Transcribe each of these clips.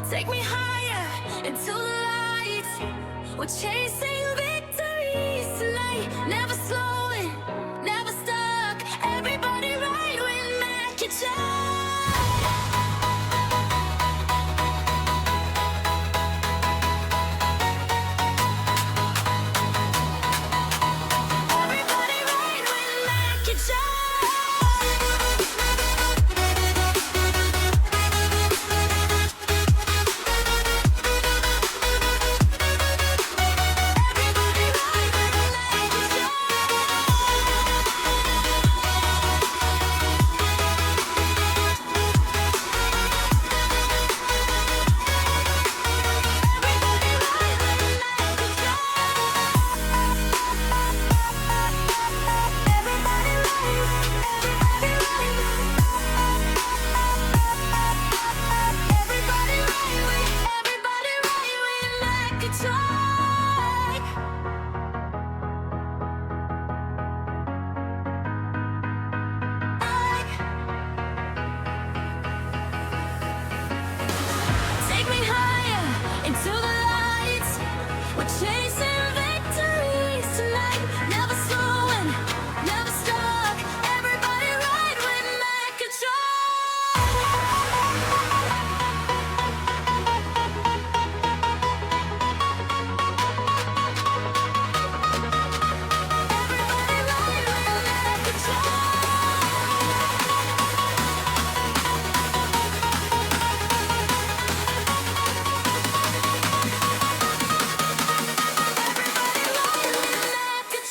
Take me higher into the light. We're chasing victories tonight. Never slowing, never stuck. Everybody ride with Mac and Chuck. Everybody ride with Mac and Chuck. Take me higher into the lights. We're chasing victories tonight. Never slowing, never stuck. Everybody ride with Mac and Everybody ride with Mac and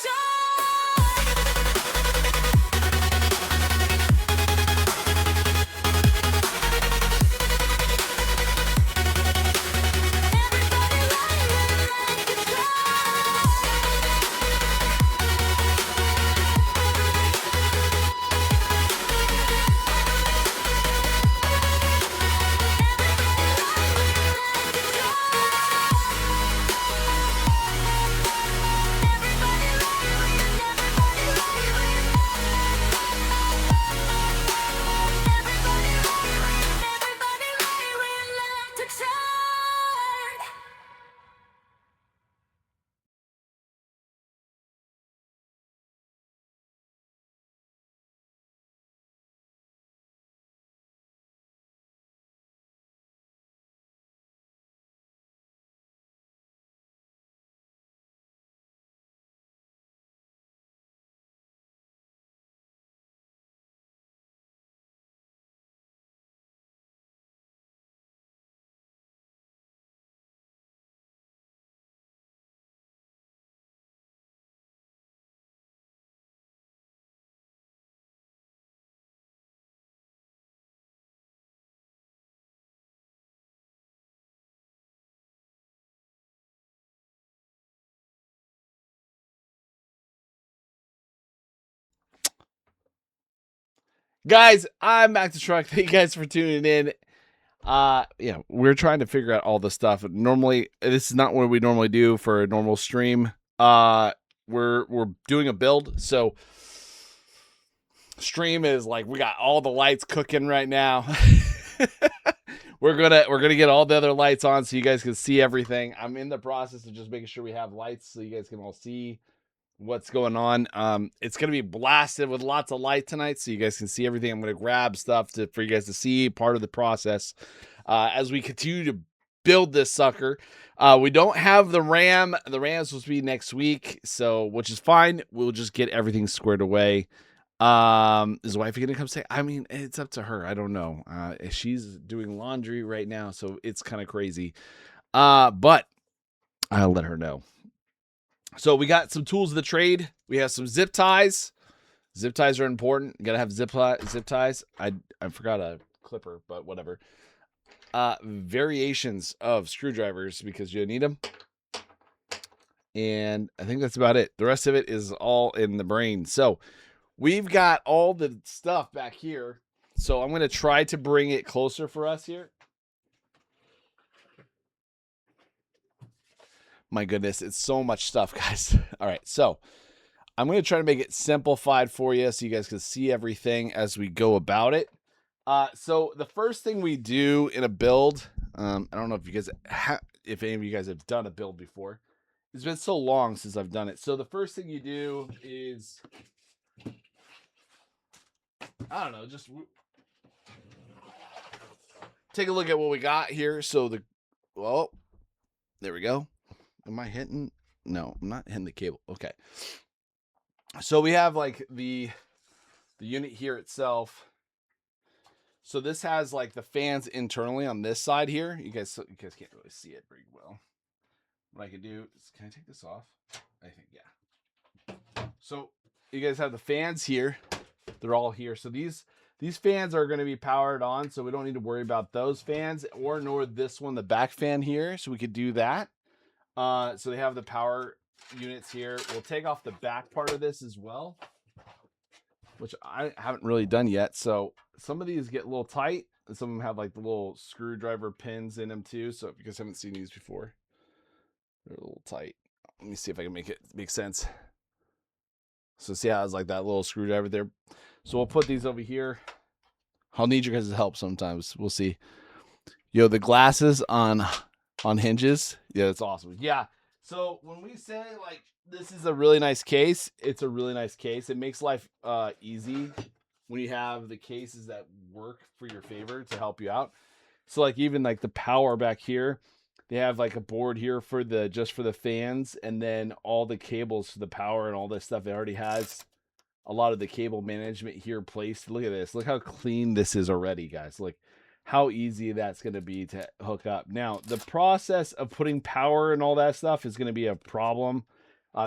Guys, I'm back to Truck. Thank you guys for tuning in. We're trying to figure out all this stuff. Normally, this is not what we normally do for a normal stream. We're doing a build, so stream is like we got all the lights cooking right now. we're gonna get all the other lights on so you guys can see everything. I'm in the process of just making sure we have lights so you guys can all see what's going on. It's gonna be blasted with lots of light tonight so you guys can see everything. I'm gonna grab stuff for you guys to see part of the process as we continue to build this sucker. We don't have the RAM. The RAM is supposed to be next week, so which is fine. We'll just get everything squared away. Is wife gonna come say? I mean, it's up to her. I don't know. She's doing laundry right now, so it's kind of crazy. But I'll let her know. So we got some tools of the trade. We have some zip ties. Zip ties are important. You gotta have zip ties. I forgot a clipper, but whatever. Variations of screwdrivers because you need them. And I think that's about it. The rest of it is all in the brain. So we've got all the stuff back here. So I'm going to try to bring it closer for us here. My goodness, it's so much stuff, guys. All right, so I'm going to try to make it simplified for you so you guys can see everything as we go about it. So the first thing we do in a build, I don't know if you guys if any of you guys have done a build before. It's been so long since I've done it. So the first thing you do is, I don't know, just take a look at what we got here. So well, there we go. Am I hitting? No, I'm not hitting the cable. Okay. So we have like the unit here itself. So this has like the fans internally on this side here. You guys can't really see it very well. What I can do is, can I take this off? I think, yeah. So you guys have the fans here. They're all here. So these fans are going to be powered on, so we don't need to worry about those fans nor this one, the back fan here. So we could do that. So they have the power units here. We'll take off the back part of this as well, which I haven't really done yet. So some of these get a little tight, and some of them have like the little screwdriver pins in them too. So if you guys haven't seen these before, they're a little tight. Let me see if I can make it make sense. So see how it's like that little screwdriver there. So we'll put these over here. I'll need your guys' help sometimes. We'll see. Yo, the glasses on hinges. Yeah, that's awesome. Yeah. So when we say like this is a really nice case, it's a really nice case. It makes life easy when you have the cases that work for your favor to help you out. So like even like the power back here, they have like a board here for just for the fans, and then all the cables for the power and all this stuff. It already has a lot of the cable management here placed. Look at this. Look how clean this is already, guys. Like how easy that's going to be to hook up. Now, the process of putting power and all that stuff is going to be a problem.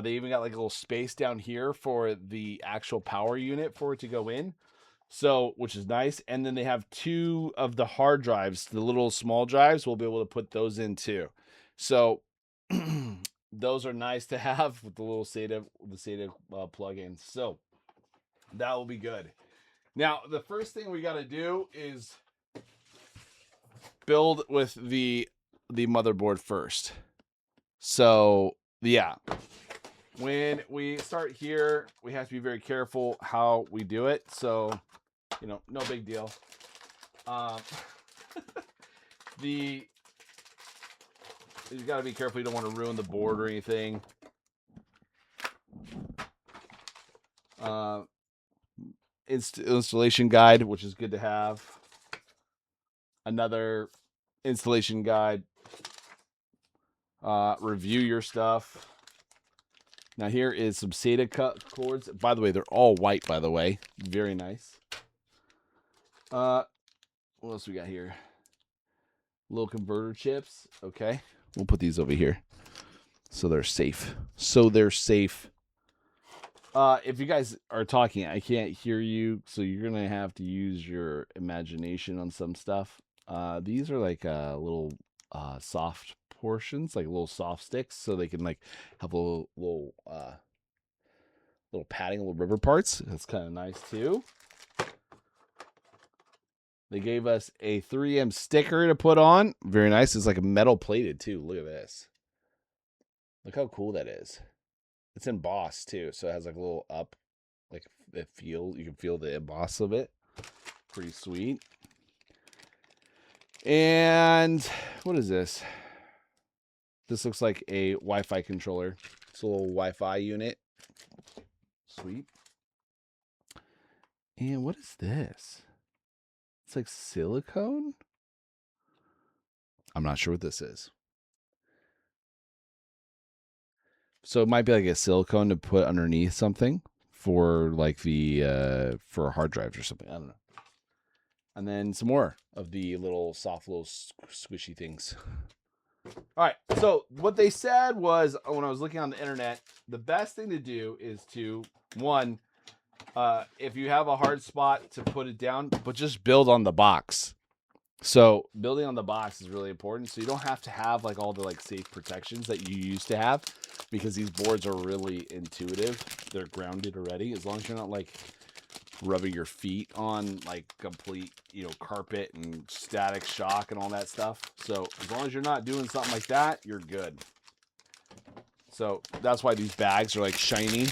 They even got like a little space down here for the actual power unit for it to go in. So, which is nice. And then they have 2 of the hard drives, the little small drives. We'll be able to put those in too. So those are nice to have with the little SATA plug-in. So that will be good. Now, the first thing we got to do is build with the motherboard first. So yeah, when we start here, we have to be very careful how we do it. So, you know, no big deal. You got to be careful. You don't want to ruin the board or anything. Installation guide, which is good to have. Another installation guide. Review your stuff. Now here is some SATA cut cords. By the way, they're all white, by the way. Very nice. What else we got here? Little converter chips. Okay. We'll put these over here. So they're safe. If you guys are talking, I can't hear you. So you're going to have to use your imagination on some stuff. These are like little soft portions, like little soft sticks, so they can like have a little padding, little rubber parts. That's kind of nice too. They gave us a 3M sticker to put on. Very nice. It's like a metal plated too. Look at this. Look how cool that is. It's embossed too, so it has like a little up, like you can feel the emboss of it. Pretty sweet. And what is this? This looks like a Wi-Fi controller. It's a little Wi-Fi unit. Sweet. And what is this? It's like silicone? I'm not sure what this is. So it might be like a silicone to put underneath something for like for hard drives or something. I don't know. And then some more of the little soft, little squishy things. All right. So what they said was, when I was looking on the internet, the best thing to do is to, one, if you have a hard spot, to put it down, but just build on the box. So building on the box is really important. So you don't have to have like all the like safe protections that you used to have, because these boards are really intuitive. They're grounded already. As long as you're not like rubbing your feet on like complete, carpet and static shock and all that stuff. So as long as you're not doing something like that, you're good. So that's why these bags are like shiny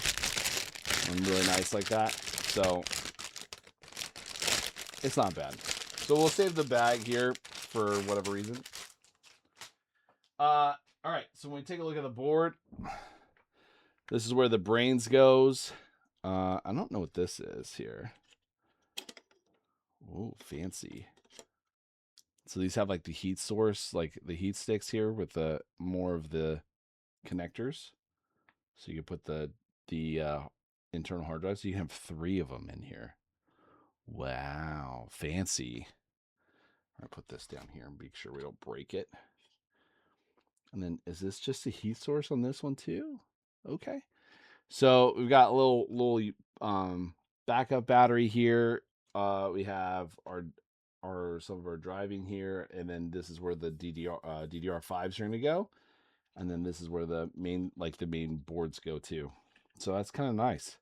and really nice like that. So it's not bad. So we'll save the bag here for whatever reason. All right. So when we take a look at the board, this is where the brains goes. I don't know what this is here. Oh, fancy. So these have like the heat source, like the heat sticks here with the more of the connectors. So you can put the internal hard drive. So you can have 3 of them in here. Wow, fancy. I'm gonna put this down here and make sure we don't break it. And then is this just a heat source on this one too? Okay. So we've got a little backup battery here. We have our some of our driving here, and then this is where the DDR5s are gonna go. And then this is where the main boards go too. So that's kind of nice.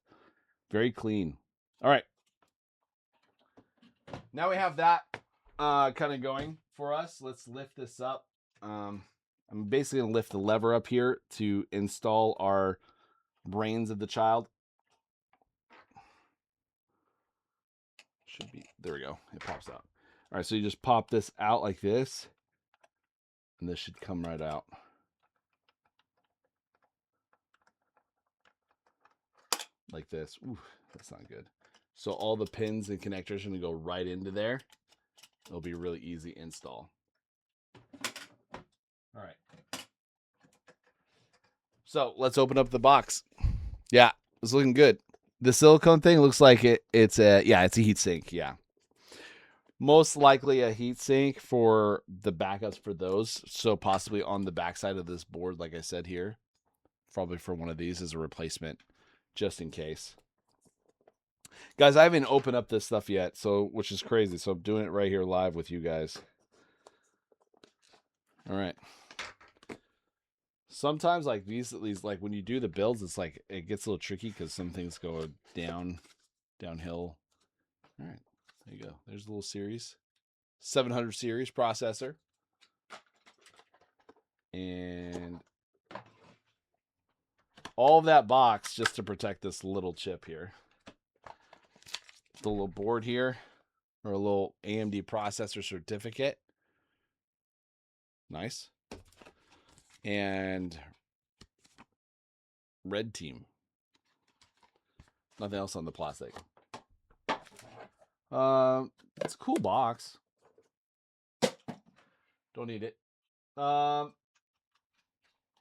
Very clean. All right. Now we have that kind of going for us. Let's lift this up. I'm basically gonna lift the lever up here to install our brains of the child. Should be, there we go. It pops out. All right, so you just pop this out like this, and this should come right out. Like this. Ooh, that's not good. So all the pins and connectors are gonna go right into there. It'll be a really easy install. All right. So let's open up the box. Yeah, it's looking good. The silicone thing looks like it's a heat sink. Yeah. Most likely a heat sink for the backups for those. So possibly on the backside of this board, like I said here, probably for one of these as a replacement, just in case. Guys, I haven't opened up this stuff yet, so which is crazy. So I'm doing it right here live with you guys. All right. Sometimes like these like when you do the builds, it's like it gets a little tricky because some things go downhill. All right, there you go. There's a little series, 700 series processor, and all of that box just to protect this little chip here. The little board here, or a little AMD processor certificate. Nice. And red team. Nothing else on the plastic. It's a cool box. Don't need it. All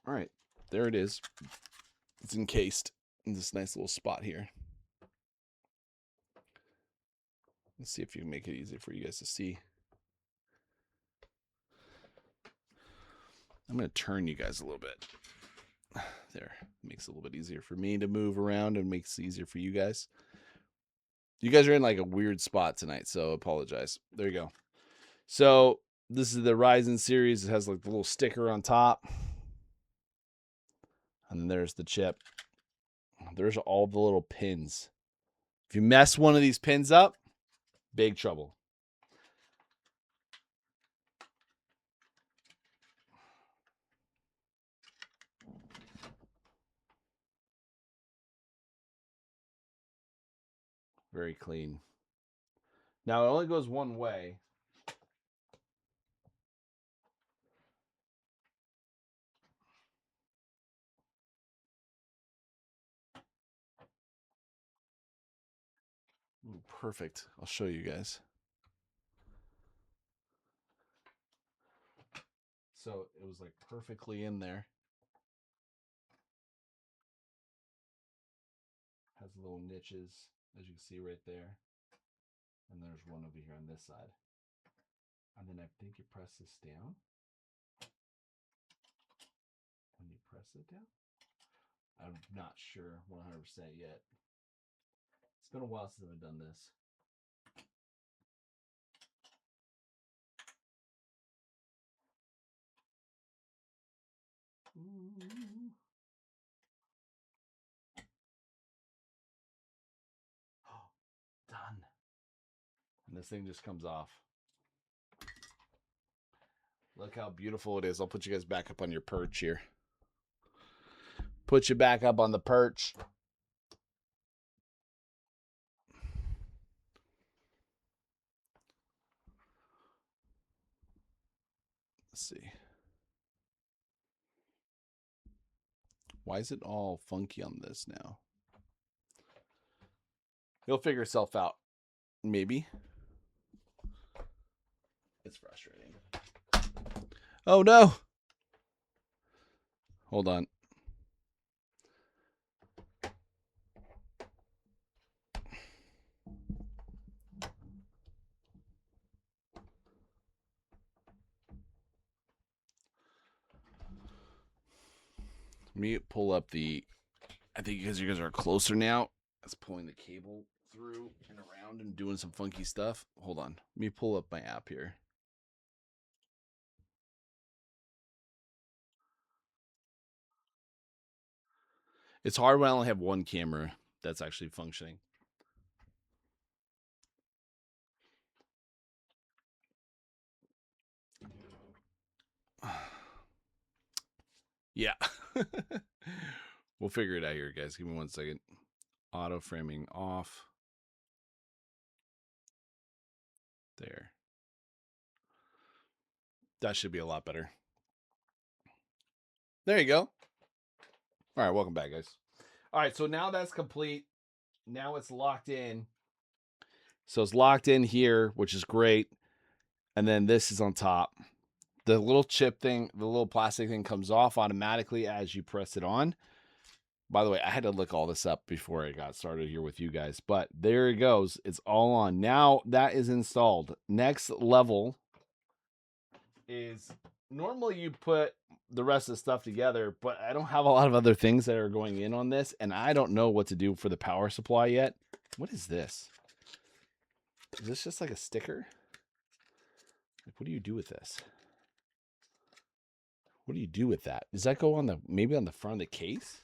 right, there it is. It's encased in this nice little spot here. Let's see if you can make it easy for you guys to see. I'm going to turn you guys a little bit. There. Makes it a little bit easier for me to move around and makes it easier for you guys. You guys are in like a weird spot tonight, so apologize. There you go. So this is the Ryzen series. It has like the little sticker on top. And then there's the chip. There's all the little pins. If you mess one of these pins up, big trouble. Very clean. Now it only goes one way. Ooh, perfect. I'll show you guys. So it was like perfectly in there. Has little niches, as you can see right there. And there's one over here on this side. And then I think you press this down. When you press it down? I'm not sure 100% yet. It's been a while since I've done this. Ooh. Oh, done. And this thing just comes off. Look how beautiful it is. I'll put you guys back up on your perch here. Put you back up on the perch. Let's see. Why is it all funky on this now? You'll figure itself out. Maybe. It's frustrating. Oh no. Hold on. Let me pull up the, I think because you guys are closer now, it's pulling the cable through and around and doing some funky stuff. Hold on. Let me pull up my app here. It's hard when I only have one camera that's actually functioning. Yeah. We'll figure it out here, guys. Give me 1 second. Auto framing off. There. That should be a lot better. There you go. All right, welcome back, guys. All right, so now that's complete. Now it's locked in. So it's locked in here, which is great. And then this is on top. The little chip thing, the little plastic thing comes off automatically as you press it on. By the way, I had to look all this up before I got started here with you guys. But there it goes. It's all on. Now that is installed. Next level is normally you put the rest of the stuff together, but I don't have a lot of other things that are going in on this, and I don't know what to do for the power supply yet. What is this? Is this just like a sticker? Like, what do you do with this? What do you do with that? Does that go on the, maybe on the front of the case?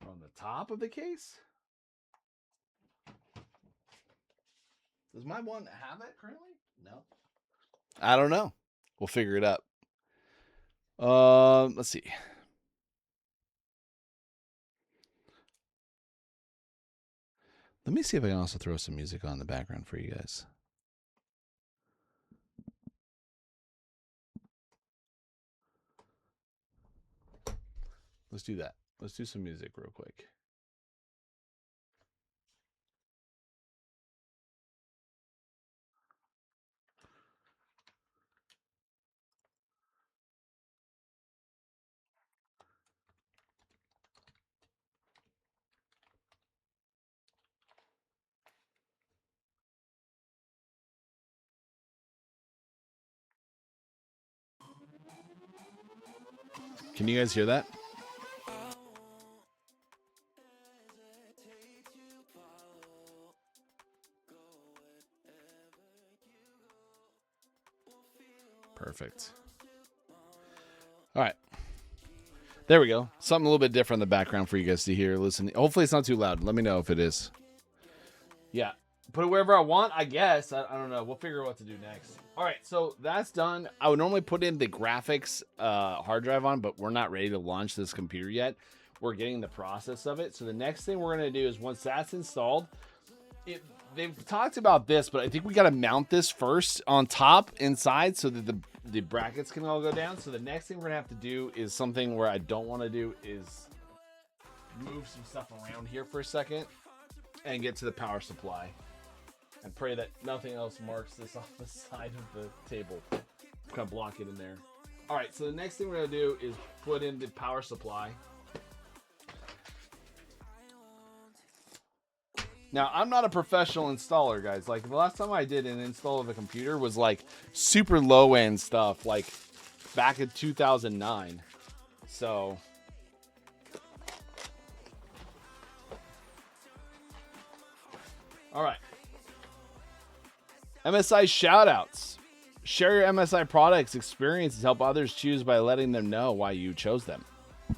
On the top of the case? Does my one have it currently? No. I don't know. We'll figure it out. Let's see. Let me see if I can also throw some music on in the background for you guys. Let's do that. Let's do some music real quick. Can you guys hear that? Perfect. All right. There we go. Something a little bit different in the background for you guys to hear. Listen, hopefully it's not too loud. Let me know if it is. Yeah. Put it wherever I want, I guess. I don't know. We'll figure out what to do next. All right, so that's done. I would normally put in the graphics hard drive on, but we're not ready to launch this computer yet. We're getting the process of it. So the next thing we're going to do is once that's installed, they've talked about this, but I think we got to mount this first on top inside so that the brackets can all go down. So the next thing we're going to have to do is something where I don't want to do is move some stuff around here for a second and get to the power supply. And pray that nothing else marks this off the side of the table. Kind of block it in there. All right, so the next thing we're going to do is put in the power supply. Now, I'm not a professional installer, guys. Like, the last time I did an install of a computer was, like, super low-end stuff, like, back in 2009. So... all right. MSI shoutouts. Share your MSI products experiences. Help others choose by letting them know why you chose them.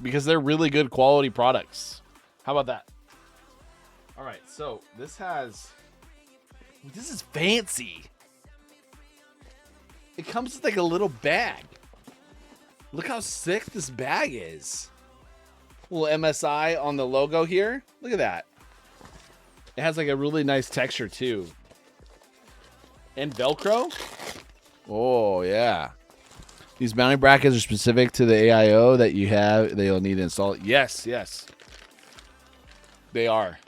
Because they're really good quality products. How about that? All right, so this is fancy. It comes with like a little bag. Look how sick this bag is. Little MSI on the logo here. Look at that. It has like a really nice texture too. And Velcro? Oh, yeah. These mounting brackets are specific to the AIO that you have. They'll need to install. Yes, yes. They are.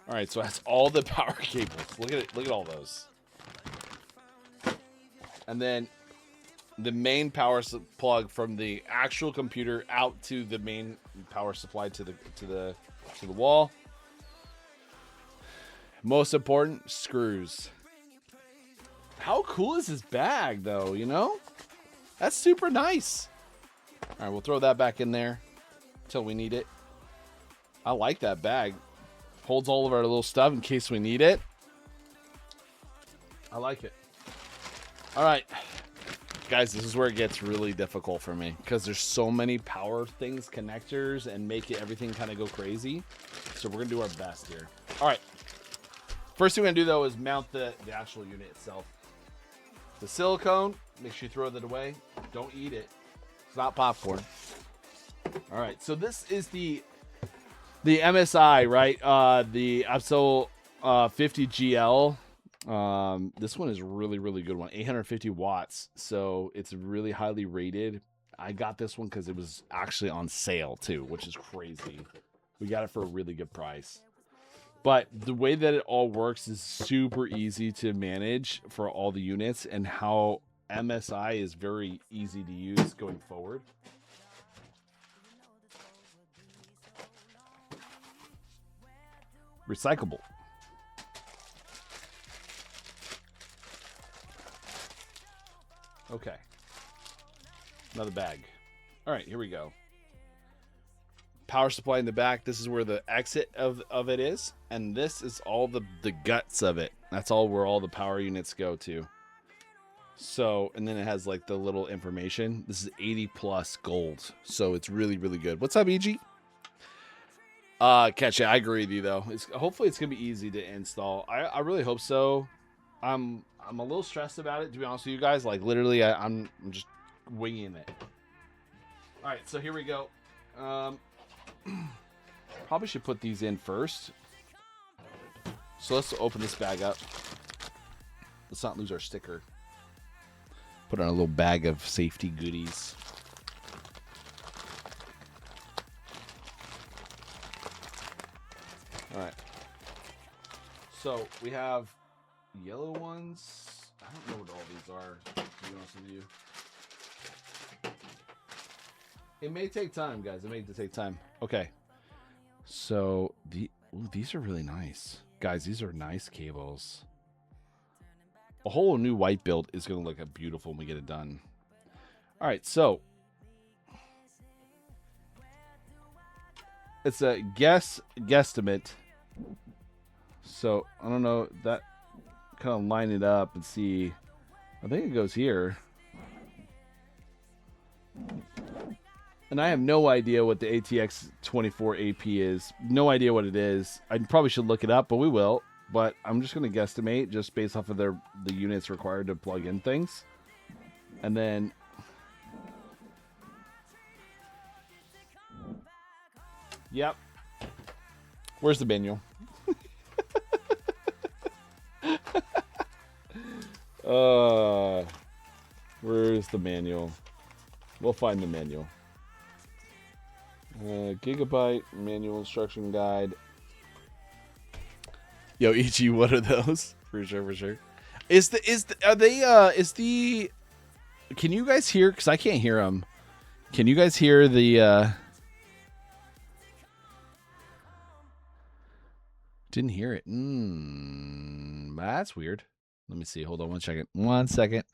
All right, so that's all the power cables. Look at it. Look at all those. And then the main power plug from the actual computer out to the main power supply to the wall. Most important, screws. How cool is this bag, though? You know, that's super nice. All right, we'll throw that back in there until we need it. I like that bag. Holds all of our little stuff in case we need it. I like it. All right. Guys, this is where it gets really difficult for me because there's so many power things, connectors, and make it everything kind of go crazy. So we're going to do our best here. All right. First thing we're going to do, though, is mount the actual unit itself. The silicone, make sure you throw that away. Don't eat it. It's not popcorn. All right. So this is the MSI, right? The Absol 50 GL. This one is really, really good one. 850 watts. So it's really highly rated. I got this one because it was actually on sale too, which is crazy. We got it for a really good price. But the way that it all works is super easy to manage for all the units, and how MSI is very easy to use going forward. Recyclable. Okay. Another bag. All right, here we go. Power supply in the back. This is where the exit of it is. And this is all the guts of it. That's all where all the power units go to. So, and then it has like the little information. This is 80 plus gold. So it's really, really good. What's up, EG? Catch it. I agree with you though. Hopefully it's gonna be easy to install. I really hope so. I'm a little stressed about it, to be honest with you guys. Like literally, I'm just winging it. All right, so here we go. Probably should put these in first. So let's open this bag up. Let's not lose our sticker. Put on a little bag of safety goodies. All right. So we have yellow ones. I don't know what all these are, to be honest with you. It may take time, guys. It may take time. Okay. So these are really nice. Guys, these are nice cables. A whole new white build is going to look beautiful when we get it done. All right, so it's a guesstimate. So I don't know, that kind of line it up and see. I think it goes here. And I have no idea what the ATX 24 AP is. No idea what it is. I probably should look it up, but we will. But I'm just going to guesstimate just based off of the units required to plug in things. And then yep. Where's the manual? Where's the manual? We'll find the manual. Gigabyte manual instruction guide. Yo, EG, what are those? For sure, for sure. Can you guys hear? Because I can't hear them. Can you guys hear the? Didn't hear it. That's weird. Let me see. Hold on 1 second. 1 second.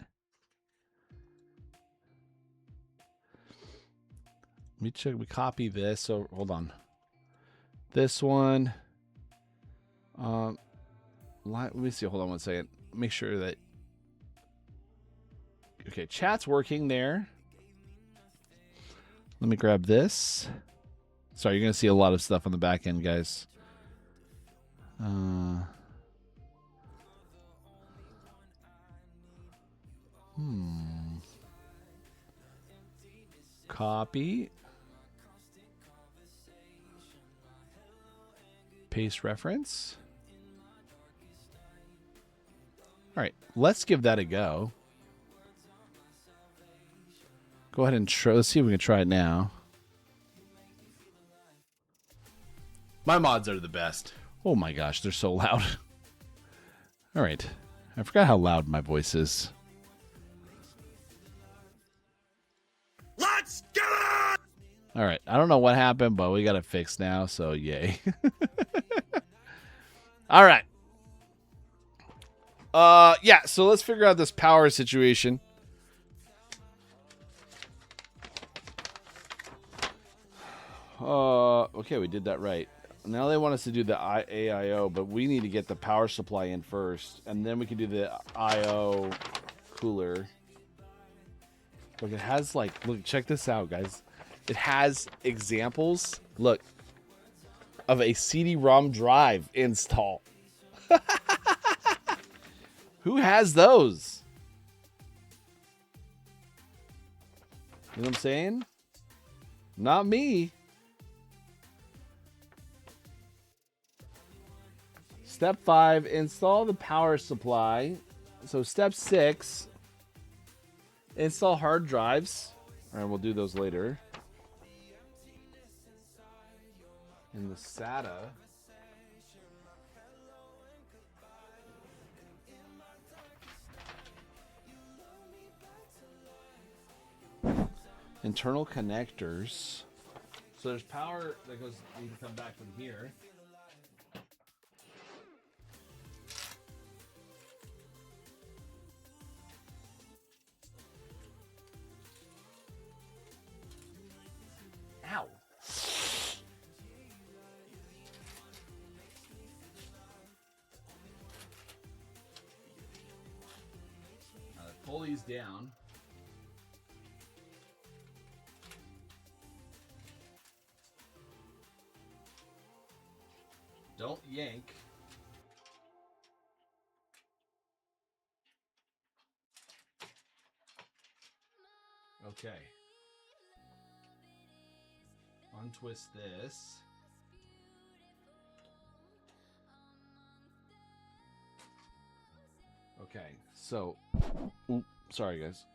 Let me check. We copy this. So hold on. This one. Let me see. Hold on 1 second. Make sure that. Okay, chat's working there. Let me grab this. Sorry, you're gonna see a lot of stuff on the back end, guys. Copy. Paste reference. All right, let's give that a go. Go ahead and try. Let's see if we can try it now. My mods are the best. Oh my gosh, they're so loud. All right. I forgot how loud my voice is. Let's get it! All right. I don't know what happened, but we got it fixed now, so yay. All right. Yeah, so let's figure out this power situation. Okay, we did that right. Now they want us to do the AIO, but we need to get the power supply in first, and then we can do the IO cooler. Look, it has like, look, check this out, guys. It has examples, look, of a CD-ROM drive install. Who has those? You know what I'm saying? Not me. Step 5, install the power supply. So step 6, install hard drives. All right, we'll do those later. In the SATA. Internal connectors. So there's power that goes, need to come back from here. Ow. Pull these down. Don't yank. Okay. Untwist this. Okay, so, sorry guys.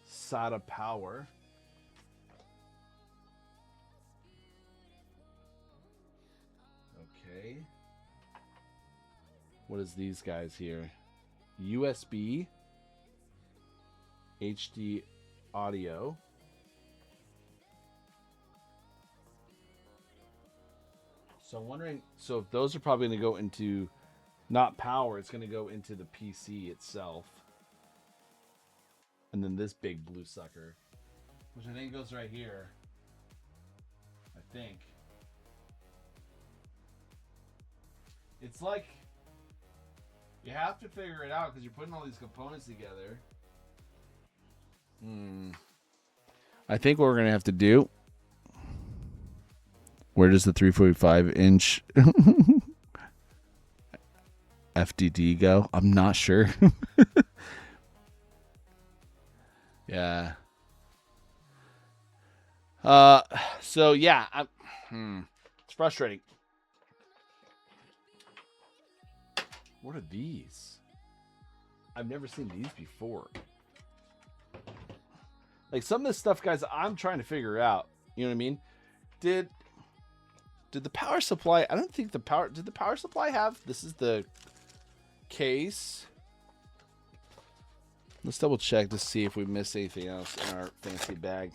SATA power. Okay. What is these guys here? USB, HD audio. So I'm wondering, so if those are probably going to go into, not power, it's going to go into the PC itself. And then this big blue sucker, which I think goes right here. I think. It's like, you have to figure it out because you're putting all these components together. I think what we're going to have to do, where does the 345-inch FDD go? I'm not sure. Yeah. So yeah, it's frustrating. What are these? I've never seen these before. Like some of this stuff, guys, I'm trying to figure out. You know what I mean? Did the power supply? I don't think the power. Did the power supply have? This is the case. Let's double check to see if we missed anything else in our fancy bag.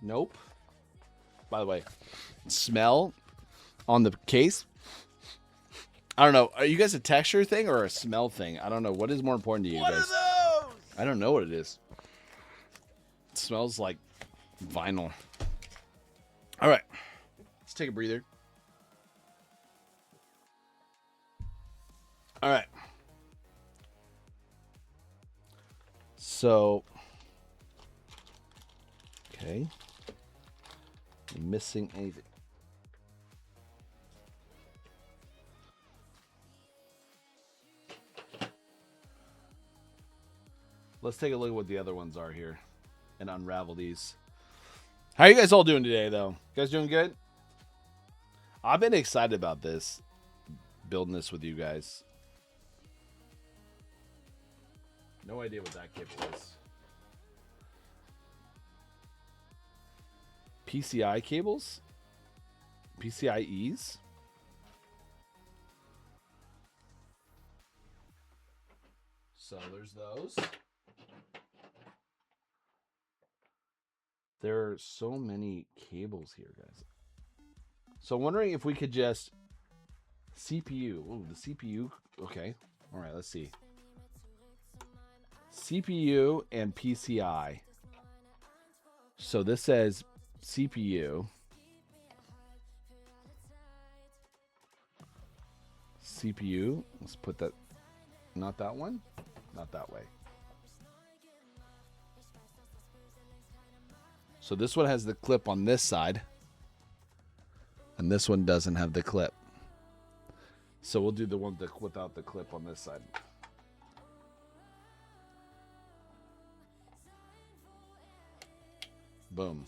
Nope. By the way, smell on the case. I don't know. Are you guys a texture thing or a smell thing? I don't know. What is more important to you guys? What are those? I don't know what it is. It smells like vinyl. All right. Let's take a breather. All right. So, okay. Missing anything. Let's take a look at what the other ones are here and unravel these. How are you guys all doing today, though? You guys doing good? I've been excited about this, building this with you guys. No idea what that cable is. PCI cables? PCIEs? So there's those. There are so many cables here, guys. So wondering if we could just CPU. Ooh, the CPU. Okay. All right, let's see. CPU and PCI. So this says CPU. CPU. Let's put that. Not that one. Not that way. So this one has the clip on this side. And this one doesn't have the clip. So we'll do the one without the clip on this side. Boom.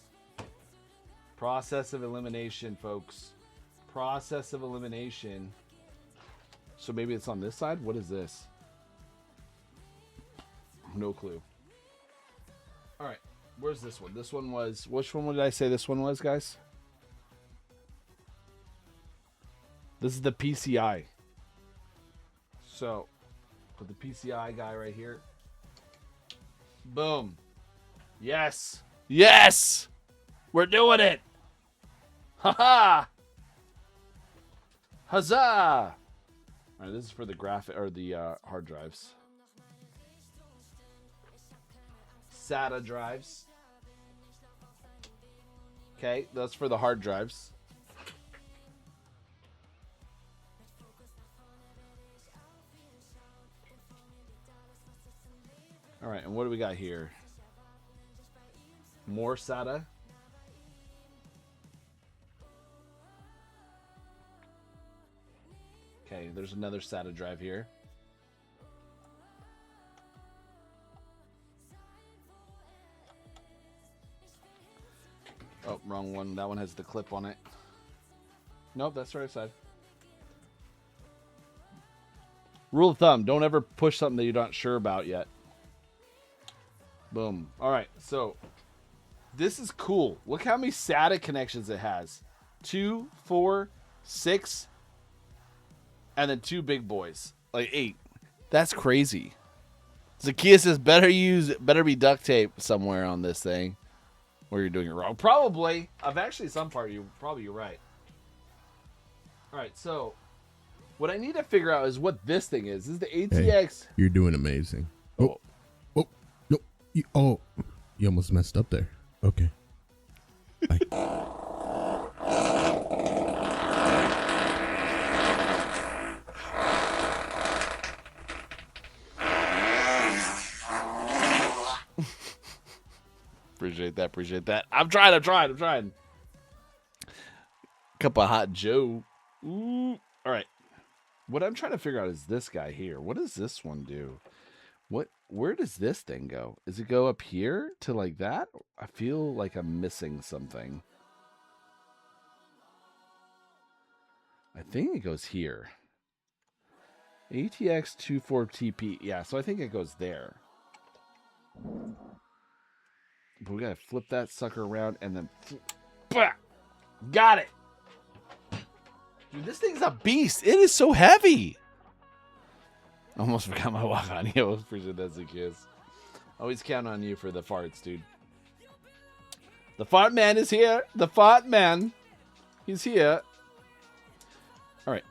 Process of elimination, folks. Process of elimination. So maybe it's on this side? What is this? No clue. All right. Where's this one? This one was... Which one did I say this one was, guys? This is the PCI. So, put the PCI guy right here. Boom. Yes. Yes! We're doing it! Ha-ha! Huzzah! All right, this is for the graphic or the hard drives. SATA drives. Okay, that's for the hard drives. All right, and what do we got here? More SATA. Okay, there's another SATA drive here. Oh, wrong one. That one has the clip on it. Nope, that's the right side. Rule of thumb, don't ever push something that you're not sure about yet. Boom. All right, so this is cool. Look how many SATA connections it has. 2, 4, 6, and then 2 big boys. Like 8. That's crazy. Zacchaeus says better be duct tape somewhere on this thing. Or you're doing it wrong. Probably. I've actually some part you're right. Alright, so what I need to figure out is what this thing is. This is the ATX. Hey, you're doing amazing. Oh no. You almost messed up there. Okay. Bye. Appreciate that. I'm trying. Cup of hot Joe. Ooh. All right. What I'm trying to figure out is this guy here. What does this one do? Where does this thing go? Does it go up here to like that? I feel like I'm missing something. I think it goes here. ATX 24TP. Yeah, so I think it goes there. But we gotta flip that sucker around and then... Got it! Dude, this thing's a beast. It is so heavy. Almost forgot my walk on. Yo, appreciate that, Zacchaeus. Always count on you for the farts, dude. The fart man is here. The fart man. He's here. All right.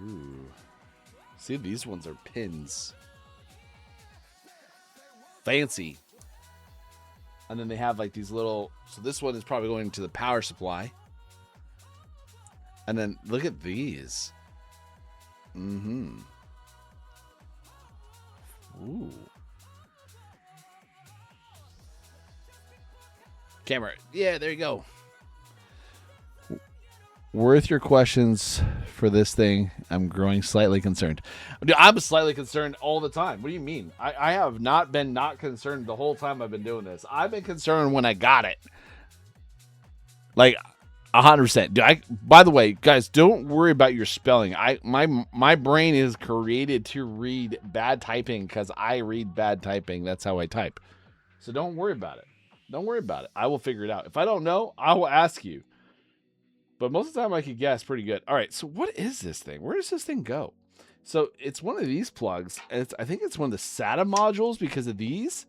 Ooh. See, these ones are pins. Fancy. And then they have like these little... So this one is probably going to the power supply. And then look at these. Mm-hmm. Ooh. Camera. Yeah, there you go. Worth your questions for this thing. I'm growing slightly concerned. Dude, I'm slightly concerned all the time. What do you mean? I have not been not concerned the whole time I've been doing this. I've been concerned when I got it. Like, 100%. By the way, guys, don't worry about your spelling. My brain is created to read bad typing because I read bad typing. That's how I type. So don't worry about it. Don't worry about it. I will figure it out. If I don't know, I will ask you. But most of the time I could guess pretty good. All right, so what is this thing? Where does this thing go? So it's one of these plugs, and I think it's one of the SATA modules because of these.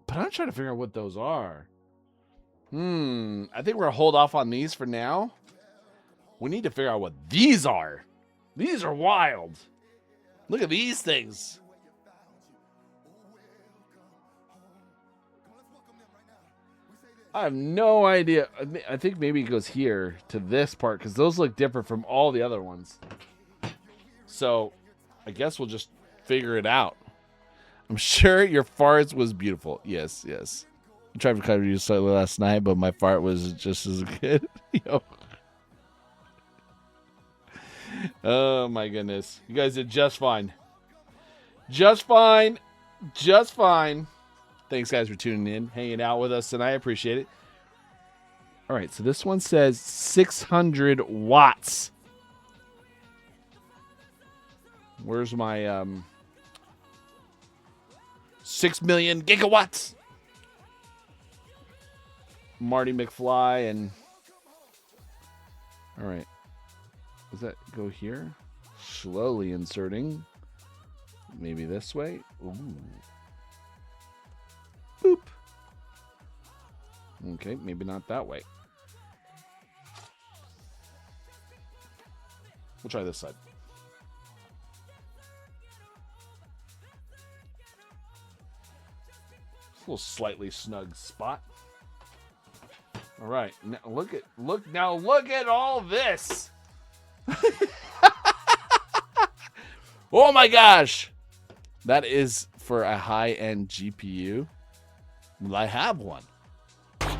But I'm trying to figure out what those are. I think we're going to hold off on these for now. We need to figure out what these are. These are wild. Look at these things. I have no idea. I think maybe it goes here to this part because those look different from all the other ones. So I guess we'll just figure it out. I'm sure your farts was beautiful. Yes, yes. I tried to cover you slightly last night, but my fart was just as good. Yo. Oh my goodness. You guys did just fine. Just fine. Just fine. Thanks guys for tuning in, hanging out with us tonight. I appreciate it. All right, so this one says 600 watts. Where's my 6 million gigawatts? Marty McFly and all right. Does that go here? Slowly inserting. Maybe this way. Ooh. Boop. Okay, maybe not that way. We'll try this side. It's a little slightly snug spot. All right, now look at all this. Oh my gosh, that is for a high-end GPU. Well, I have one.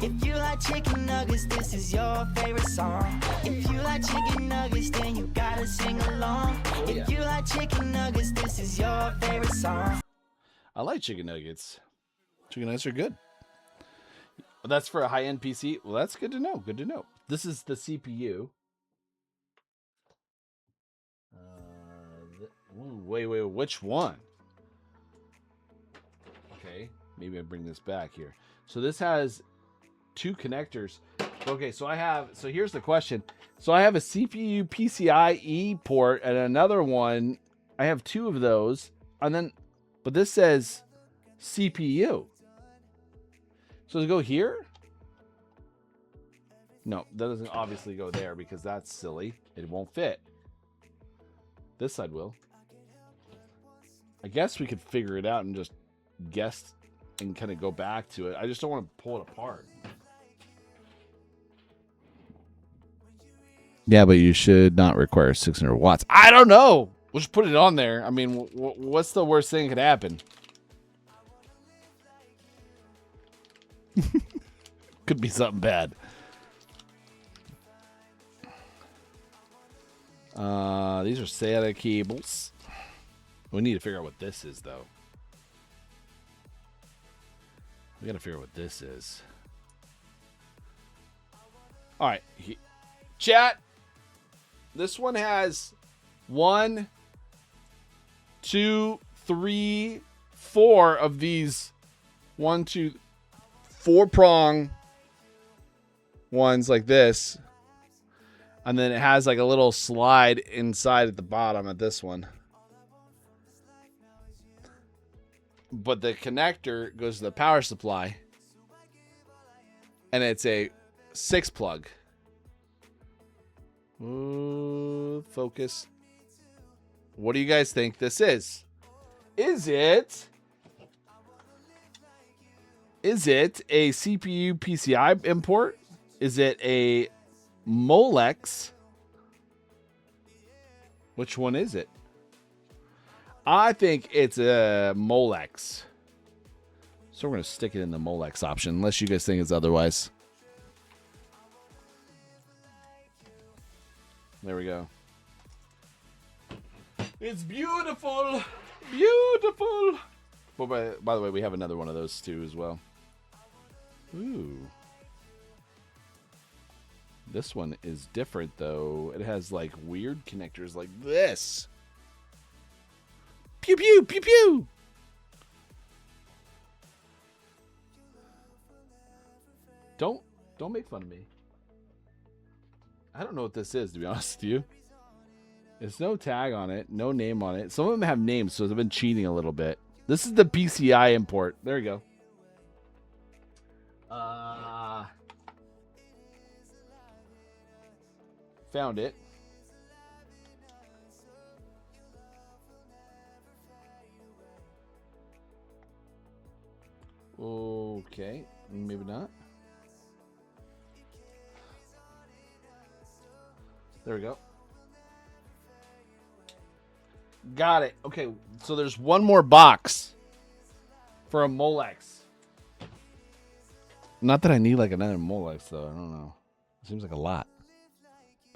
If you like chicken nuggets, this is your favorite song. If you like chicken nuggets, then you gotta sing along. If you like chicken nuggets, this is your favorite song. I like chicken nuggets. Chicken nuggets are good. But that's for a high-end PC. Well, that's good to know. Good to know. This is the CPU. Wait, which one? Okay, maybe I bring this back here. So this has two connectors. Okay, so here's the question. So I have a CPU PCIe port and another one. I have two of those. But this says CPU. So does it go here? No, that doesn't obviously go there because that's silly. It won't fit. This side will. I guess we could figure it out and just guess and kind of go back to it. I just don't want to pull it apart. Yeah, but you should not require 600 watts. I don't know. We'll just put it on there. I mean, what's the worst thing that could happen? Could be something bad. These are SATA cables. We need to figure out what this is, though. We gotta figure out what this is. All right, chat. This one has 1, 2, 3, 4 of these 1, 2, 4 prong ones like this. And then it has like a little slide inside at the bottom of this one. But the connector goes to the power supply. And it's a 6 plug. Ooh, focus. What do you guys think this is? Is it a CPU PCI import? Is it a Molex? Which one is it? I think it's a Molex. So we're going to stick it in the Molex option, unless you guys think it's otherwise. There we go. It's beautiful. Beautiful. But by the way, we have another one of those too as well. Ooh. This one is different though. It has like weird connectors like this. Pew pew pew pew. Don't make fun of me. I don't know what this is, to be honest with you. There's no tag on it, no name on it. Some of them have names, so they've been cheating a little bit. This is the PCI import. There you go. Found it. Okay, maybe not. There we go. Got it. Okay, so there's one more box for a Molex. Not that I need like another Molex though. I don't know. Seems like a lot.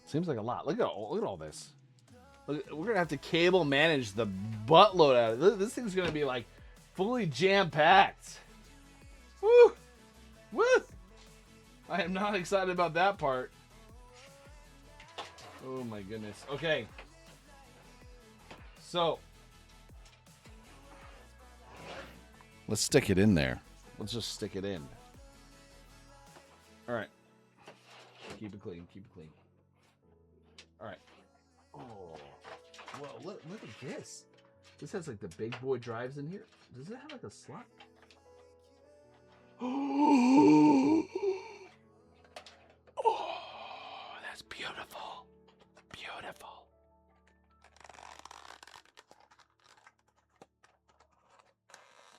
Seems like a lot. Look at all this. Look, we're gonna have to cable manage the buttload out of it. This thing's gonna be like fully jam packed. Woo! Woo! I am not excited about that part. Oh my goodness. Okay. So let's stick it in there. Let's just stick it in. All right. Keep it clean. Keep it clean. All right. Oh. Whoa, look at this. This has like the big boy drives in here. Does it have like a slot? Oh, that's beautiful. Beautiful.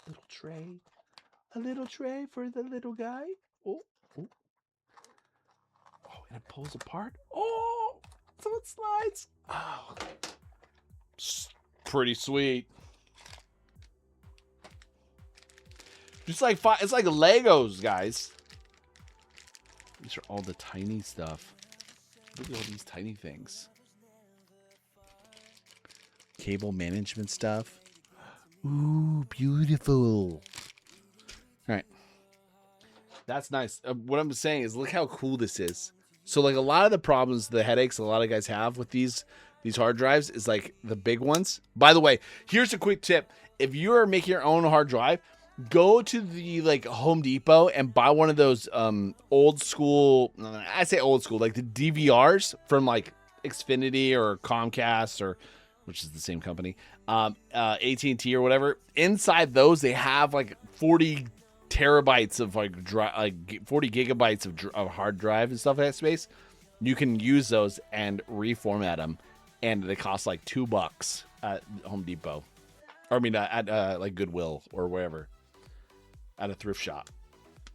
Little tray. A little tray for the little guy. Oh, oh. Oh, and it pulls apart. Oh, so it slides. Oh, pretty sweet. Just like it's like Legos, guys. These are all the tiny stuff. Look at all these tiny things. Cable management stuff. Ooh, beautiful. All right. That's nice. What I'm saying is look how cool this is. So like a lot of the problems, the headaches a lot of guys have with these hard drives is like the big ones. By the way, here's a quick tip. If you're making your own hard drive, go to the like Home Depot and buy one of those old school, I say old school, like the DVRs from like Xfinity or Comcast or which is the same company, AT&T or whatever. Inside those, they have like 40 terabytes of like 40 gigabytes of hard drive and stuff like that space. You can use those and reformat them, and they cost like $2 at Home Depot, or I mean at like Goodwill or wherever, at a thrift shop.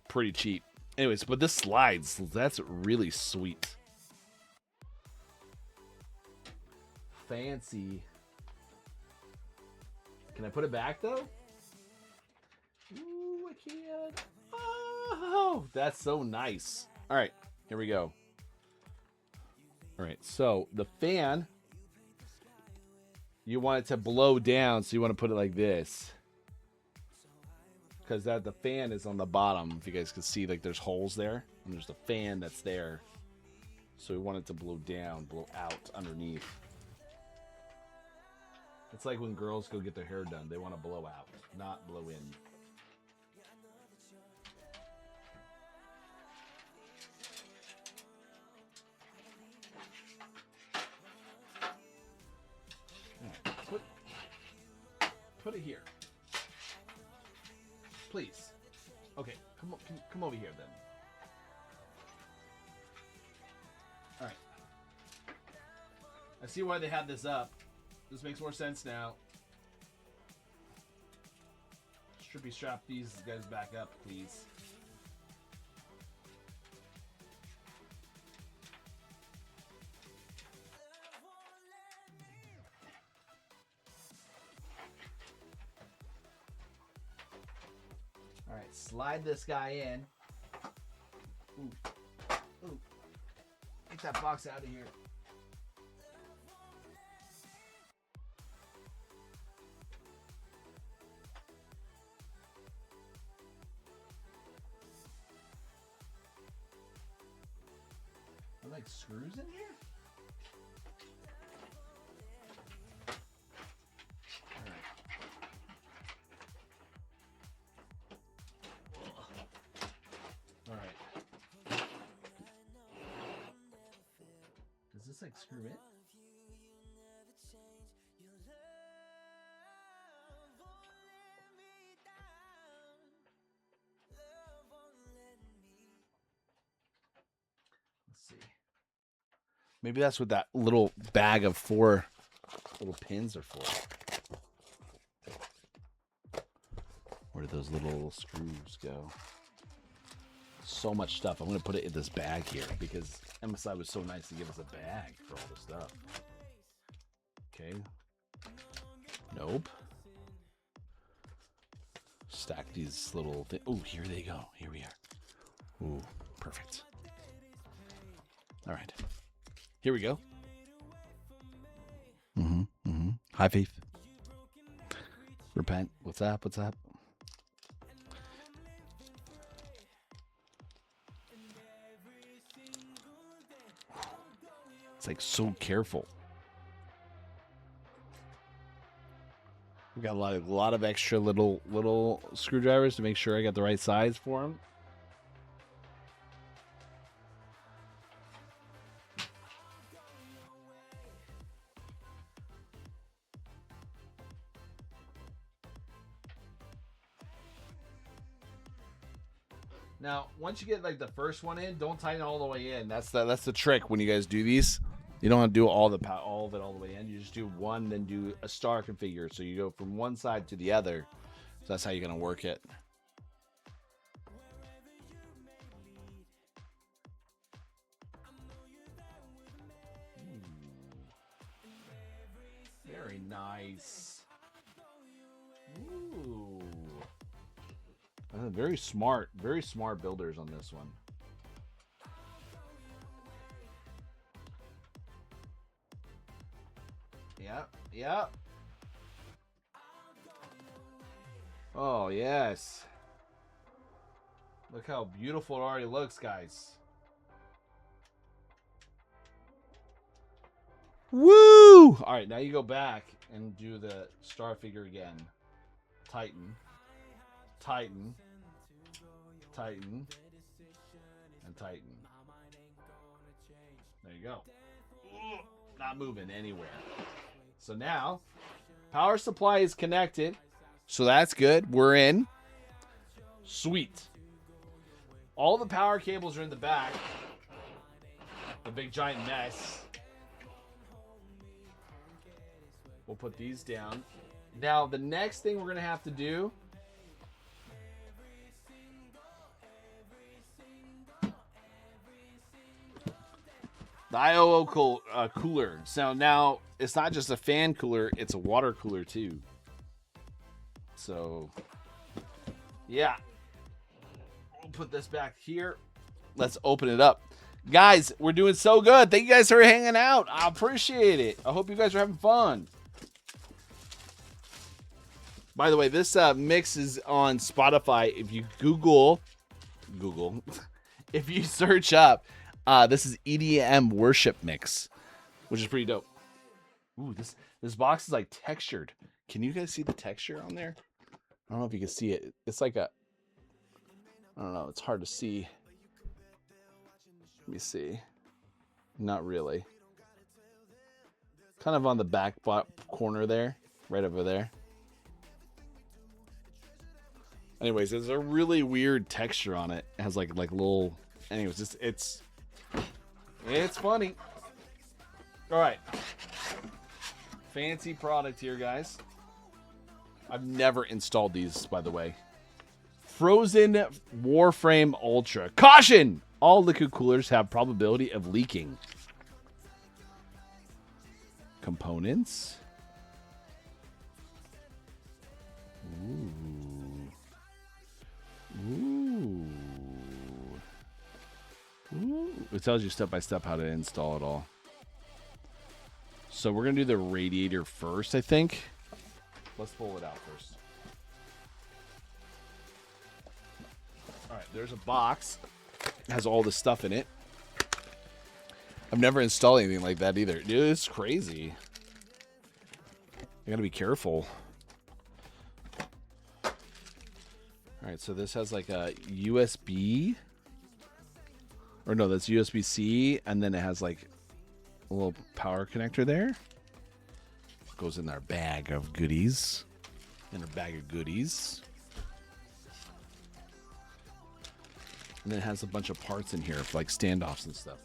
Pretty cheap. Anyways, but this slides. That's really sweet. Fancy. Can I put it back though? Ooh, I can't. Oh, that's so nice. All right, here we go. All right, so the fan, you want it to blow down, so you want to put it like this. Because the fan is on the bottom. If you guys can see, like there's holes there, and there's the fan that's there. So we want it to blow down, blow out underneath. It's like when girls go get their hair done. They want to blow out, not blow in. Right, put it here. Please. Okay, come over here then. All right. I see why they had this up. This makes more sense now. Strippy strap these guys back up, please. All right, slide this guy in. Ooh. Ooh. Get that box out of here. I'm like screws in here? All right. Does this like screw in? Let's see. Maybe that's what that little bag of 4 little pins are for. Where did those little screws go? So much stuff. I'm going to put it in this bag here because MSI was so nice to give us a bag for all the stuff. Okay. Nope. Stack these little things. Oh, here they go. Here we are. Ooh, perfect. All right. Here we go. Hi, Faith. Repent. What's up? What's up? It's like so careful. We got a lot of extra little screwdrivers to make sure I got the right size for them. Now, once you get like the first one in, don't tighten it all the way in. That's the trick when you guys do these. You don't have to do all of it all the way in. You just do one, then do a star configure. So you go from one side to the other. So that's how you're gonna work it. Very nice. Ooh. Very smart builders on this one. Yep. Oh, yes. Look how beautiful it already looks, guys. Woo! All right, now you go back and do the star figure again. Tighten, and tighten. There you go. Not moving anywhere. So now, power supply is connected. So that's good. We're in. Sweet. All the power cables are in the back. The big giant mess. We'll put these down. Now, the next thing we're going to have to do the IOO cooler. So now it's not just a fan cooler, it's a water cooler too. So yeah, we'll put this back here. Let's open it up. Guys, we're doing so good. Thank you guys for hanging out. I appreciate it. I hope you guys are having fun. By the way, this mix is on Spotify. If you Google, if you search up, this is EDM worship mix, which is pretty dope. Ooh, this box is like textured. Can you guys see the texture on there? I don't know if you can see it. It's like a, I don't know. It's hard to see. Let me see. Not really. Kind of on the back corner there, right over there. Anyways, there's a really weird texture on it. It has like little. Anyways, it's funny. All right. Fancy product here, guys. I've never installed these, by the way. Frozen Warframe Ultra. Caution! All liquid coolers have probability of leaking. Components. Ooh. It tells you step by step how to install it all. So we're going to do the radiator first, I think. Let's pull it out first. All right, there's a box. It has all this stuff in it. I've never installed anything like that either. Dude, it's crazy. I gotta be careful. Alright, so this has like a USB. Or no, that's USB-C, and then it has like a little power connector there. Goes in our bag of goodies. In our bag of goodies. And then it has a bunch of parts in here for like standoffs and stuff.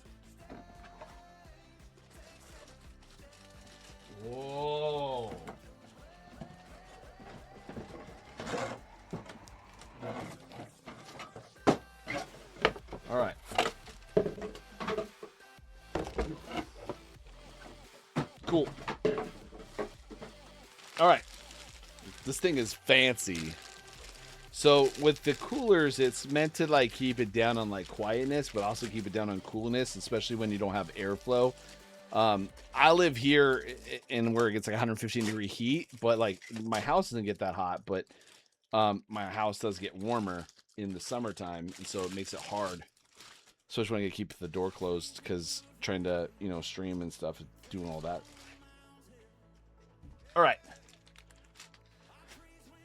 Whoa. All right. Cool. All right. This thing is fancy. So with the coolers, it's meant to like keep it down on like quietness, but also keep it down on coolness, especially when you don't have airflow. I live here in where it gets like 115-degree heat, but like my house doesn't get that hot, but my house does get warmer in the summertime, and so it makes it hard, especially when I keep the door closed because trying to, you know, stream and stuff, doing all that. All right.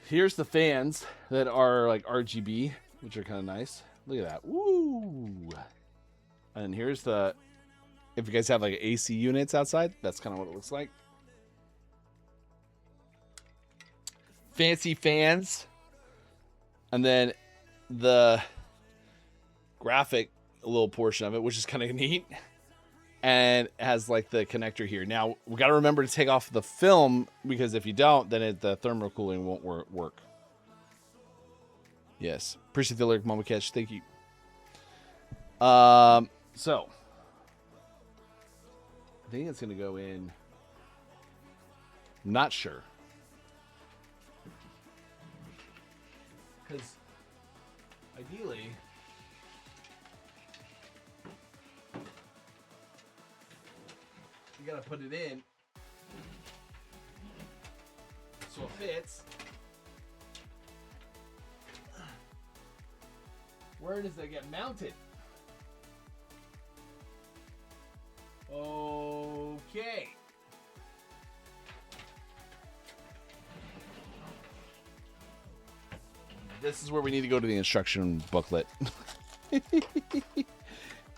Here's the fans that are like RGB, which are kind of nice. Look at that. Woo! And here's the, if you guys have like AC units outside, that's kind of what it looks like. Fancy fans. And then the graphic, a little portion of it, which is kind of neat. And it has like the connector here. Now, we got to remember to take off the film, because if you don't, then the thermal cooling won't work. Yes. Appreciate the alert, Mama Catch. Thank you. So I think it's going to go in. Not sure. Because ideally, you gotta put it in so it fits. Where does it get mounted? Okay. This is where we need to go to the instruction booklet.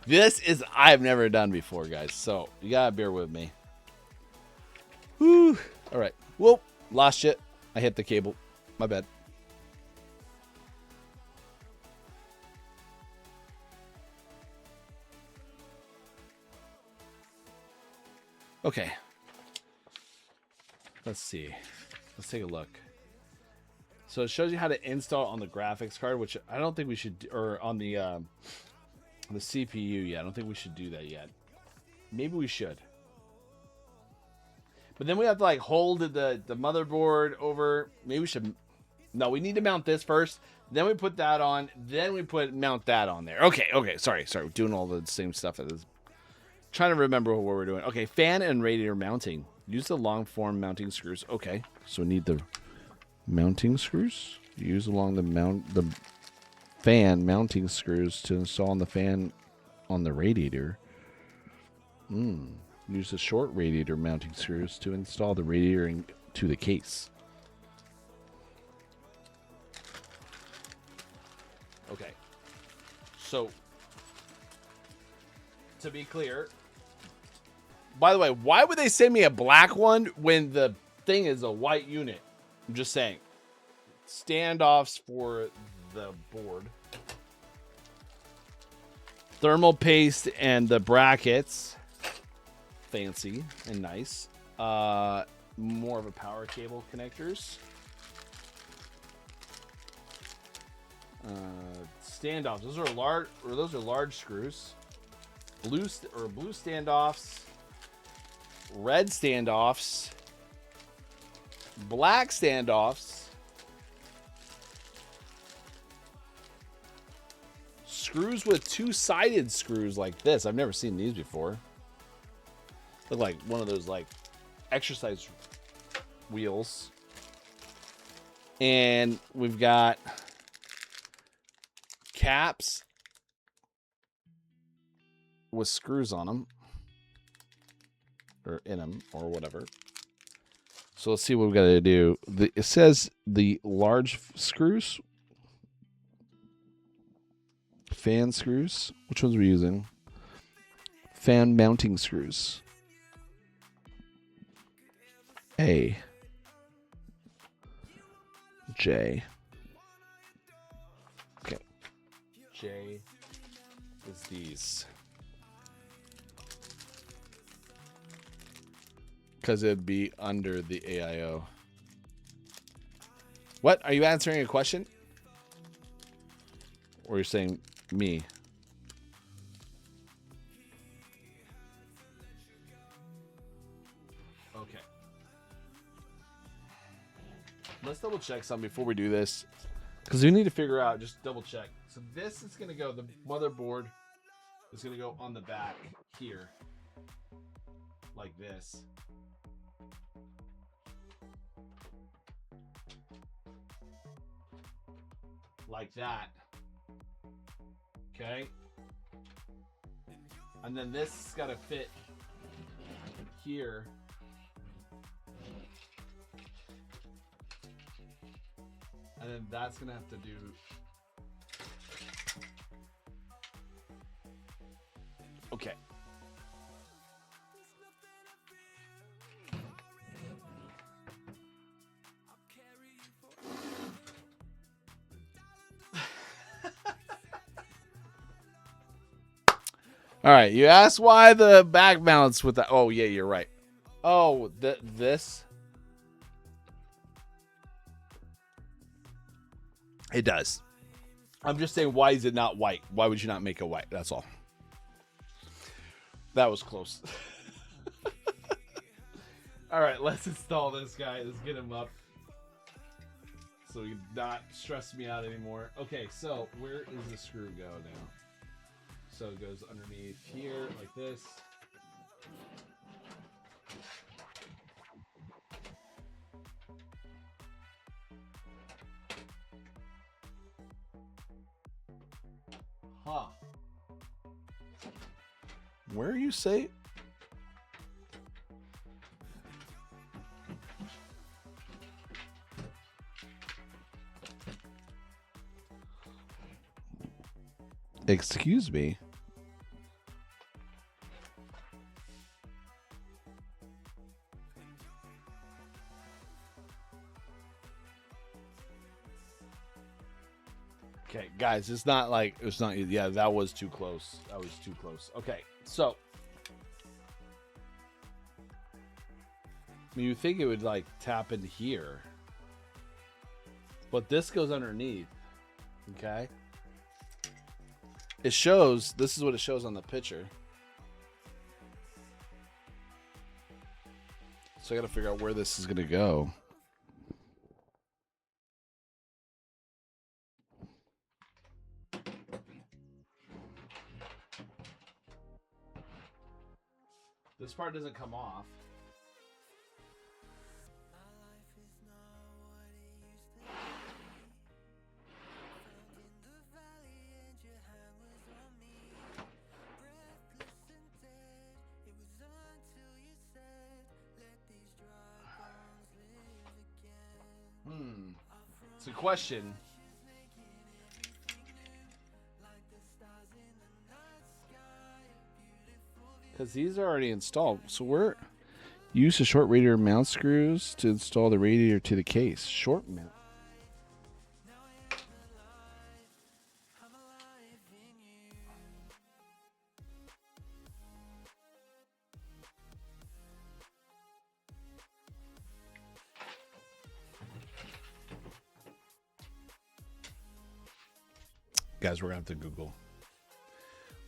This is I've never done before, guys, so you gotta bear with me. Whew. All right. Whoa, lost it. I hit the cable. My bad. Okay. Let's see. Let's take a look. So it shows you how to install on the graphics card, which I don't think we should, or on the CPU. Yeah, I don't think we should do that yet. Maybe we should. But then we have to like hold the motherboard over. Maybe we should. No, we need to mount this first. Then we put that on. Then we mount that on there. Okay. Sorry. We're doing all the same stuff. Trying to remember what we're doing. Okay, fan and radiator mounting. Use the long form mounting screws. Okay, so we need the mounting screws. Use along the fan mounting screws to install on the fan on the radiator. Use the short radiator mounting screws to install the radiator into the case. Okay. So, to be clear, by the way, why would they send me a black one when the thing is a white unit? I'm just saying. Standoffs for the board. Thermal paste and the brackets. Fancy and nice. More of a power cable connectors. Standoffs. Those are large screws. Blue standoffs. Red standoffs. Black standoffs. Screws with two-sided screws like this. I've never seen these before. Look like one of those like exercise wheels. And we've got caps with screws on them. or in them or whatever. So let's see what we got to do. It says the large screws, fan screws. Which ones are we using? Fan mounting screws. A. J. Okay. J is these. Because it'd be under the AIO. What? Are you answering a question? Or you're saying me? Okay. Let's double check something before we do this. Because we need to figure out, just double check. So this is going to go, the motherboard is going to go on the back here. Like this. Like that. Okay. And then this has got to fit here. And then that's going to have to do. Okay. All right, you asked why the back mounts with that. Oh, yeah, you're right. Oh, this. It does. I'm just saying, why is it not white? Why would you not make it white? That's all. That was close. All right, let's install this guy. Let's get him up so he not stress me out anymore. Okay, so where does the screw go now? So it goes underneath here like this. Huh. Where you say? Excuse me. Okay, guys, it's not like it's not. Yeah, that was too close. That was too close. Okay, so you think it would like tap into here, but this goes underneath. Okay, it shows. This is what it shows on the picture. So I got to figure out where this is gonna go. This part doesn't come off. It's a question. Because these are already installed. So we're use the short radiator mount screws to install the radiator to the case. Short mount. Guys, we're going to have to Google.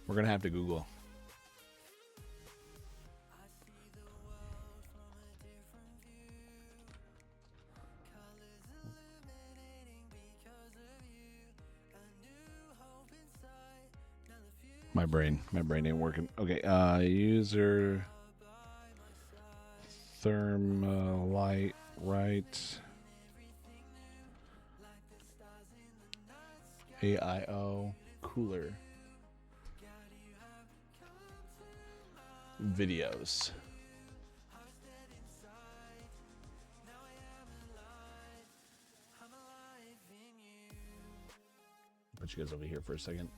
We're going to have to Google. My brain ain't working. Okay, user Thermalite, right? AIO cooler videos. put you guys over here for a second.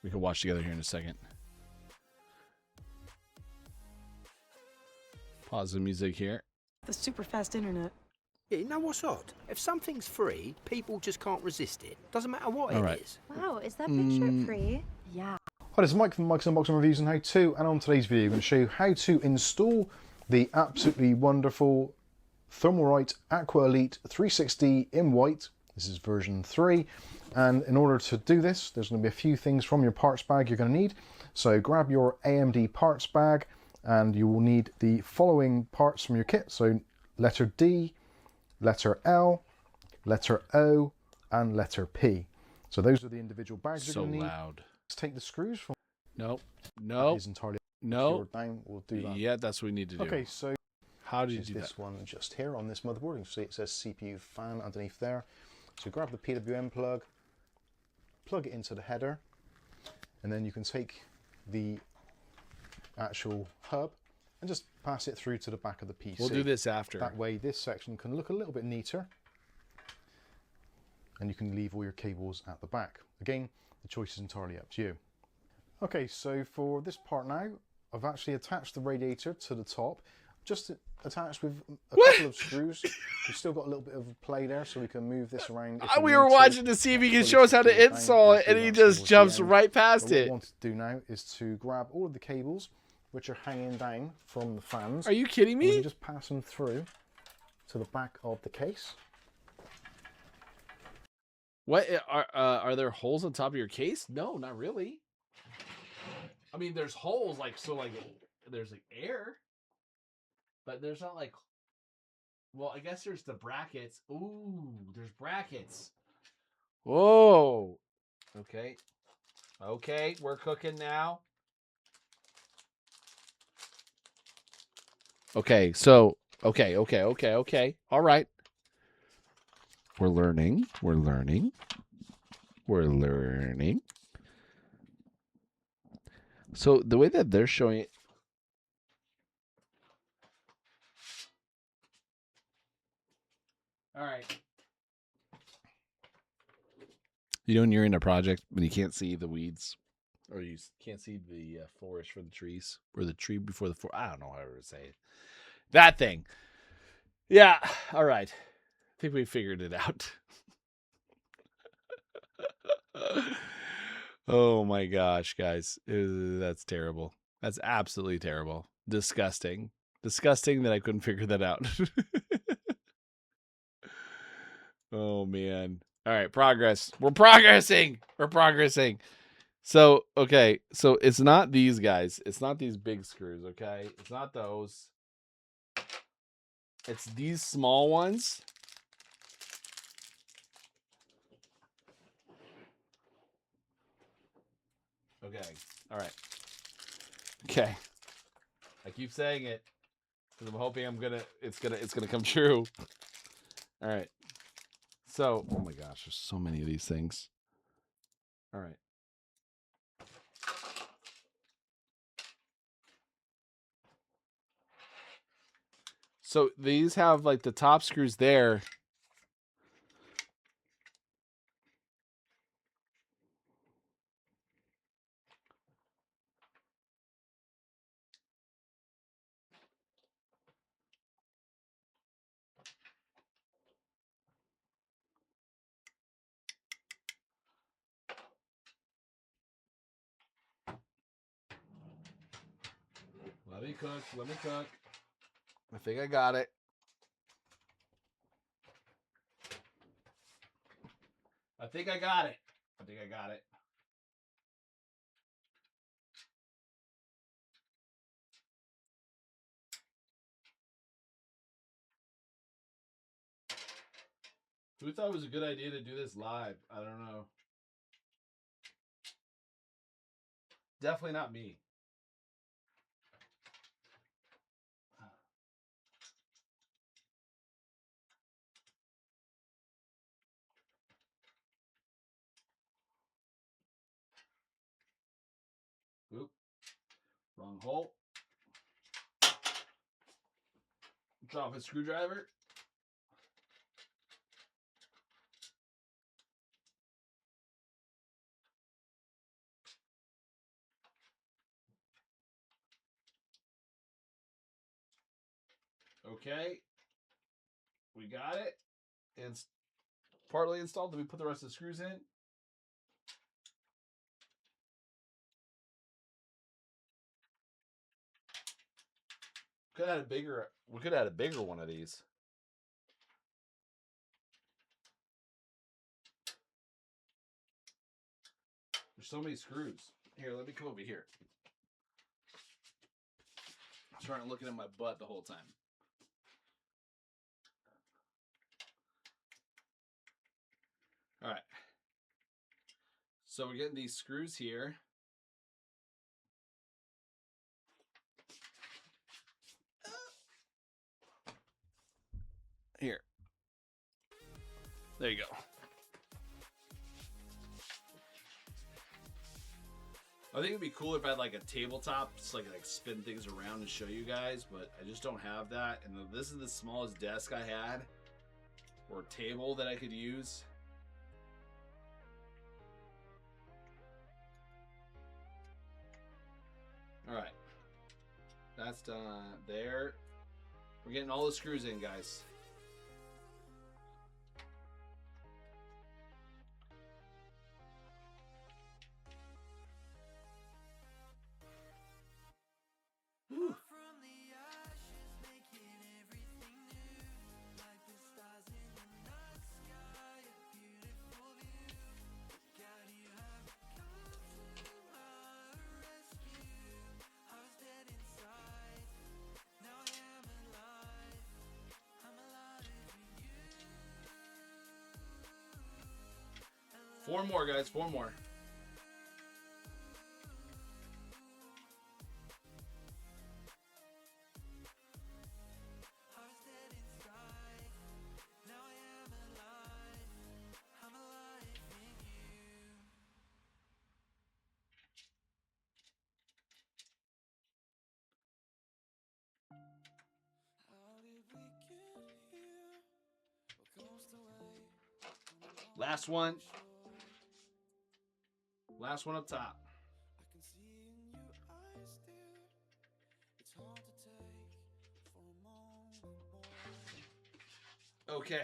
We can watch together here in a second. Pause the music here. The super fast internet. Yeah, you know what's odd? If something's free, people just can't resist it. Doesn't matter what All it right. is. Wow, is that picture free? Yeah. Hi, this is Mike from Mike's Unboxing Reviews and How To, and on today's video I'm going to show you how to install the absolutely wonderful Thermalright Aqua Elite 360 in white. This is version 3, and in order to do this there's going to be a few things from your parts bag you're going to need. So grab your AMD parts bag and you will need the following parts from your kit. So letter D, letter L, letter O, and letter P. So those are the individual bags you're So going to need. loud. Let's take the screws from. Nope. That Nope. is entirely No. down. We'll do that. Yeah, that's what we need to do. Okay, so How do you is do this that? one just here on this motherboard. You can see it says CPU fan underneath there. So grab the PWM plug, plug it into the header, and then you can take the actual hub and just pass it through to the back of the PC. We'll do this after. That way this section can look a little bit neater, and you can leave all your cables at the back. Again, the choice is entirely up to you. Okay, so for this part now, I've actually attached the radiator to the top, just attached with a couple of screws. We've still got a little bit of play there, so we can move this around. if We need were to. watching to see if he can Fully show us how to secure down, install we'll it, do and he that just towards the jumps end. right But past what I it. want to do now is to grab all of the cables which are hanging down from the fans. Are you kidding and we me? can just pass them through to the back of the case. What are there holes on top of your case? No, not really. I mean, there's holes like there's like air, but there's not like. Well, I guess there's the brackets. Ooh, there's brackets. Whoa. Okay. Okay, we're cooking now. Okay, so okay. All right. We're learning. So the way that they're showing it. All right. You know when you're in a project when you can't see the weeds, or you can't see the forest for the trees, or the tree before the forest. I don't know how to say it. That thing. Yeah. All right. I think we figured it out. Oh my gosh, guys. That's terrible. That's absolutely terrible. Disgusting. Disgusting that I couldn't figure that out. Oh man. All right, progress. We're progressing. So, okay. So it's not these guys. It's not these big screws, okay? It's not those. It's these small ones. Okay. All right. Okay. I keep saying it because I'm hoping it's gonna come true. All right. So, oh my gosh, there's so many of these things. All right. So these have like the top screws there. Let me cook. I think I got it. I think I got it. Who thought it was a good idea to do this live? I don't know. Definitely not me. Oop. Wrong hole. Drop a screwdriver. Okay. We got it. It's partly installed. Let me put the rest of the screws in. We could have had a bigger one of these. There's so many screws. Here, let me come over here. I'm trying to look at my butt the whole time. All right. So we're getting these screws here. Here. There you go. I think it'd be cool if I had like a tabletop, just like spin things around and show you guys, but I just don't have that. And this is the smallest desk I had, or table that I could use. All right, that's done there. We're getting all the screws in, guys. Four more, guys. Four more. Last one. Last one up top. Okay.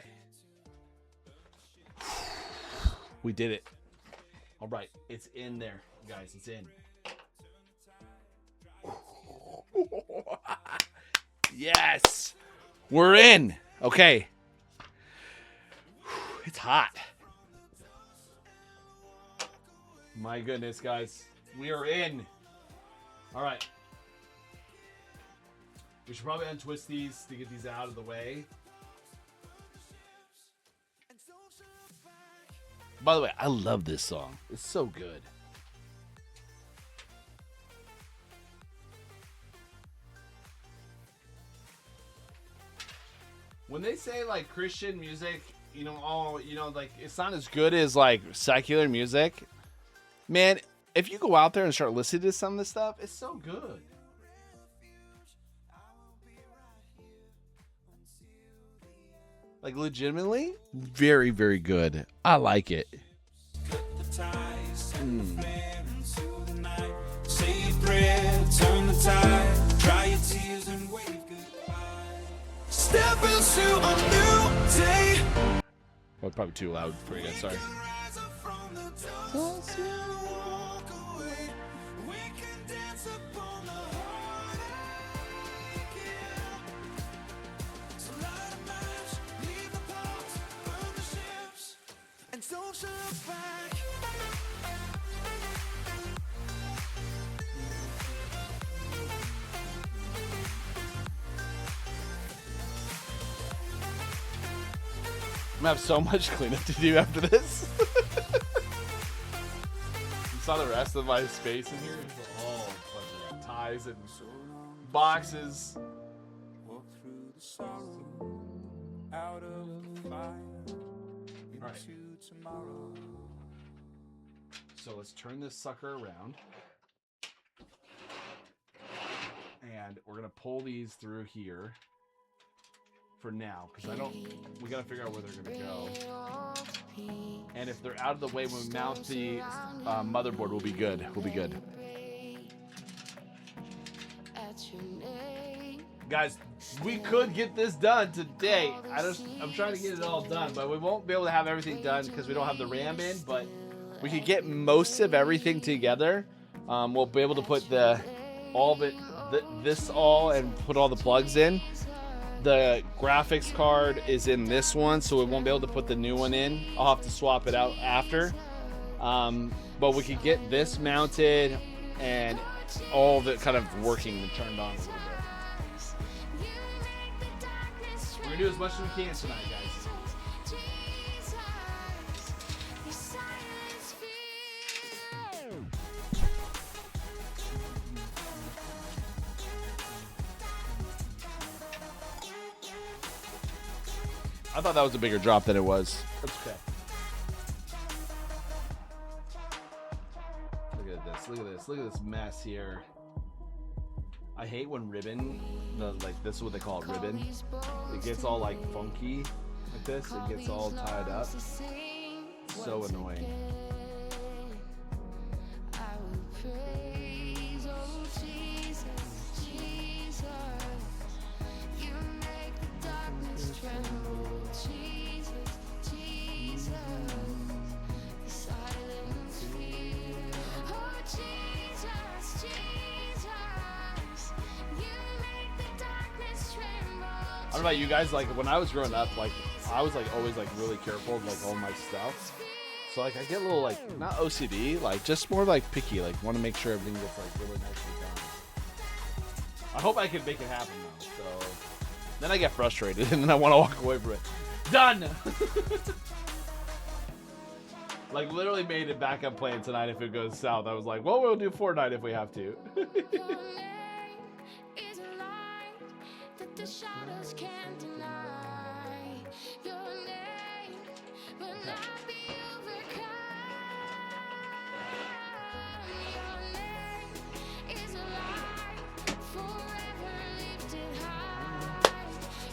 We did it. All right. It's in there, guys. It's in. Yes. We're in. Okay. It's hot. My goodness, guys. We are in. All right. We should probably untwist these to get these out of the way. By the way, I love this song. It's so good. When they say like Christian music, like it's not as good as like secular music. Man, if you go out there and start listening to some of this stuff, it's so good. Like legitimately, very, very good. I like it. Step into a new day. Well, probably too loud for you guys. Sorry. I'm gonna have so much cleanup to do after this. You saw the rest of my space in here? It's all a bunch of ties and boxes. Walk through the sorrow, out of the fire, into tomorrow. So let's turn this sucker around. And we're gonna pull these through here. For now, because we gotta figure out where they're gonna go. And if they're out of the way when we mount the motherboard, we'll be good. We'll be good. Guys, we could get this done today. I'm trying to get it all done, but we won't be able to have everything done because we don't have the RAM in, but we could get most of everything together. We'll be able to put this all and put all the plugs in. The graphics card is in this one, so we won't be able to put the new one in. I'll have to swap it out after. But we could get this mounted and all of it kind of working and turned on a little bit. We're gonna do as much as we can tonight, guys. I thought that was a bigger drop than it was. That's okay. Look at this. Look at this. Look at this mess here. I hate when ribbon, this is what they call it, ribbon. It gets all like funky like this. It gets all tied up. So annoying. I don't know about you guys, like when I was growing up, like I was like always like really careful of like all my stuff. So like I get a little like not OCD, like just more like picky, like want to make sure everything gets like really nicely done. I hope I can make it happen though. So then I get frustrated and then I want to walk away from it. Done. Like literally made it backup plan tonight if it goes south. I was like, well, we'll do Fortnite if we have to. The shadows can't deny. Your name will not be overcome. Your name is a light forever lifted high.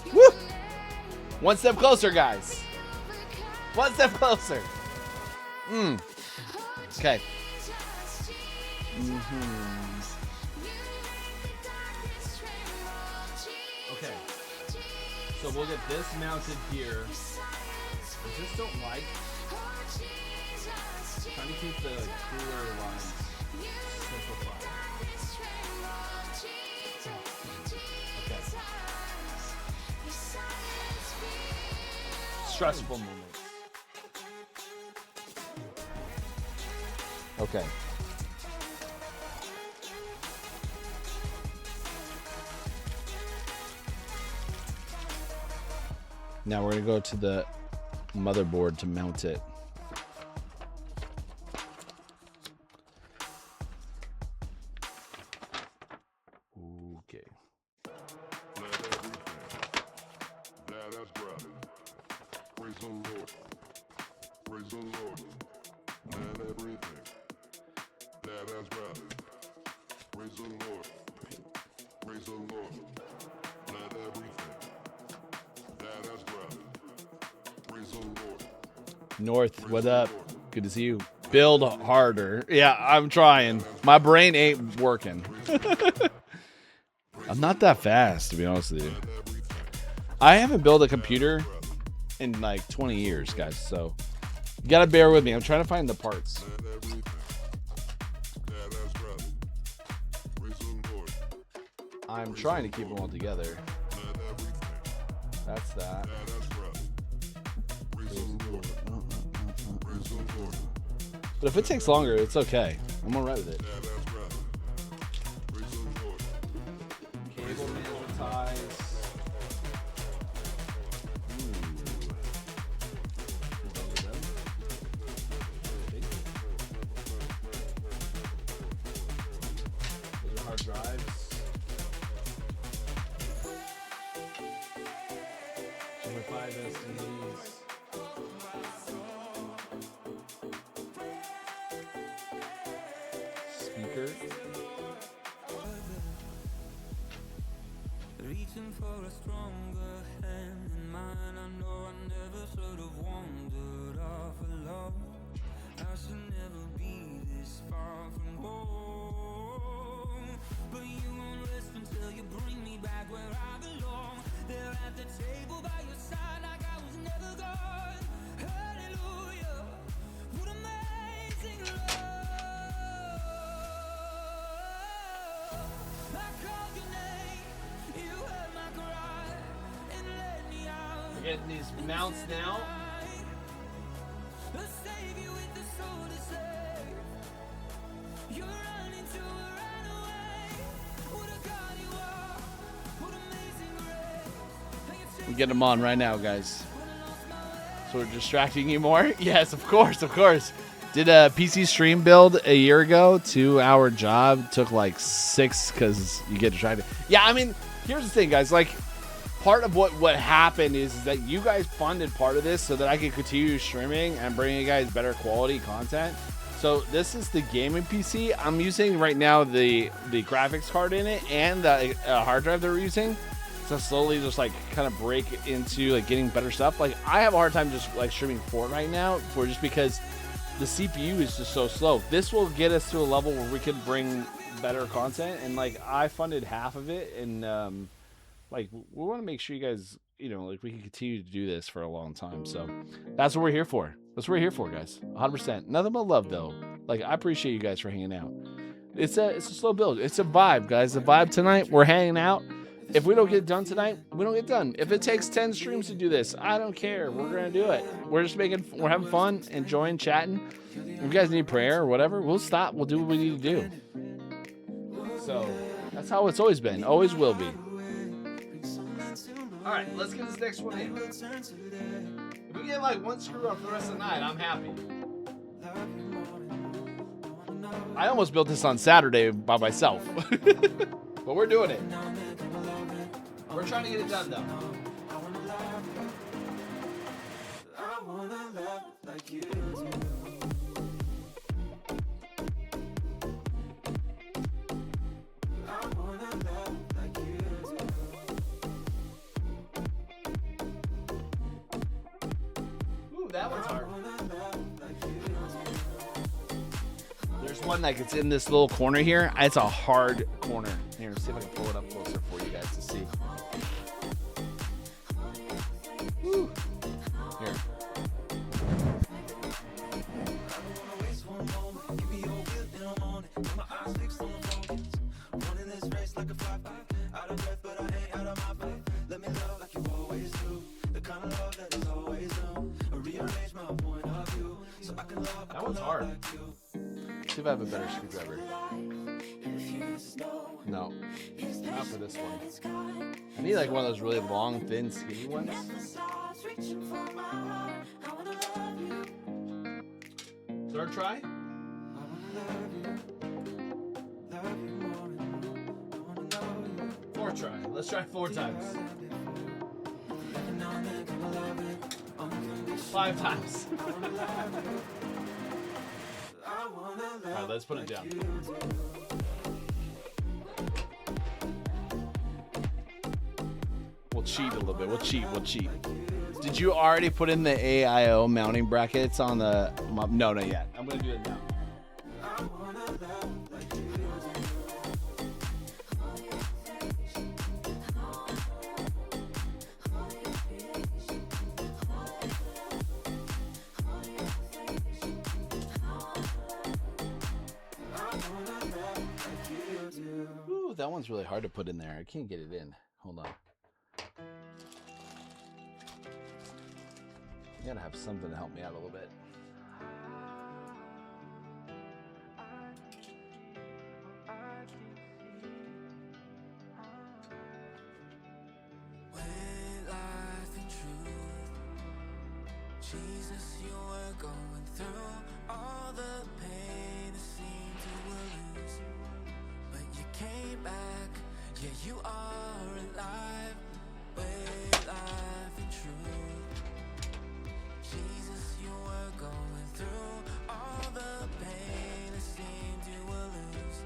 Your Woo! name One step closer, guys. overcome. One step closer. Okay. Okay. So we'll get this mounted here. I just don't like trying to keep the cooler lines simplified. Okay. Stressful moments. Okay. Now we're going to go to the motherboard to mount it. Okay. Praise the Lord. Praise the Lord. Let everything that has breath. Praise the Lord. Praise the Lord. Let everything that has breath. Praise the Lord. North, what up? Good to see you. Build harder. Yeah, I'm trying. My brain ain't working. I'm not that fast, to be honest with you. I haven't built a computer in like 20 years, guys, so you gotta bear with me. I'm trying to find the parts. I'm trying to keep them all together. That's that. But if it takes longer, it's okay. I'm alright with it. Cable management ties. Those are hard drives. Number 5 SDs. Speaker. Reaching for a stronger hand in mine. I know I never should have wandered off alone. I should never be this far from home. But you won't listen till you bring me back where I We're getting these mounts now. I'm getting them on right now, guys. So we're distracting you more? Yes, of course, of course. Did a PC stream build a year ago, 2-hour job. Took like 6 because you get distracted. Yeah, I mean, here's the thing, guys. Like, part of what happened is that you guys funded part of this so that I could continue streaming and bring you guys better quality content. So this is the gaming PC. I'm using right now the graphics card in it and the hard drive they're using. So slowly just like kind of break into like getting better stuff. Like I have a hard time just like streaming Fortnite now for just because the CPU is just so slow. This will get us to a level where we can bring better content, and like I funded half of it, and like we want to make sure you guys, you know, like we can continue to do this for a long time. So that's what we're here for. That's what we're here for, guys. 100%. Nothing but love, though. Like I appreciate you guys for hanging out. It's a slow build. It's a vibe, guys. The vibe tonight. We're hanging out. If we don't get done tonight, we don't get done. If it takes 10 streams to do this, I don't care. We're gonna do it. We're having fun, enjoying, chatting. If you guys need prayer or whatever, we'll stop. We'll do what we need to do. So that's how it's always been. Always will be. All right, let's get this next one in. If we get like one screw up for the rest of the night, I'm happy. I almost built this on Saturday by myself, but we're doing it. We're trying to get it done, though. Ooh, that one's hard. There's one that gets in this little corner here. It's a hard corner. Here, see if I can pull it up closer for you guys to see. Woo. Here. That one's hard. See if I have a better screwdriver. No, not for this one. I need like one of those really long, thin, skinny ones. Third try? Fourth try. Let's try 4 times. 5 times. Alright, let's put it down. We'll cheat a little bit. We'll cheat. Did you already put in the AIO mounting brackets on the... No, not yet. I'm going to do it now. Ooh, that one's really hard to put in there. I can't get it in. Hold on. You gotta have something to help me out a little bit. Jesus, you were going through all the pain it seemed to lose, but you came back, yeah, you are alive, with life and truth. Jesus, you were going through all the pain it seemed you will lose,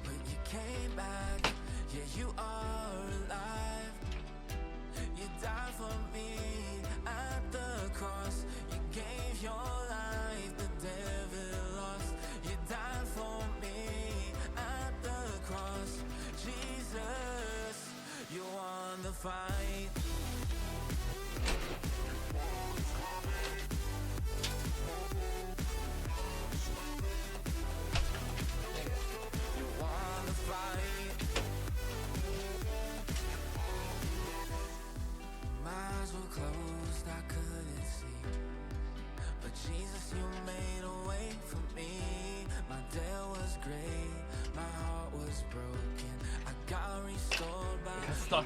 but you came back, yeah, you are alive. You died for me at the cross. You gave your life, the devil lost. You died for me at the cross. Jesus, you won the fight. You won the fight. My eyes were closed. Stuck.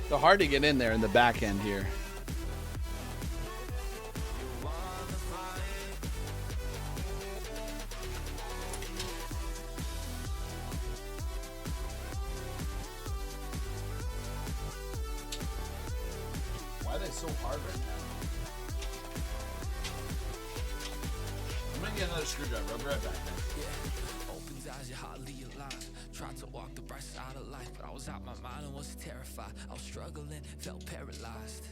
So hard to get in there in the back end here. Why are they so hard right now? I'm gonna get another screwdriver. I'll be right back, man. Opens eyes, you're hardly alive. Tried to walk the bright side of life, but I was out my mind and was terrified. I was struggling, felt paralyzed.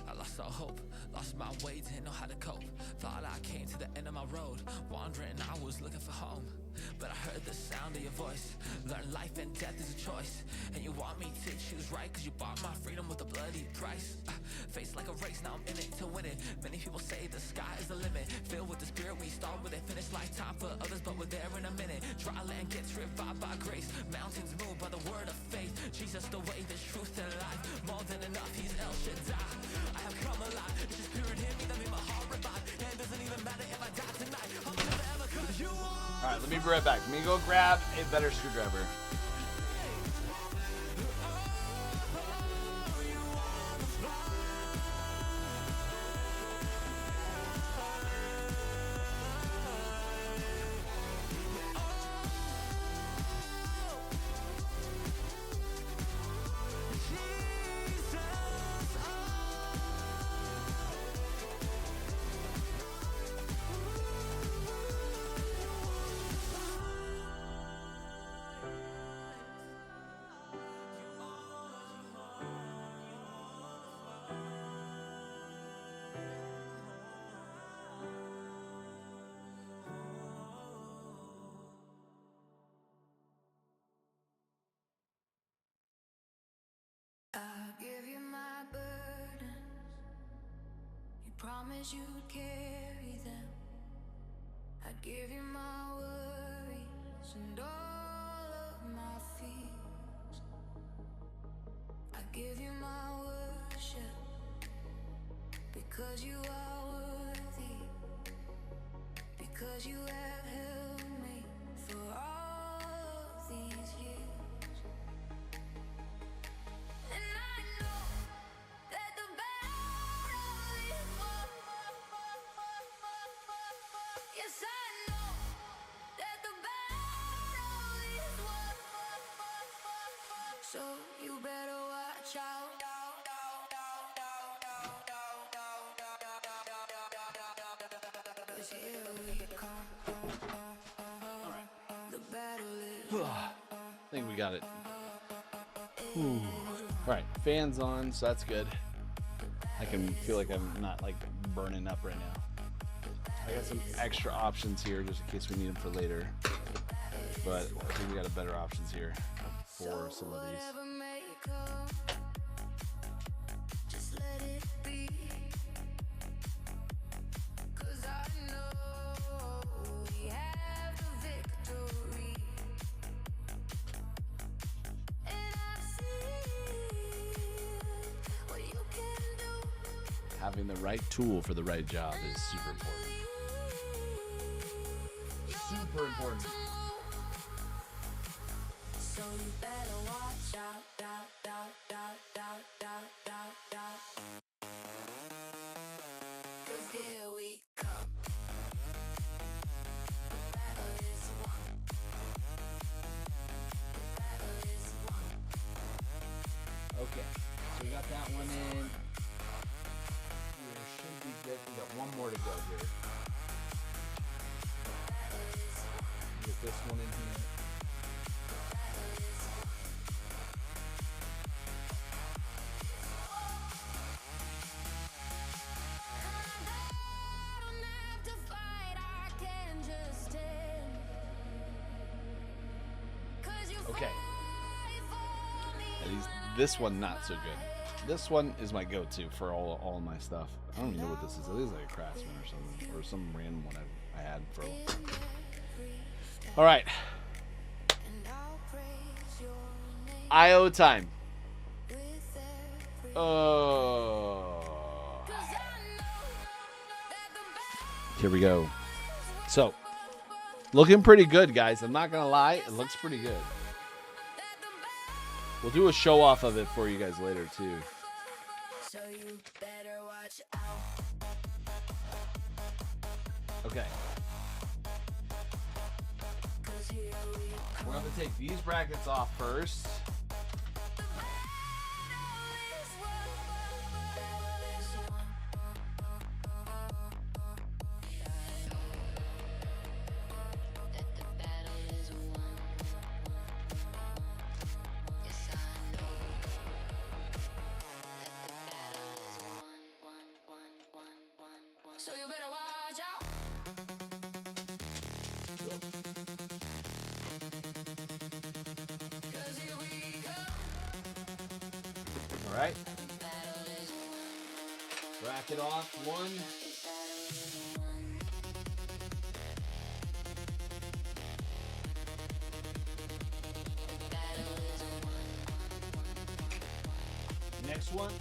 I lost all hope, lost my way, didn't know how to cope. Thought I came to the end of my road, wandering, I was looking for home. But I heard the sound of your voice. Learn life and death is a choice, and you want me to choose right, cause you bought my freedom with a bloody price. Face like a race, now I'm in it to win it. Many people say the sky is the limit. Filled with the spirit, we start with it. Finish lifetime for others, but we're there in a minute. Dry land gets revived by grace. Mountains move by the word of faith. Jesus the way, the truth and life. More than enough, he's El Shaddai. I have come alive, it's your spirit in me that made my heart revive. And it doesn't even matter if I die tonight. I'm never ever cause you are. All right, let me be right back. Let me go grab a better screwdriver. I'll give you my burdens. You promised you'd carry them. I'd give you my worries and all of my fears. I'd give you my worship because you are worthy. Because you have held me for all of these years. And I know that the battle is won. Yes, I know that the battle is won. So you better watch out. 'Cause here we come. The battle is won. I think we got it. Whew. All right, fans on, so that's good. I can feel like I'm not like burning up right now. I got some extra options here just in case we need them for later. But I think we got a better options here for some of these. Whatever may come, just let it be. 'Cause I know we have the victory. And I've seen what you can do. Having the right tool for the right job is super important. Super important. So you better watch out. 'Cause here we come. The battle is won. The battle is won. Okay, so we got that one in. Here should be good. We got one more to go here. Get this one in here. I don't have to fight, I can just stand. 'Cause you Okay. fight for me. At least this one not so good. This one is my go-to for all my stuff. I don't even know what this is. It is like a Craftsman or something, or some random one I've I had for. All right. IO time. Here we go. So, looking pretty good, guys. I'm not gonna lie, it looks pretty good. We'll do a show off of it for you guys later too. So you better watch out. Okay. We're gonna take these brackets off first. So you better watch out. All right. Bracket off one. Next one.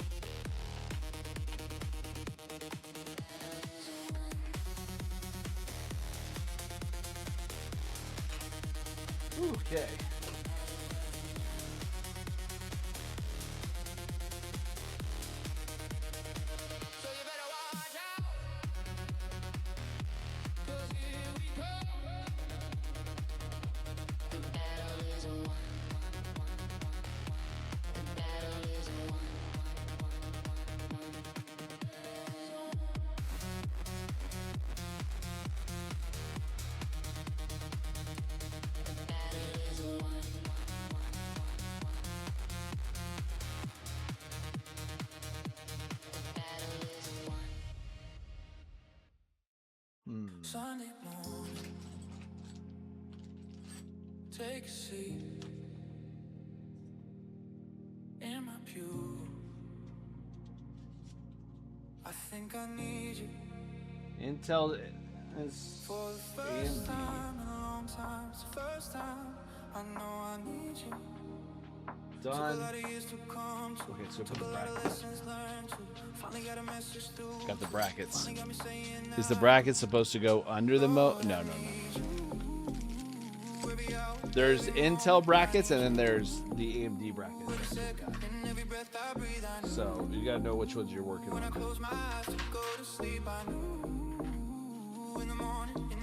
Okay. Sunday morning, take a seat in my pew. I think I need you Intel is for the first time in a long time. It's the first time I know I need you. Took a done. lot of years to come to. Okay, so put Took the a lot of brackets. lessons learned to. Finally got a message through. Got the brackets. Finally got me saying Is the bracket supposed to go under the No. There's Intel brackets and then there's the AMD brackets. So you gotta know which ones you're working on.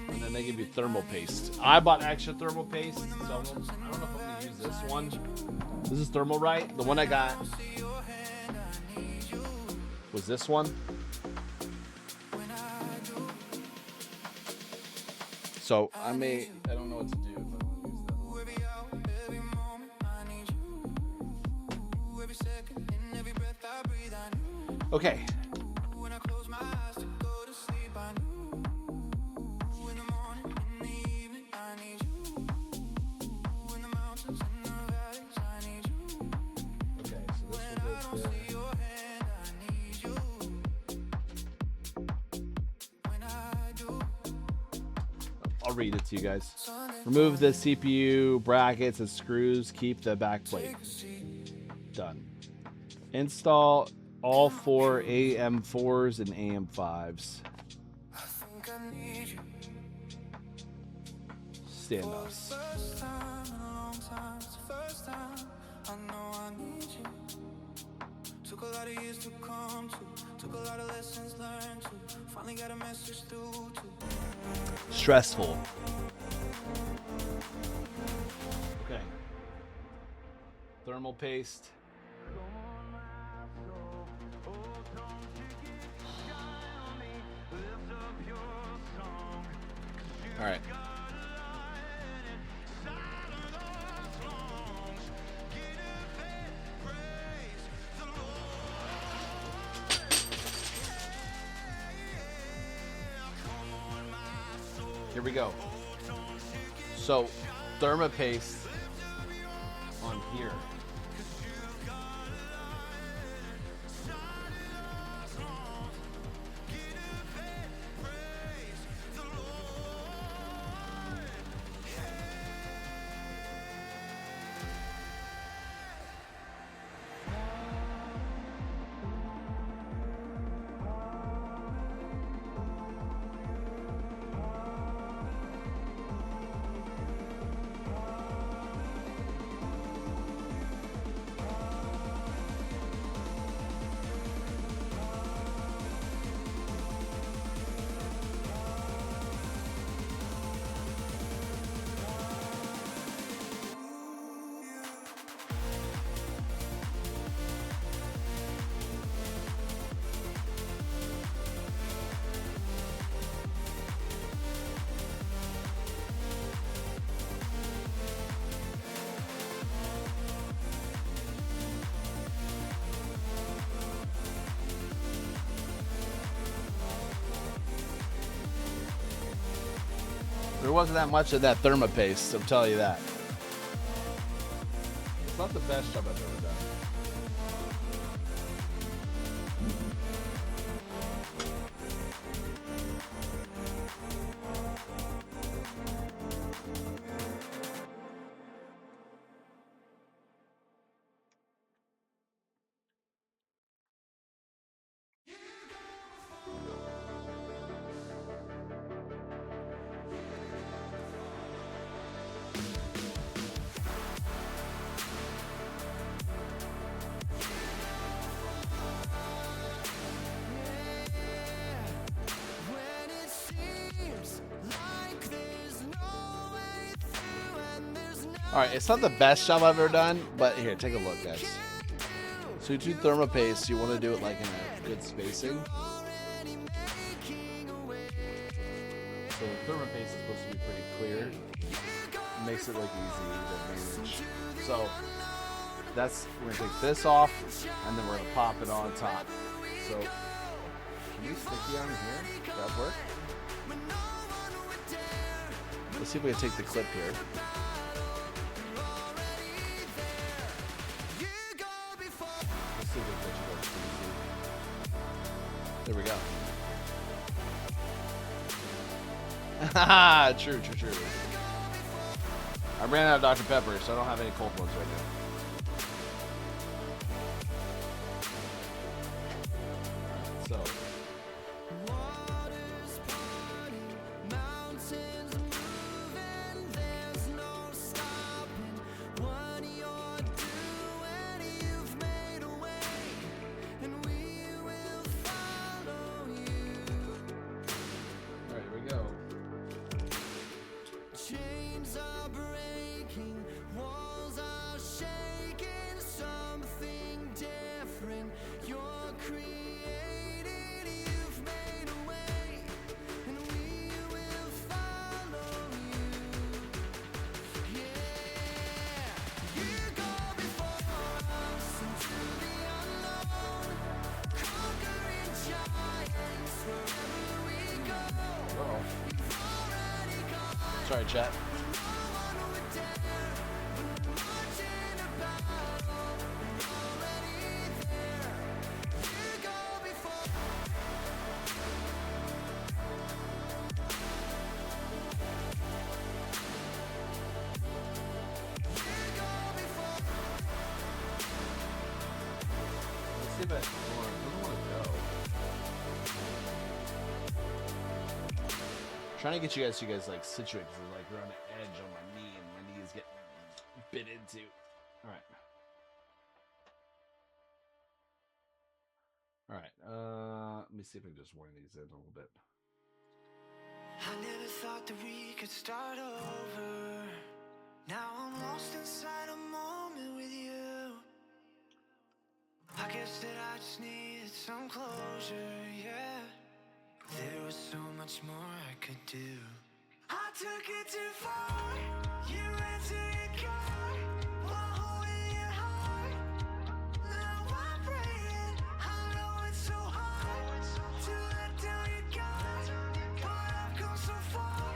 And then they give you thermal paste. I bought extra thermal paste, so I don't know if I'm gonna use this one. This is Thermalright. The one I got was this one. So I don't know what to do. But I'll use that one. Okay. I'll read it to you guys. Remove the CPU brackets and screws. Keep the back plate. Done. Install all 4 AM4s and AM5s. Standoffs. Took a lot of years to come to. Took a lot of lessons learned to. Finally got a message through to. Stressful. Okay. Thermal paste. All right. Here we go. So, Thermapaste on here. There wasn't that much of that thermopaste, I'll tell you that. It's not the best job I've ever done. All right, it's not the best job I've ever done, but here, take a look, guys. So you do thermopaste, you want to do it like in a good spacing. So the thermopaste is supposed to be pretty clear. It makes it look easy to manage. So that's, we're gonna take this off, and then we're gonna pop it on top. So can we sticky on here? Does that work? Let's see if we can take the clip here. There we go. Haha, true. I ran out of Dr. Pepper, so I don't have any cold ones right now. So. Sorry, chat. Let's see if it doesn't want to go. Trying to get you guys like situated, because like you're on the edge on my knee, and my knee is getting bit into. All right. Let me see if I can just warm these in a little bit. I never thought that we could start over. Now I'm lost inside a moment with you. I guess that I just needed some closure, yeah. There was so much more I could do. I took it too far. You ran to your car while holding your heart. Now I'm praying. I know it's so hard to let down your guard, but I've come so far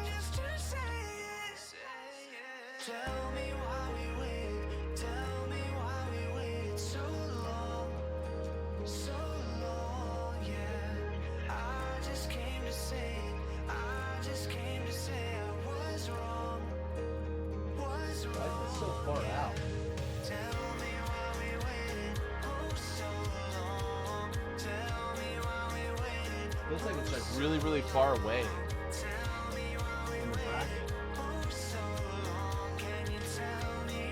just to say it. Tell me why we waited. Tell me why we waited so long, so long, yeah. I just came to say it. I just came to say I was wrong. Was wrong. Why is it so far out? Tell me why we waited oh so long. Tell me why we waited. Feels like it's like really, really far away. Tell me why we In the waited bracket. oh so long. Can you tell me?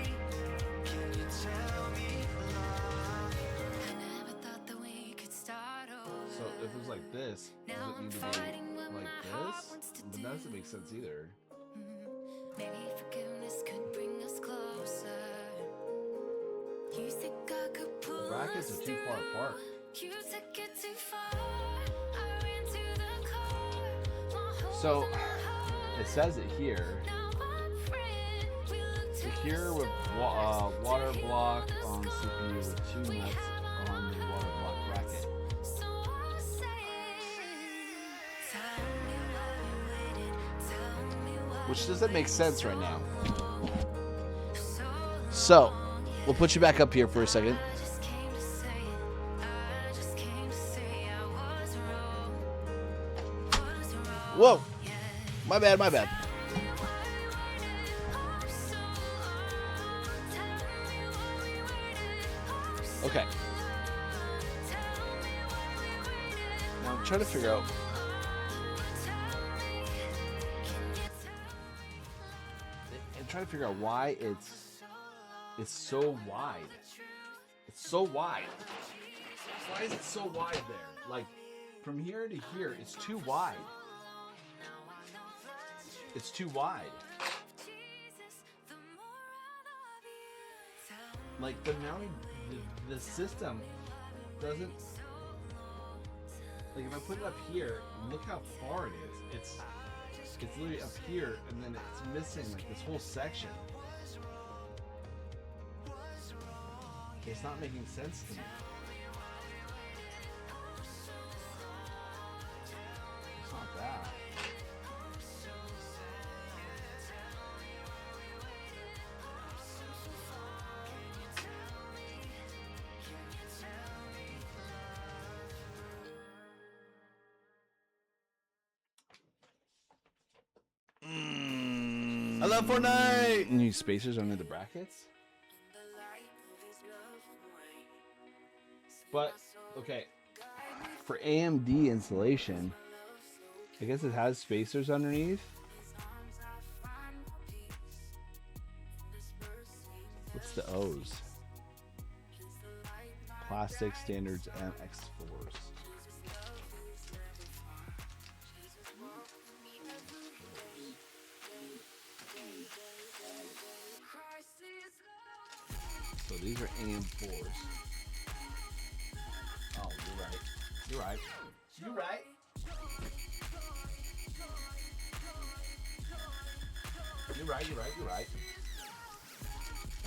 Can you tell me, love? I never thought that we could start over. So if it was like this, does Now it I'm need to fighting be what like my heart this? wants to But that doesn't make sense either. Maybe forgiveness could bring us closer. You think I could pull The brackets us are too far through. apart. You took it too far. I ran to the car while So holding my heart. it says it here. Now I'm friend. We look So to here the with stars water to heal block the on CPU with scars 2 we nuts have on the water block bracket. So I say, tell me why we waited. which doesn't make sense right now. So, we'll put you back up here for a second. Whoa! My bad, my bad. Okay. Now I'm trying to figure out. I'm trying to figure out why it's so wide. It's so wide. Why is it so wide there? Like from here to here, it's too wide. It's too wide. Like the mounting, the system doesn't. Like if I put it up here, look how far it is. It's literally up here, and then it's missing like this whole section. It's not making sense to me. It's not that. I love Fortnite! New spacers under the brackets? But, okay. For AMD installation, I guess it has spacers underneath. What's the O's? Plastic Standards and X4s. So these are AM4s. Oh, you're right. You're right. You're right. You're right. You're right. You're right.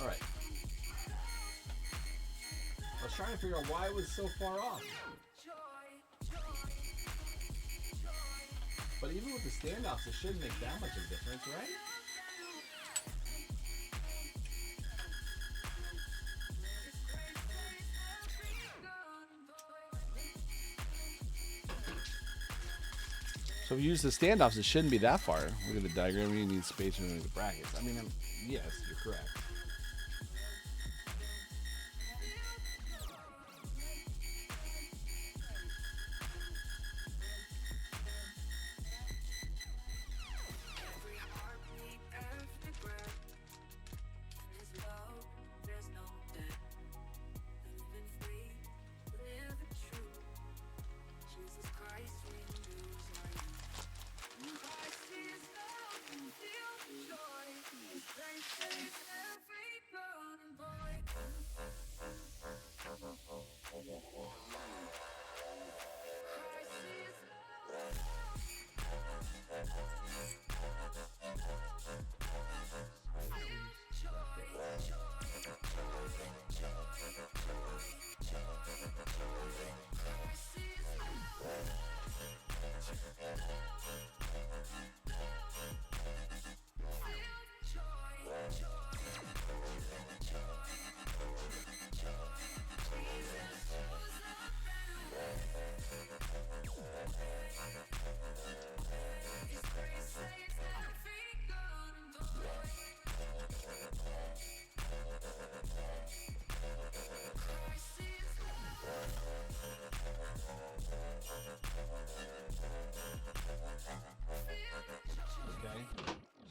All right. I was trying to figure out why it was so far off. But even with the standoffs, it shouldn't make that much of a difference, right? So if you use the standoffs, it shouldn't be that far. Look at the diagram. You need space between the brackets. I mean, yes, you're correct.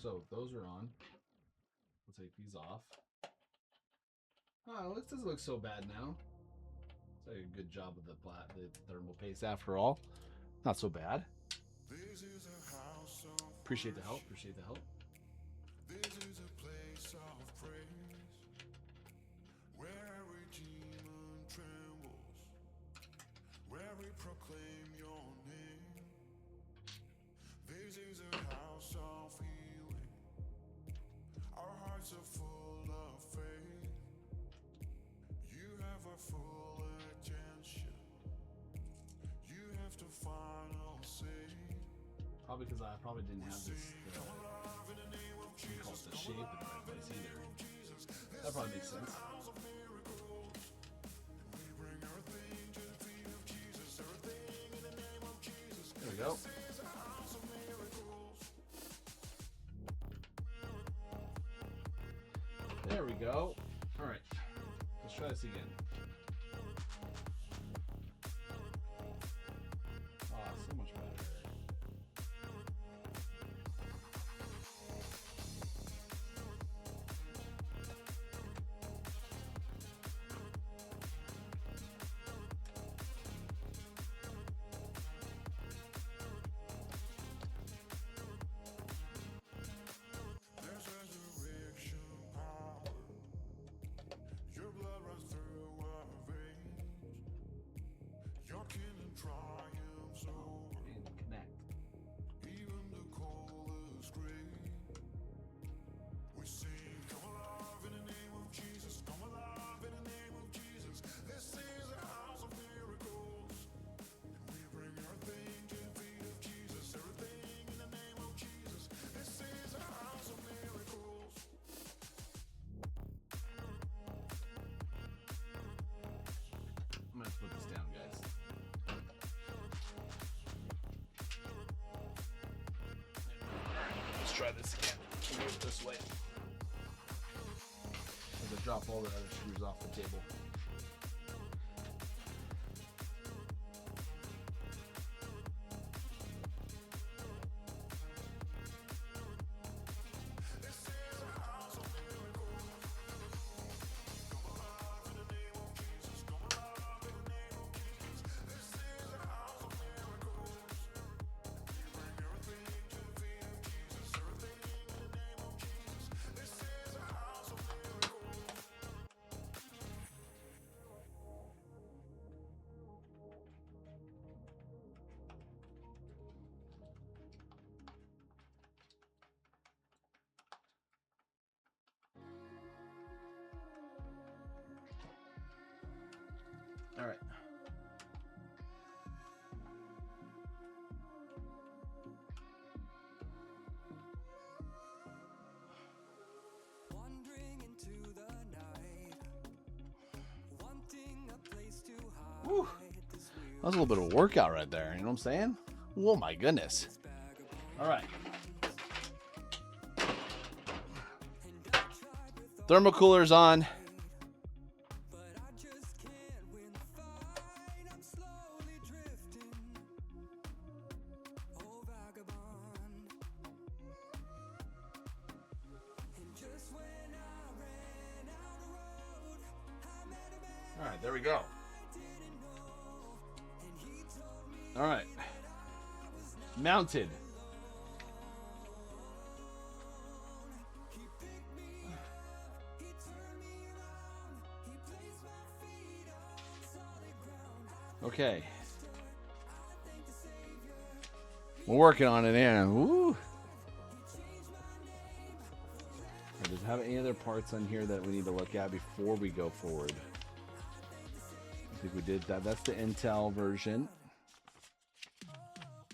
So those are on. We'll take these off. Oh, this doesn't look so bad now. It's like a good job with the thermal paste after all. Not so bad. Appreciate the help. Appreciate the help. This is a place of praise, where every demon trembles, where we proclaim your name. This is a house of healing. Our hearts are full of faith. You have our full attention. You have the final say. Probably because I probably didn't have this. wouldn't call it the shape in the right place either. That probably makes sense. There we go. There we go. All right, let's try this again. Oh, so much better. There's resurrection power. Your blood runs through our veins. Your kingdom triumphs over And connect. even the coldest grave. We sing, come alive in the name of Jesus. Come alive in the name of Jesus. This is a house of miracles. And we bring everything to the feet of Jesus. Everything in the name of Jesus. This is a house of miracles. I'm gonna put this down, guys. Let's try this again. We'll do it this way. As I drop all the other screws off the table. All right. Whew. That was a little bit of a workout right there. You know what I'm saying? Oh my goodness. All right. Thermocooler's on. All right, there we go. All right. Mounted. Okay. We're working on it, Aaron. Woo. Does it have any other parts on here that we need to look at before we go forward? I think we did that. That's the Intel version.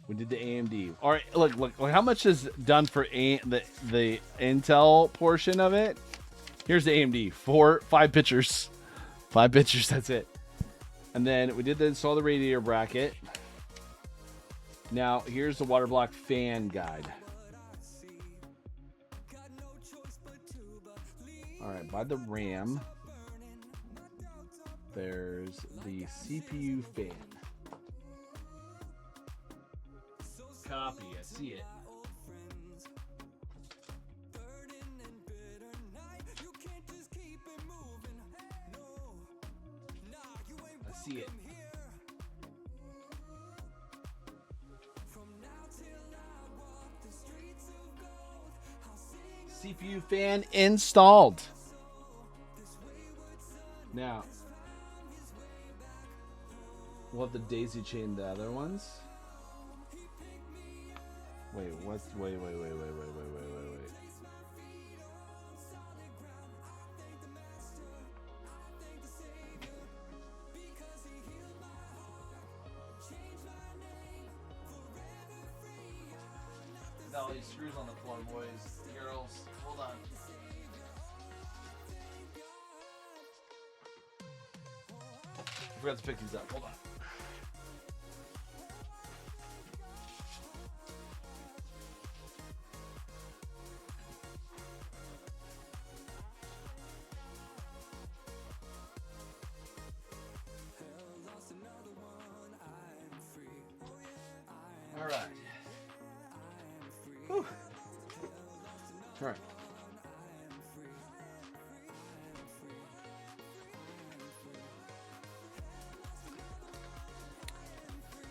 We did the AMD. All right, look. How much is done for the Intel portion of it? Here's the AMD. 5 pictures. 5 pictures. That's it. And then we did install the radiator bracket. Now here's the water block fan guide. All right, by the RAM, there's the CPU fan. Copy, I see it. I see it. CPU fan installed. Now, we'll have to daisy chain the other ones. Wait, what's wait. all these screws on the floor, boys, girls. Hold on. I forgot to pick these up. Hold on. All right. Whew. All right.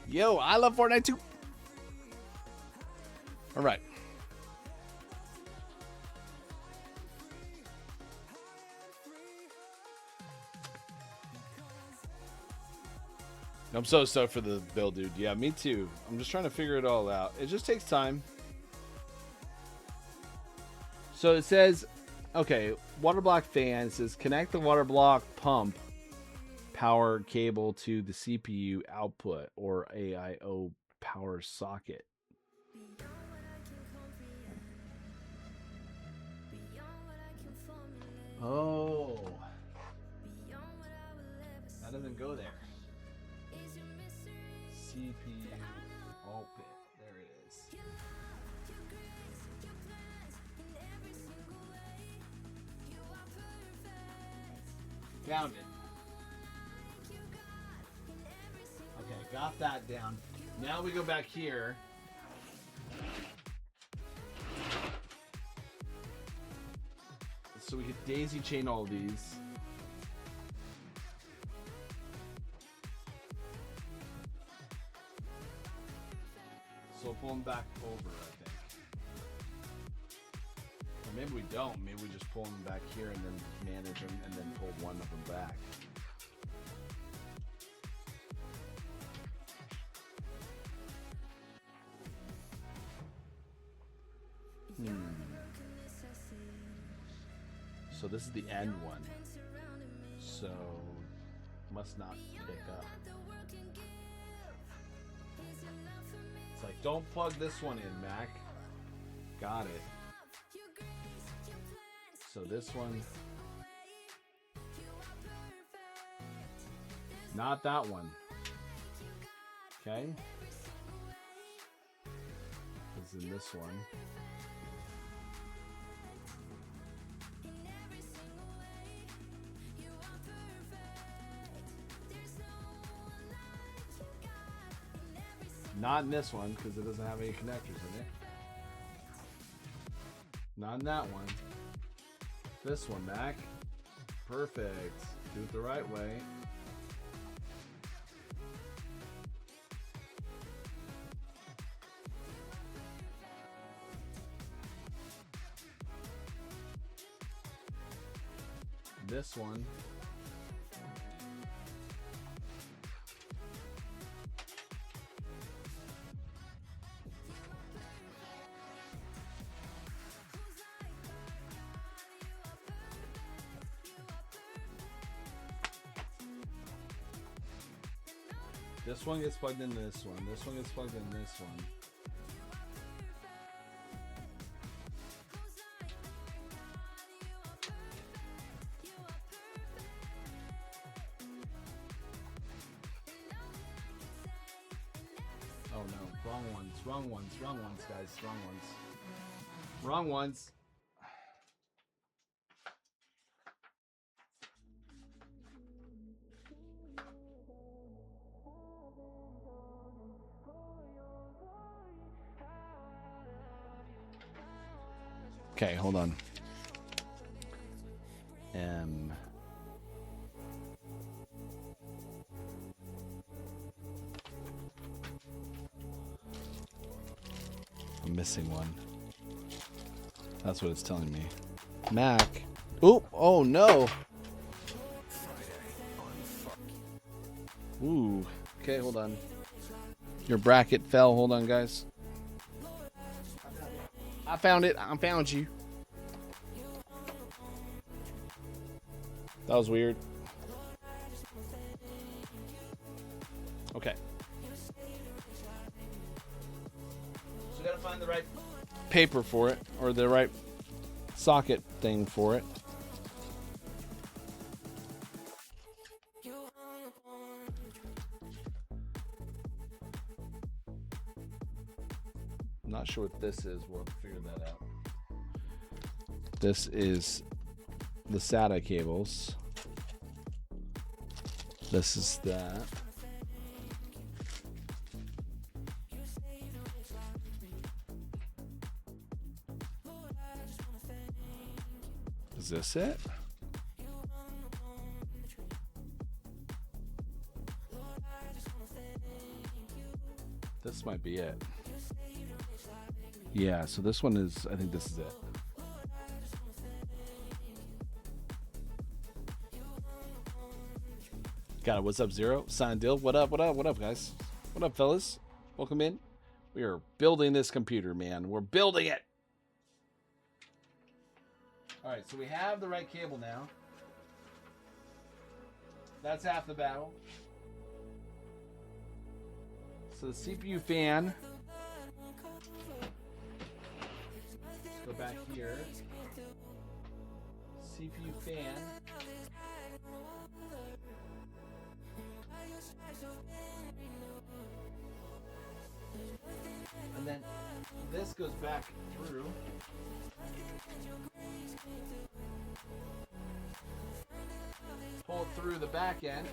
Yo, I love Fortnite too. All right. I'm so stoked for the build, dude. Yeah, me too. I'm just trying to figure it all out. It just takes time. So it says, okay, water block fan. It says connect the water block pump power cable to the CPU output or AIO power socket. Oh, that doesn't go there. CPU alt bit. There it is. Found it. Okay, got that down. Now we go back here. So we could daisy chain all these. So pull them back over, I think. Or maybe we don't. Maybe we just pull them back here and then manage them and then pull one of them back. So this is the end one. So must not pick up. It's like, don't plug this one in, Mac. Got it. So this one. Not that one. Okay. It's in this one. Not in this one, because it doesn't have any connectors in it. Not in that one. This one, Mac. Perfect. Do it the right way. This one. This one gets plugged in this one. This one gets plugged in this one. Oh no, wrong ones, wrong ones, wrong ones, guys, wrong ones. Wrong ones. Okay, hold on. I'm missing one. That's what it's telling me. Mac. Oop! Oh no! Ooh. Okay, hold on. Your bracket fell. Hold on, guys. I found it. I found you. That was weird. Okay. So we gotta find the right paper for it, or the right socket thing for it. I'm not sure what this is. We'll have to figure that out. This is the SATA cables. This is that. Is this it? This might be it. Yeah, so this one is, I think this is it. Got it. What's up, Zero? Sign Dill. What up, guys? What up, fellas? Welcome in. We are building this computer, man. We're building it. All right, so we have the right cable now. That's half the battle. So the CPU fan. Let's go back here. CPU fan. And then this goes back through. Pull it through the back end.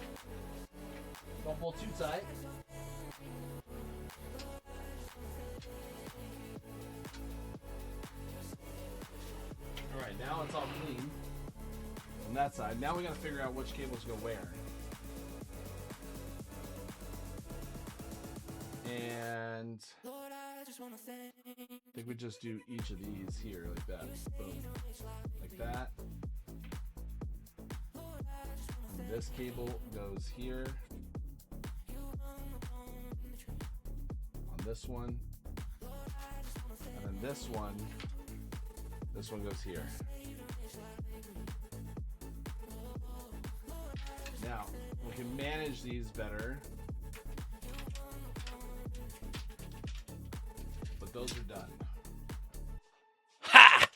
Don't pull too tight. Alright, now it's all clean on that side. Now we gotta figure out which cables go where. And I think we just do each of these here like that. Boom. Like that. And this cable goes here. On this one. And then this one goes here. Now, we can manage these better. But those are done. Ha!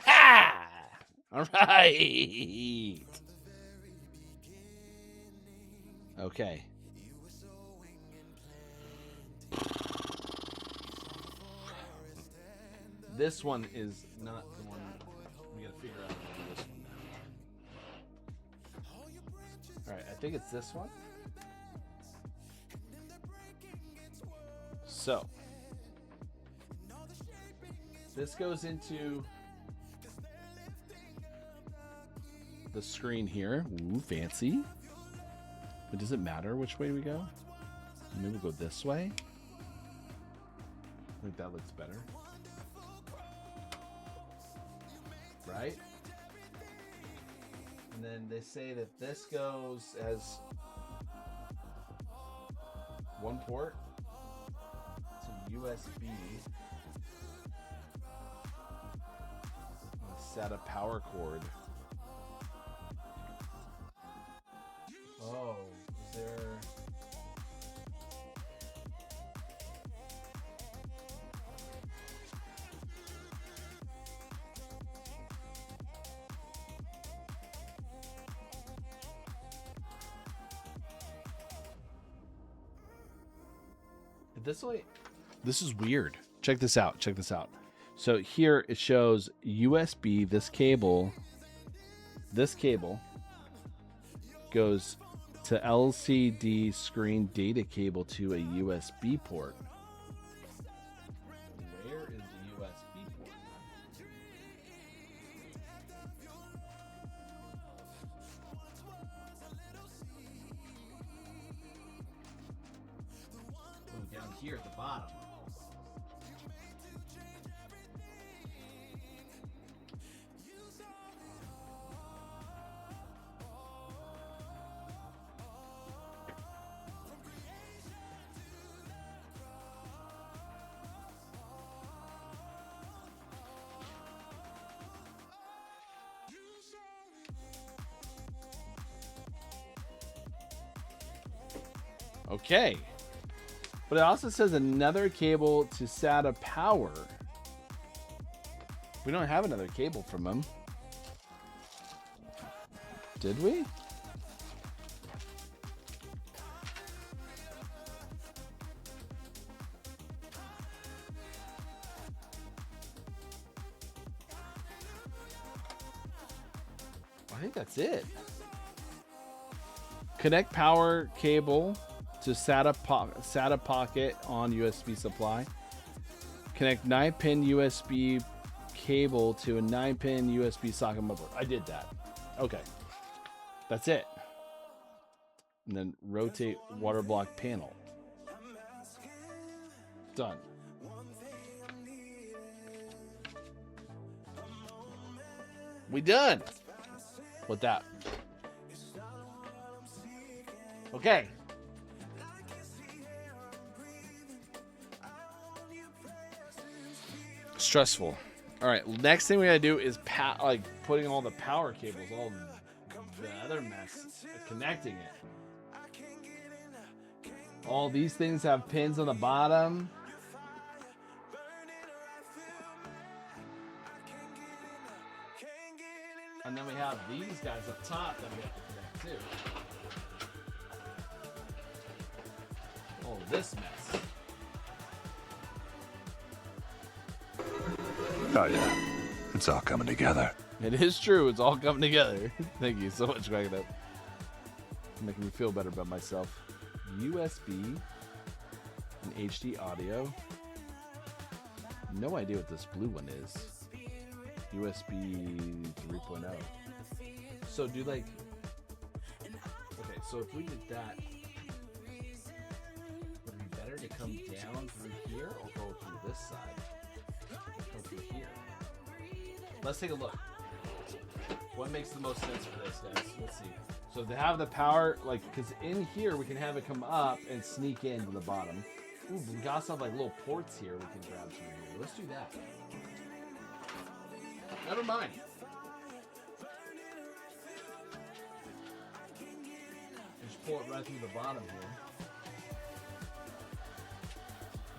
Ha! All right. Okay. This one is not the one. We gotta figure out how to do this one now. All right, I think it's this one. So this goes into the screen here. Ooh, fancy. But does it matter which way we go? Maybe we'll go this way. I think that looks better. Right? And then they say that this goes as one port to USB. Set a power cord. Oh, is there... This is weird. Check this out. Check this out. So here it shows USB. This cable goes to LCD screen data cable to a USB port. Where is the USB port? Ooh, down here at the bottom. Okay. But it also says another cable to SATA power. We don't have another cable from them. Did we? I think that's it. Connect power cable to SATA pocket on USB supply. Connect 9-pin USB cable to a 9-pin USB socket motherboard. I did that. Okay. That's it. And then rotate water block panel. Done. We done with that. Okay. Stressful. All right. Next thing we gotta do is like putting all the power cables, all the other mess, connecting it. All these things have pins on the bottom. And then we have these guys up top that we have to connect too. Oh, this mess. Oh yeah, it's all coming together. It is true. It's all coming together. Thank you so much, Greg. That making me feel better about myself. USB and HD audio. No idea what this blue one is. USB 3.0. So do like, okay, so if we did that, would it be better to come down through here or go through this side? Go through here. Let's take a look. What makes the most sense for this, guys? Let's see. So to have the power, like, because in here we can have it come up and sneak into the bottom. Ooh, we got some like little ports here we can grab through here. Let's do that. Never mind. Just pull it right through the bottom here.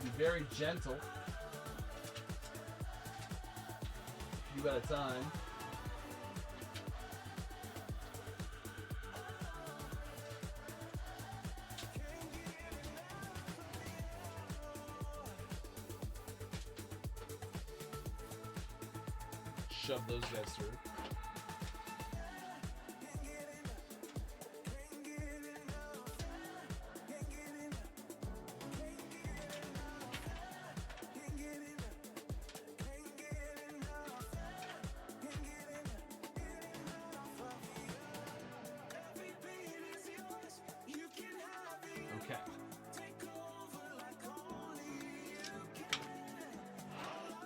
Be very gentle. A few at a time. Shove those guys through. Okay.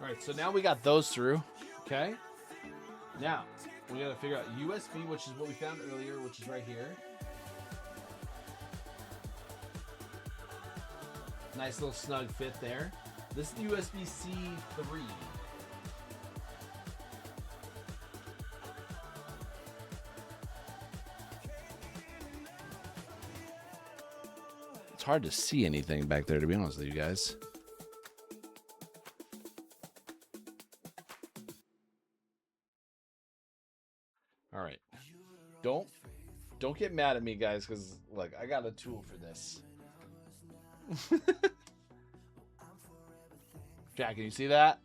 All right, so now we got those through. Okay. Now, we gotta figure out USB, which is what we found earlier, which is right here. Nice little snug fit there. This is the USB-C 3. It's hard to see anything back there, to be honest with you guys. All right. Don't get mad at me, guys, because look, I got a tool for this. Jack, can you see that?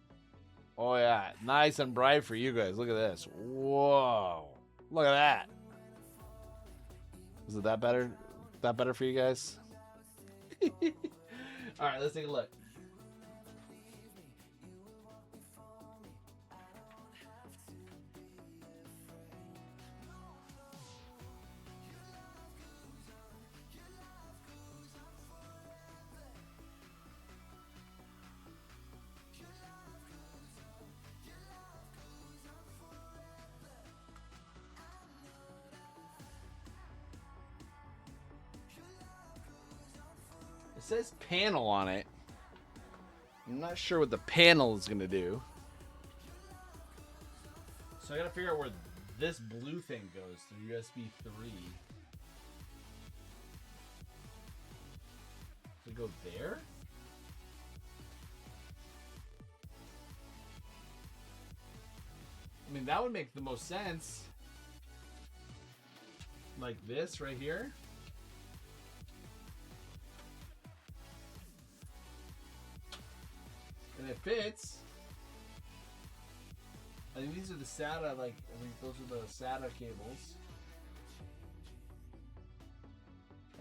Oh yeah, nice and bright for you guys. Look at this. Whoa, look at that. Is it that better? That better for you guys? All right, let's take a look. It says panel on it. I'm not sure what the panel is going to do. So I got to figure out where this blue thing goes through USB 3. Does it go there? that would make the most sense. Like this right here. And it fits. I think these are the SATA, like, I think those are the SATA cables.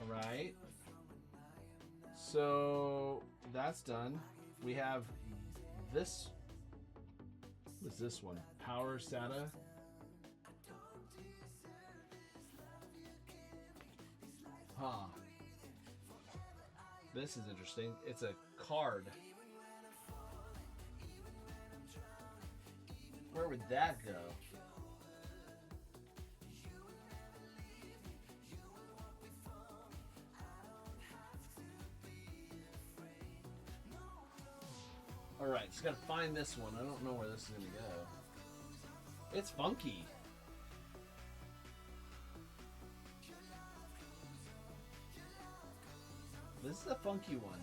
Alright. So, that's done. We have this. What is this one? Power SATA. Huh. This is interesting. It's a card. Where would that go? Alright, just gotta find this one. I don't know where this is gonna go. It's funky. This is a funky one.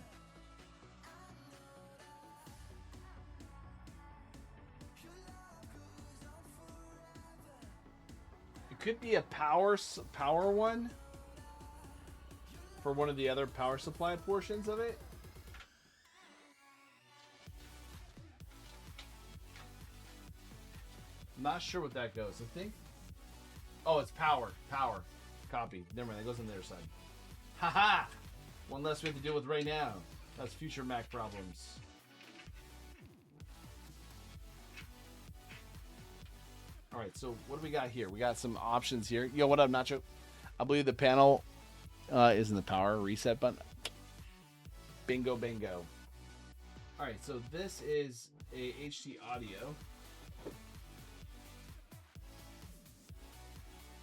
It could be a power one for one of the other power supply portions of it. I'm not sure what that goes. I think. Oh, it's power. Power. Copy. Never mind. That goes on the other side. Haha! One less we have to deal with right now. That's future Mac problems. Alright, so what do we got here? We got some options here. Yo, what up, Nacho? I believe the panel is in the power reset button. Bingo, bingo. Alright, so this is a HD audio.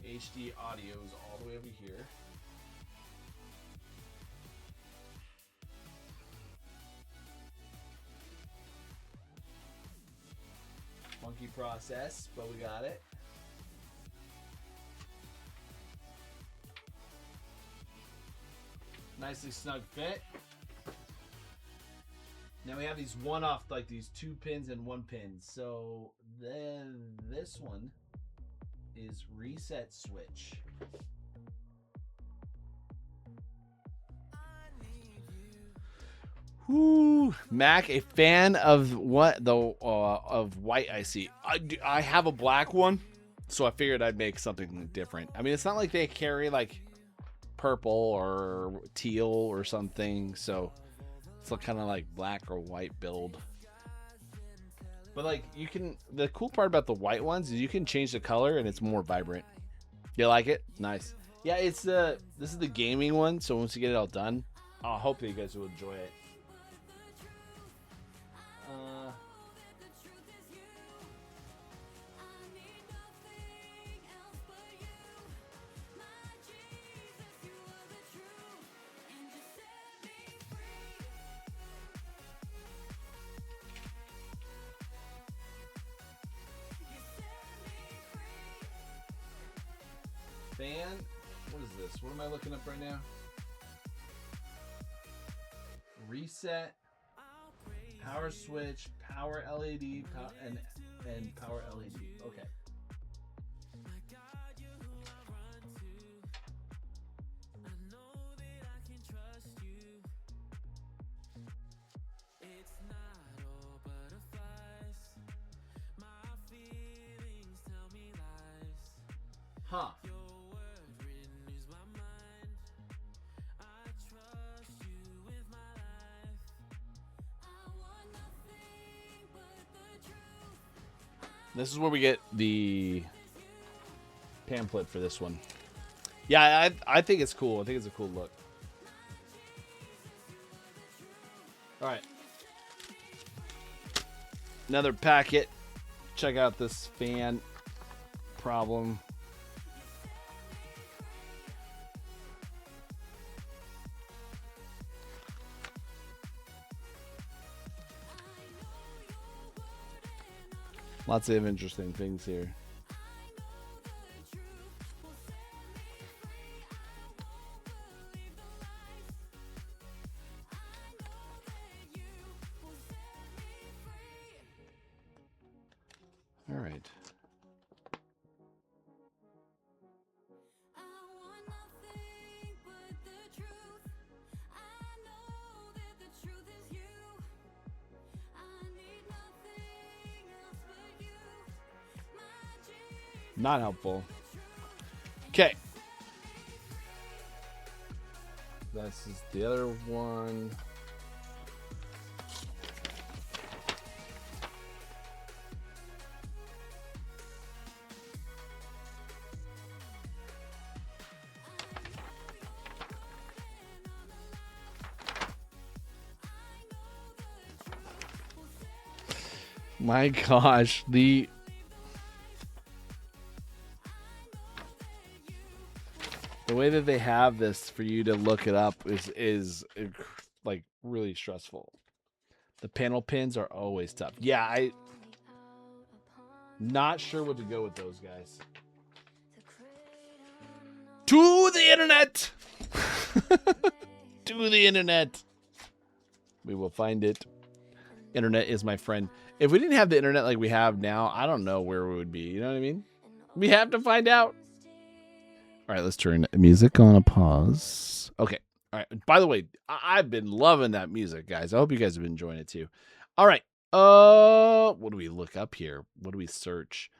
HD audio is all the way over here. Funky process, but we got it. Nicely snug fit. Now we have these one-off, like these 2 pins and 1 pin. So then this one is reset switch. Whoo, Mac, a fan of what the of white I see. I have a black one, so I figured I'd make something different. I mean, it's not like they carry like purple or teal or something, so it's kind of like black or white build. But like you can, the cool part about the white ones is you can change the color and it's more vibrant. You like it? Nice. Yeah, it's this is the gaming one, so once you get it all done, I hope that you guys will enjoy it. Fan, what is this? What am I looking up right now? Reset, power switch, power LED, and power LED. Okay. Huh. This is where we get the pamphlet for this one. Yeah, I think it's cool. I think it's a cool look. All right. Another packet. Check out this fan problem. Lots of interesting things here. All right. Not helpful. Okay. This is the other one. My gosh, the way that they have this for you to look it up is like really stressful. The panel pins are always tough. Yeah, I not sure what to go with those guys. To the internet. To the internet. We will find it. Internet is my friend. If we didn't have the internet like we have now, I don't know where we would be. You know what I mean? We have to find out. All right, let's turn music on a pause. Okay. All right. By the way, I've been loving that music, guys. I hope you guys have been enjoying it too. All right. What do we look up here? What do we search?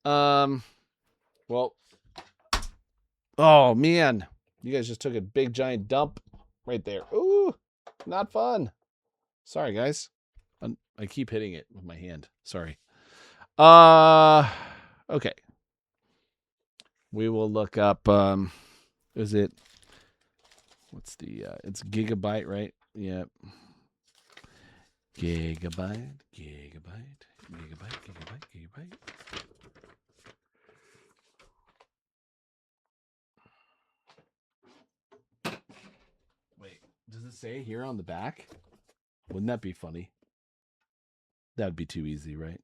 Well, oh man, you guys just took a big giant dump right there. Ooh, not fun. Sorry, guys. I keep hitting it with my hand. Sorry. Okay. We will look up, is it, what's the, it's gigabyte, right? Yep. Gigabyte. Wait, does it say here on the back? Wouldn't that be funny? That'd be too easy, right?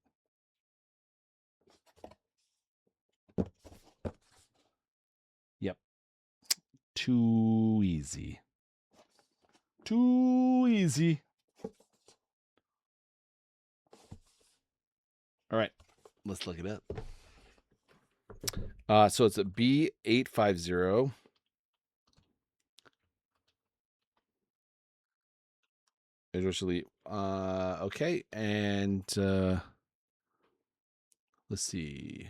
Yep. Too easy. Too easy. All right. Let's look it up. So it's a B850. Usually, okay, and let's see.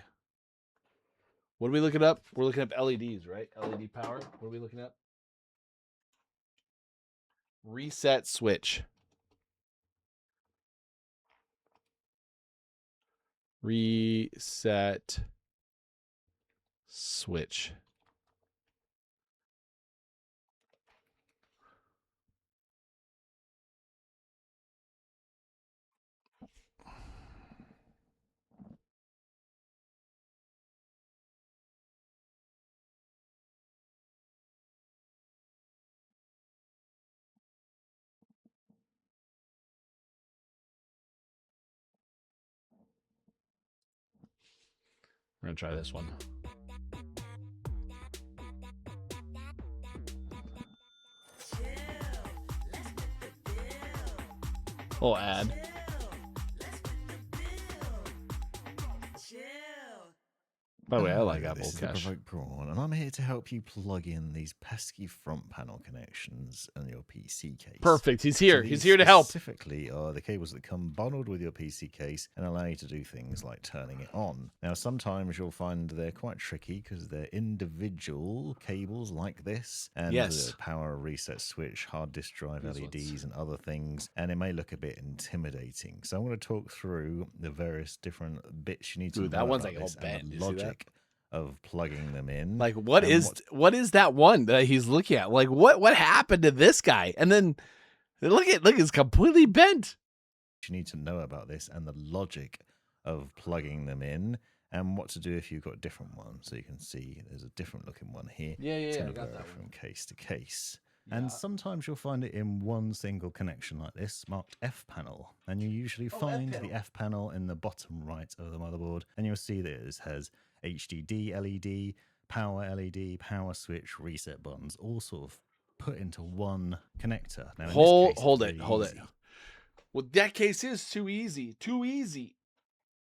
What are we looking up? We're looking up LEDs, right? LED power. What are we looking up? Reset switch. Reset switch. We're going to try this one. Oh, ad. By the way, I like Apple This is Cash. Provoked Prawn, and I'm here to help you plug in these pesky front panel connections on your PC case. Perfect. He's here. So He's these here to help. Specifically are the cables that come bundled with your PC case and allow you to do things like turning it on. Now, sometimes you'll find they're quite tricky because they're individual cables like this, and Yes. the power reset switch, hard disk drive These LEDs, ones. and other things, and it may look a bit intimidating. So I'm going to talk through the various different bits you need to Ooh, know that one's about like all this and bent. the You see that? logic of plugging them in. Like what and is that one that he's looking at? Like what happened to this guy? And then look, it's completely bent. you need to know about this and the logic of plugging them in and what to do if you've got a different one. So you can see there's a different looking one here. Yeah, It's I gonna got vary that from one. case to case. Yeah. And sometimes you'll find it in one single connection like this, marked F panel. And you usually find the F panel in the bottom right of the motherboard. And you'll see that it has HDD LED, power LED, power switch, reset buttons, all sort of put into one connector. Now, in this case, it's Hold really it. easy. Well, that case is too easy. Too easy.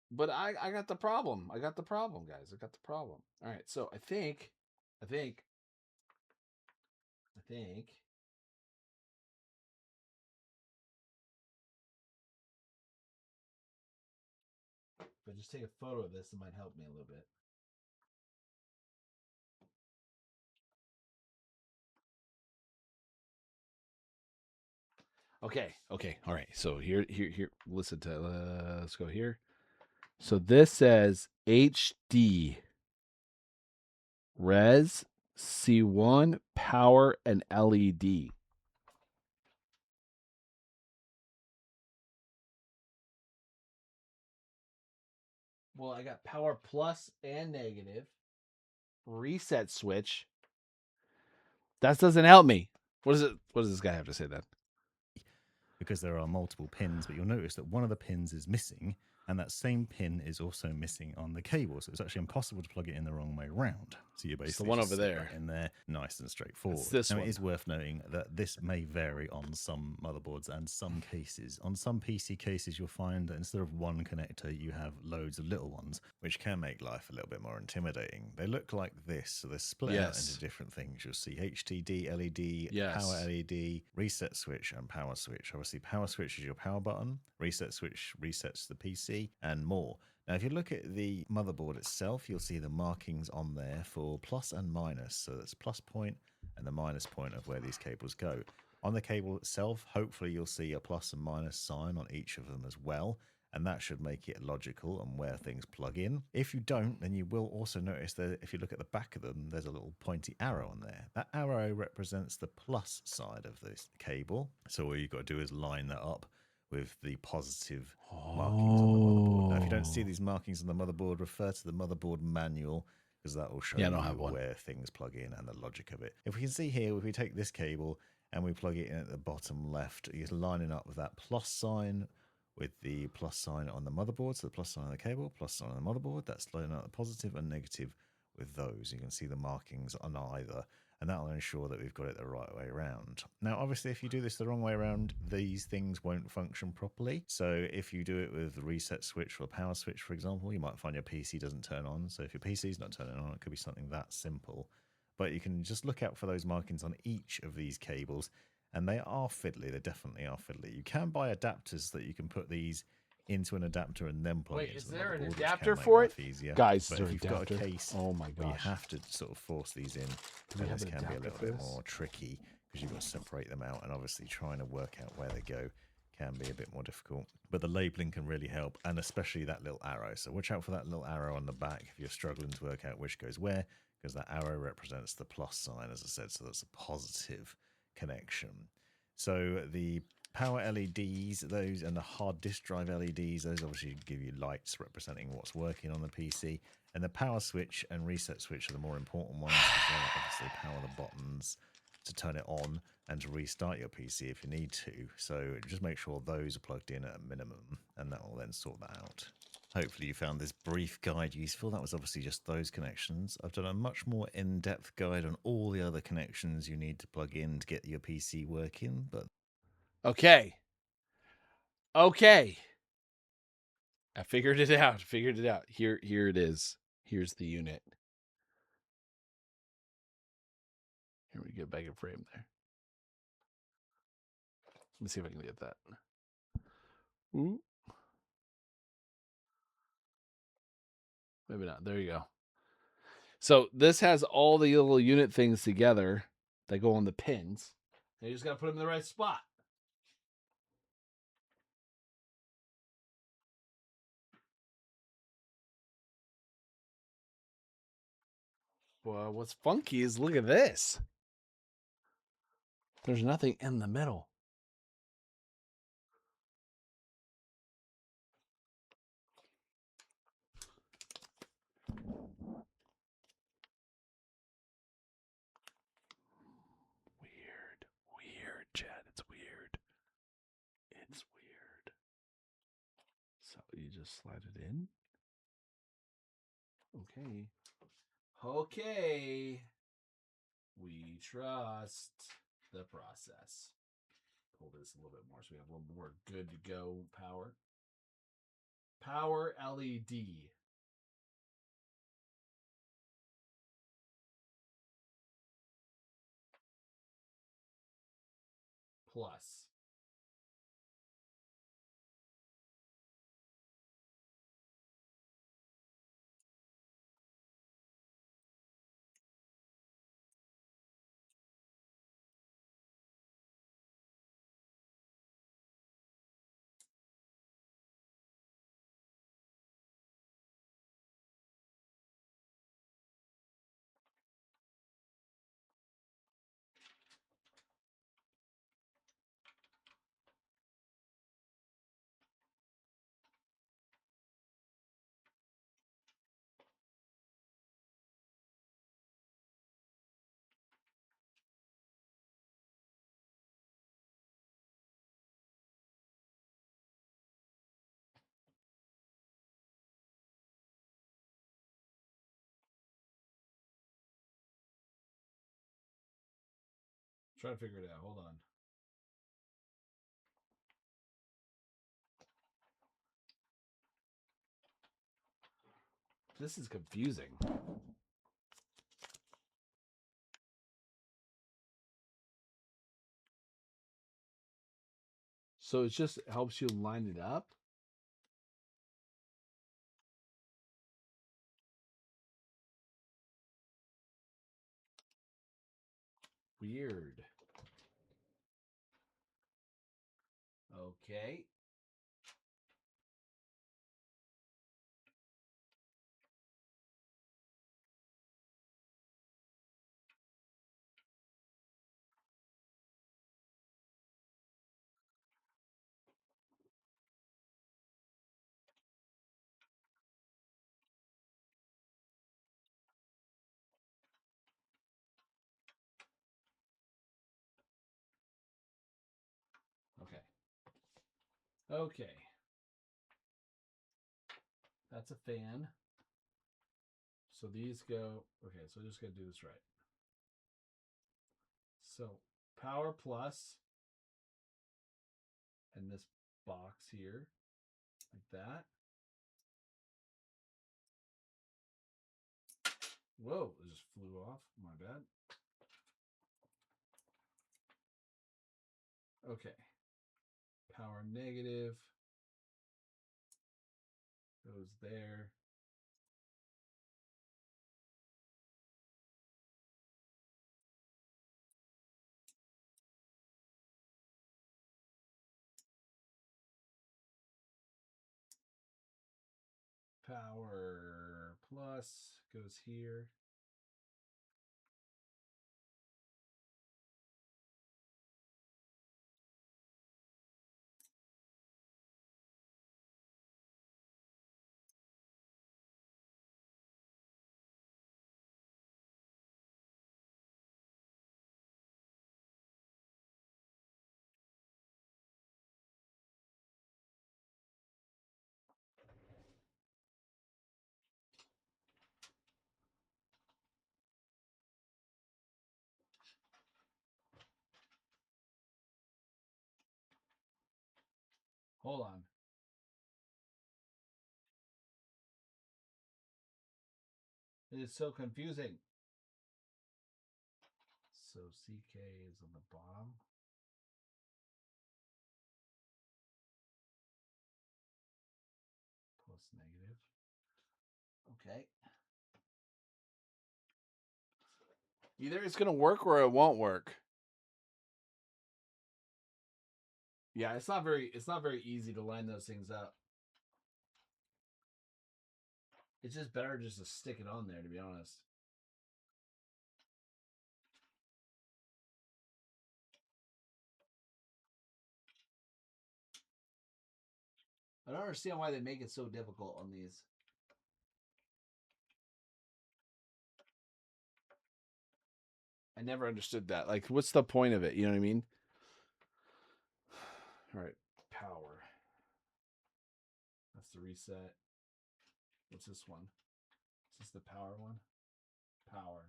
But I got the problem. I got the problem, guys. I got the problem. All right. So I think if I just take a photo of this, it might help me a little bit. Okay, all right. So here. Listen to. Let's go here. So this says HD, res, C1, power, and LED. Well, I got power plus and negative. Reset switch. That doesn't help me. What is it? What does this guy have to say then? Because there are multiple pins, but you'll notice that one of the pins is missing, and that same pin is also missing on the cable. So it's actually impossible to plug it in the wrong way round. So you basically one just over sit there. that in there, nice and straightforward. It's this now one. it is worth noting that this may vary on some motherboards and some cases. On some PC cases, you'll find that instead of one connector, you have loads of little ones, which can make life a little bit more intimidating. They look like this, so they're split out into different things. You'll see HDD, LED, power LED, reset switch, and power switch. Obviously, power switch is your power button, reset switch resets the PC, and more. Now, if you look at the motherboard itself, you'll see the markings on there for plus and minus. So that's plus point and the minus point of where these cables go. On the cable itself, hopefully you'll see a plus and minus sign on each of them as well, and that should make it logical and where things plug in. If you don't, then you will also notice that if you look at the back of them, there's a little pointy arrow on there. That arrow represents the plus side of this cable. So all you've got to do is line that up with the positive markings on the motherboard. Now, if you don't see these markings on the motherboard, refer to the motherboard manual, because that will show you where things plug in and the logic of it. If we can see here, if we take this cable and we plug it in at the bottom left, you're lining up with that plus sign with the plus sign on the motherboard, so the plus sign on the cable, plus sign on the motherboard. That's lining out the positive and negative with those. You can see the markings on either, and that will ensure that we've got it the right way around. Now, obviously, if you do this the wrong way around, these things won't function properly. So if you do it with the reset switch or power switch, for example, you might find your PC doesn't turn on. So if your PC is not turning on, it could be something that simple. But you can just look out for those markings on each of these cables, and they are fiddly. They definitely are fiddly. You can buy adapters that you can put these into an adapter and then plug it into the motherboard, which can make life easier. Guys, but if you've got a case oh my where you gosh, have to sort of force these in, then this can be a little bit more tricky because you've got to separate them out, and obviously trying to work out where they go can be a bit more difficult. But the labeling can really help, and especially that little arrow. So watch out for that little arrow on the back if you're struggling to work out which goes where, because that arrow represents the plus sign, as I said, so that's a positive connection. So the power LEDs, those, and the hard disk drive LEDs, those obviously give you lights representing what's working on the PC. And the power switch and reset switch are the more important ones, because they obviously power the buttons to turn it on and to restart your PC if you need to. So just make sure those are plugged in at a minimum, and that will then sort that out. Hopefully you found this brief guide useful. That was obviously just those connections. I've done a much more in-depth guide on all the other connections you need to plug in to get your PC working, but okay. I figured it out. Here it is. Here's the unit. Here we get back in frame there. Let me see if I can get that. Ooh. Maybe not. There you go. So this has all the little unit things together that go on the pins. And you just got to put them in the right spot. Well, what's funky is look at this. There's nothing in the middle. Weird, Chad. It's weird. So you just slide it in. Okay. We trust the process. Pull this a little bit more so we have a little more good to go power. Power LED. Plus. Trying to figure it out. Hold on. This is confusing. So it just helps you line it up? Weird. Okay. Okay. Okay. That's a fan. So these go, okay, so I just gotta do this right. So power plus, and this box here, like that. Whoa, it just flew off. My bad. Okay. Power negative goes there. Power plus goes here. Hold on. It is so confusing. So CK is on the bottom. Plus negative. Okay. Either it's gonna work or it won't work. Yeah, it's not very easy to line those things up. It's just better just to stick it on there, to be honest. I don't understand why they make it so difficult on these. I never understood that. Like, what's the point of it? You know what I mean? All right, power. That's the reset. What's this one? Is this the power one? Power.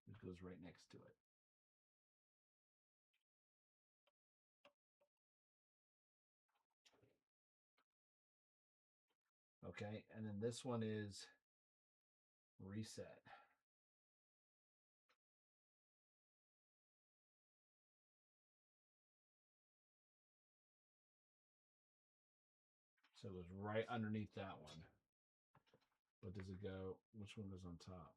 It goes right next to it. Okay, and then this one is reset. So it goes right underneath that one. But does it go, which one goes on top?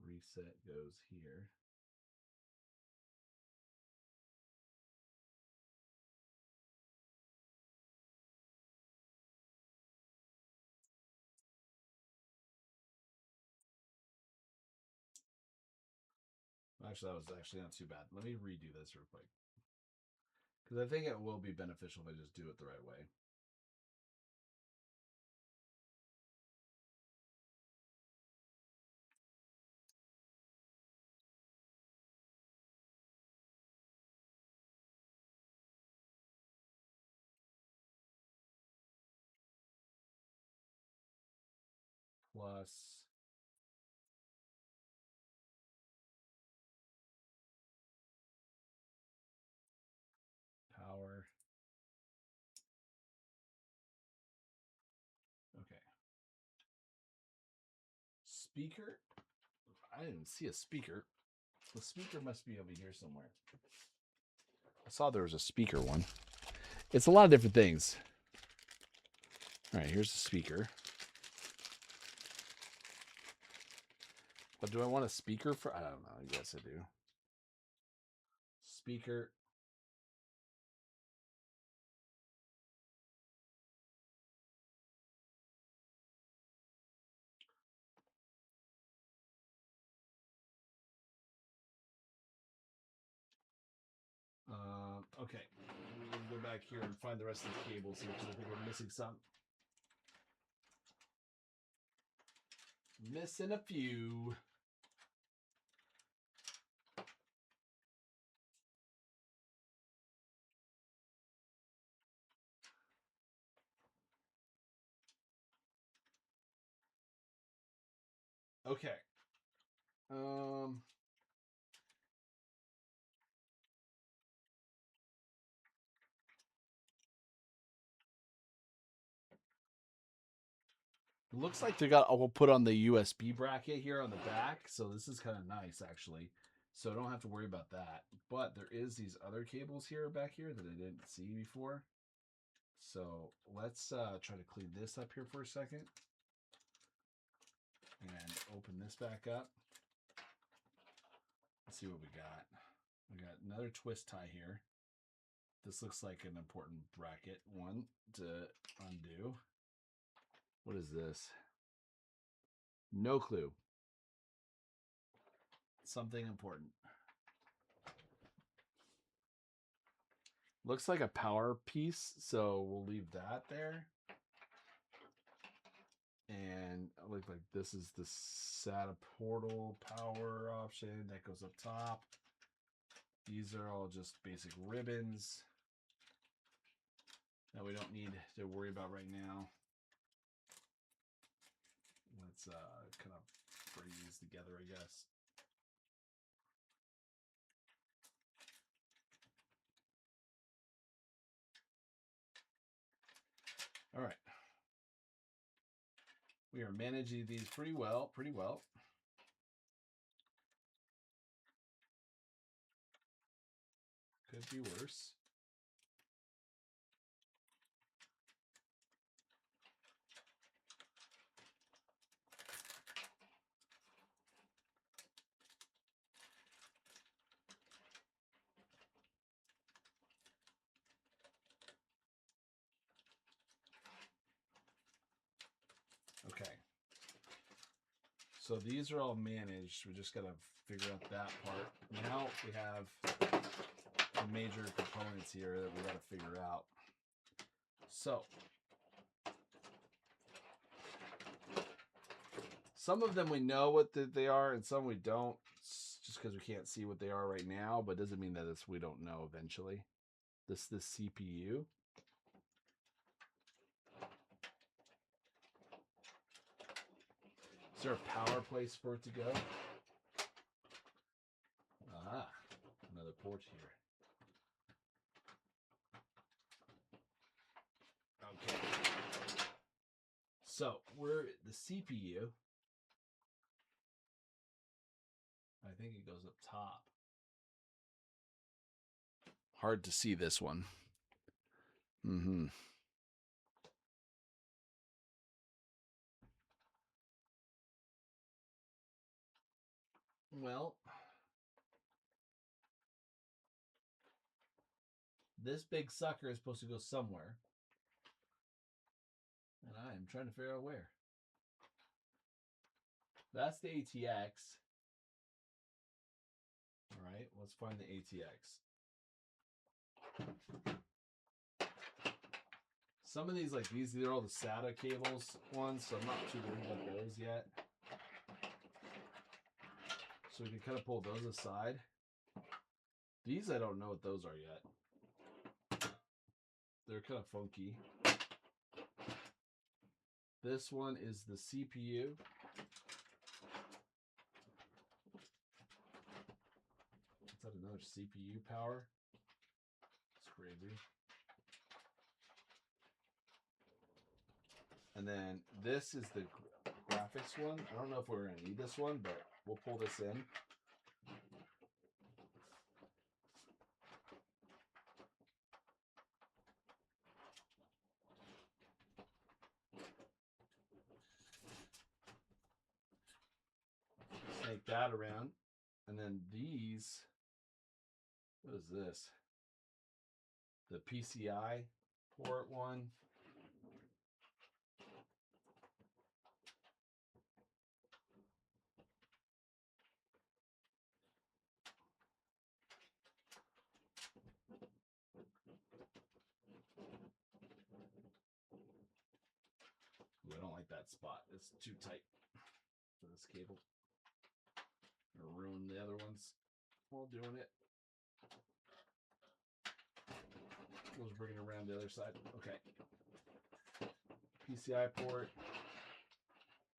Reset goes here. Actually, that was actually not too bad. Let me redo this real quick. Because I think it will be beneficial if I just do it the right way. plus power. Okay. Speaker. I didn't see a speaker. The speaker must be over here somewhere. I saw there was a speaker one. It's a lot of different things. All right, here's the speaker. But do I want a speaker for? I don't know. I guess I do. Speaker. Okay. We're going to go back here and find the rest of the cables here because I think we're missing some. Missing a few. Okay. Looks like they got. We'll put on the USB bracket here on the back, so this is kind of nice actually. So I don't have to worry about that. But there is these other cables here back here that I didn't see before. So let's try to clean this up here for a second and open this back up. Let's see what we got. We got another twist tie here. This looks like an important bracket one to undo. What is this? No clue. Something important. Looks like a power piece, so we'll leave that there. And it looks like this is the SATA portal power option that goes up top. These are all just basic ribbons that we don't need to worry about right now. Let's kind of bring these together, I guess. All right. We are managing these pretty well, Could be worse. Okay. So these are all managed. We just got to figure out that part. Now we have the major components here that we got to figure out. So some of them we know what they are and some we don't, just because we can't see what they are right now, but doesn't mean that we don't know eventually. This CPU. Is there a power place for it to go? Ah, another port here. Okay. So we're the CPU. I think it goes up top. Hard to see this one. Well, this big sucker is supposed to go somewhere. And I am trying to figure out where. That's the ATX. All right, let's find the ATX. Some of these, like these are all the SATA cables ones, so I'm not too worried about those yet. So we can kind of pull those aside. These, I don't know what those are yet. They're kind of funky. This one is the CPU. Is that another CPU power? It's crazy. And then this is the graphics one. I don't know if we're going to need this one, but we'll pull this in. Snake that around. And then these, what is this? The PCI port one. Ooh, I don't like that spot. It's too tight for this cable. Gonna ruin the other ones while doing it. We'll just bring it around the other side. Okay. PCI port.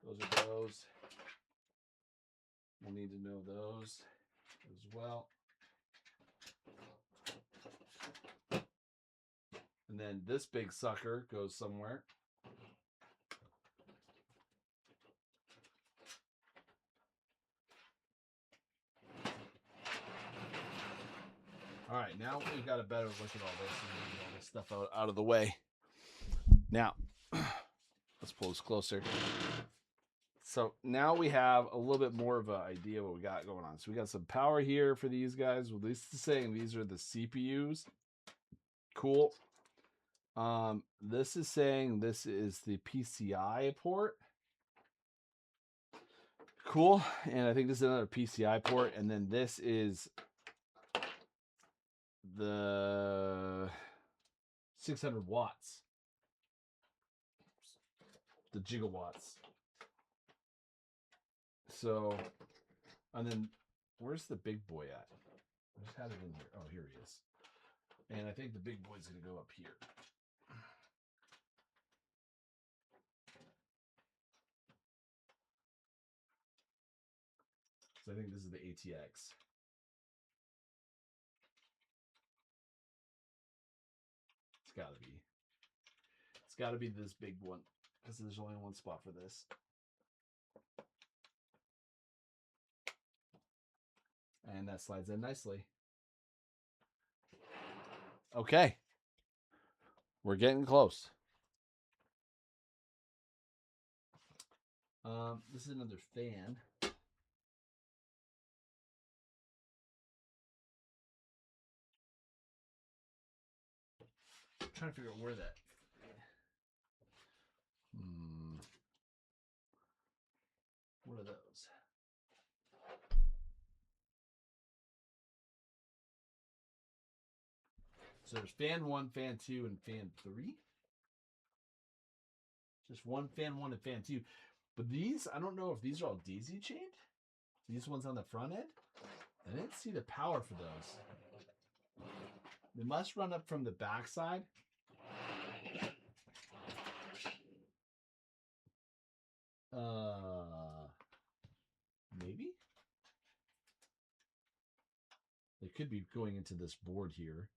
Those are those. We'll need to know those as well. And then this big sucker goes somewhere. All right, now we've got a better look at all this and get all this stuff out of the way. Now, let's pull this closer. So now we have a little bit more of an idea what we got going on. So we got some power here for these guys. Well, this is saying these are the CPUs. Cool. This is saying this is the PCI port. Cool. And I think this is another PCI port. And then this is the 600 watts. The gigawatts. So, and then where's the big boy at? I just had it in here. Oh, here he is. And I think the big boy's going to go up here. So I think this is the ATX. It's got to be. It's got to be this big one because there's only one spot for this. And that slides in nicely. Okay. We're getting close. This is another fan. I'm trying to figure out where that. What are those? So there's fan 1, fan 2, and fan 3. Just one fan 1 and fan 2. But these, I don't know if these are all daisy chained. These ones on the front end. I didn't see the power for those. They must run up from the back side. Maybe? They could be going into this board here.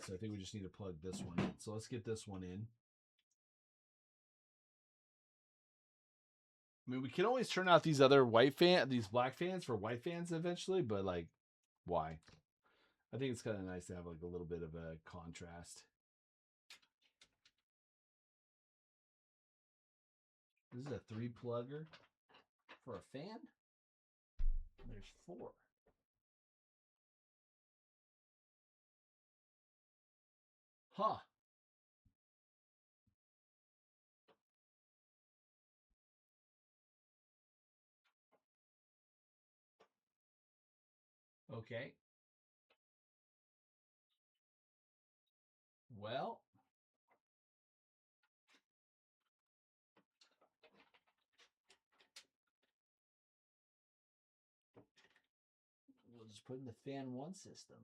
So I think we just need to plug this one in. So let's get this one in. I mean, we can always turn out these other these black fans for white fans eventually, but like, why? I think it's kind of nice to have like a little bit of a contrast. This is a 3-plugger for a fan. There's 4. Huh. Okay. Well. We'll just put in the fan 1 system.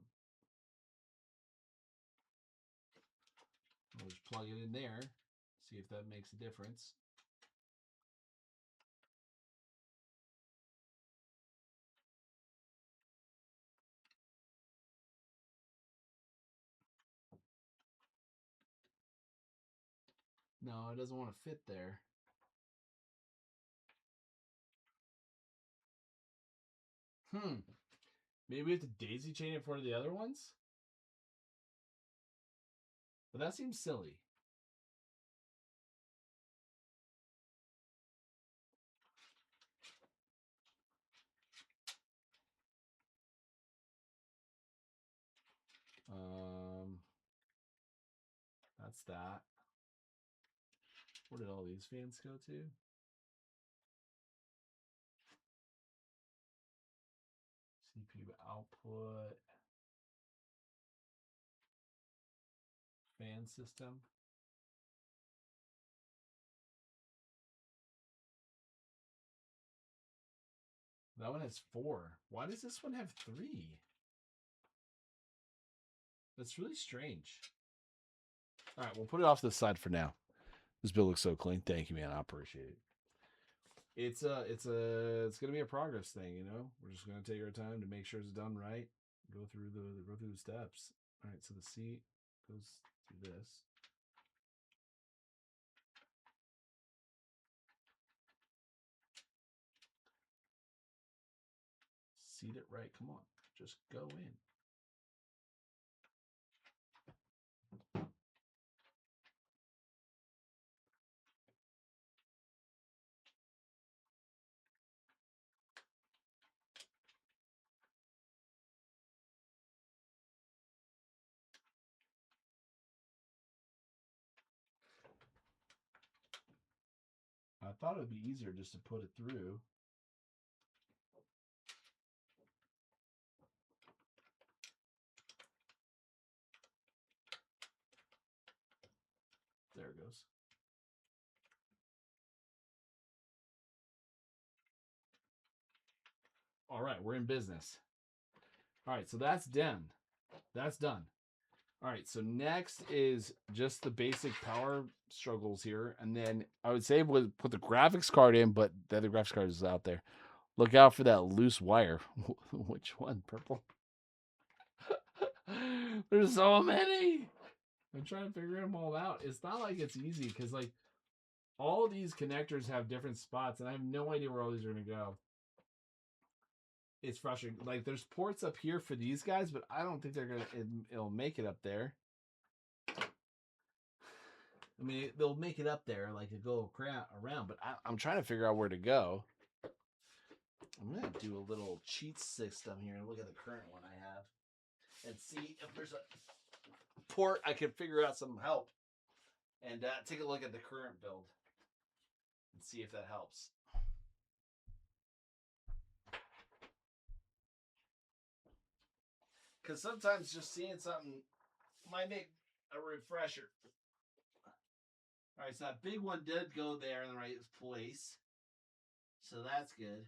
just plug it in there. See if that makes a difference. No, it doesn't want to fit there. Maybe we have to daisy chain it for one of the other ones? But that seems silly. That's that. Where did all these fans go to? CPU output. Fan system. That one has 4. Why does this one have 3? That's really strange. All right, we'll put it off to the side for now. This bill looks so clean. Thank you, man. I appreciate it. It's gonna be a progress thing, you know. We're just gonna take our time to make sure it's done right. Go through the steps. All right, so the seat goes through this. Seat it right. Come on, just go in. I thought it would be easier just to put it through. There it goes. All right, we're in business. All right, so that's done. That's done. All right, so next is just the basic power struggles here. And then I would say we'll put the graphics card in, but the other graphics card is out there. Look out for that loose wire. Which one? Purple? There's so many. I'm trying to figure them all out. It's not like it's easy because like all of these connectors have different spots, and I have no idea where all these are going to go. It's frustrating. Like there's ports up here for these guys, but I don't think they're gonna. It'll make it up there. I mean, they'll make it up there, like it go around. But I'm trying to figure out where to go. I'm gonna do a little cheat system here and look at the current one I have, and see if there's a port I can figure out some help, and take a look at the current build and see if that helps. Because sometimes just seeing something might make a refresher. All right, so that big one did go there in the right place. So that's good.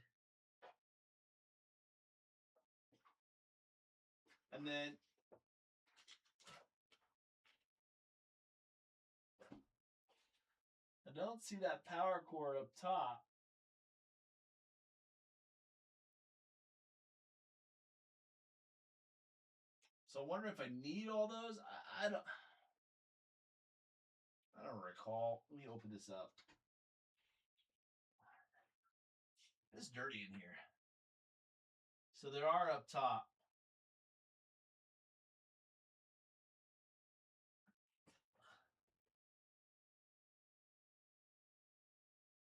And then I don't see that power cord up top. So I wonder if I need all those. I don't recall. Let me open this up. It's dirty in here. So there are up top.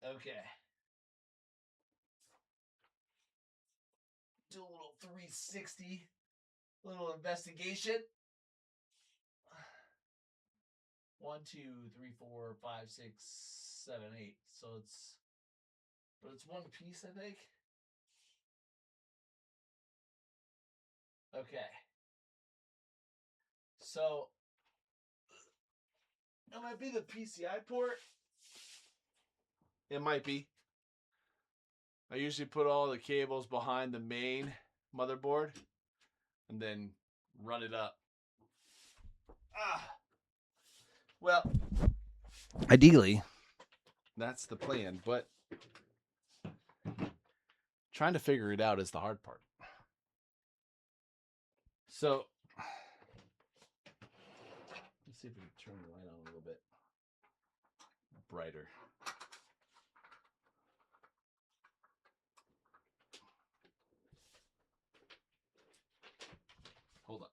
Okay. Do a little 360. Little investigation. 1, 2, 3, 4, 5, 6, 7, 8. So it's one piece, I think. Okay. So that might be the PCI port. It might be. I usually put all the cables behind the main motherboard and then run it up. Well, ideally, that's the plan, but trying to figure it out is the hard part. So, let's see if we can turn the light on a little bit brighter. Hold on.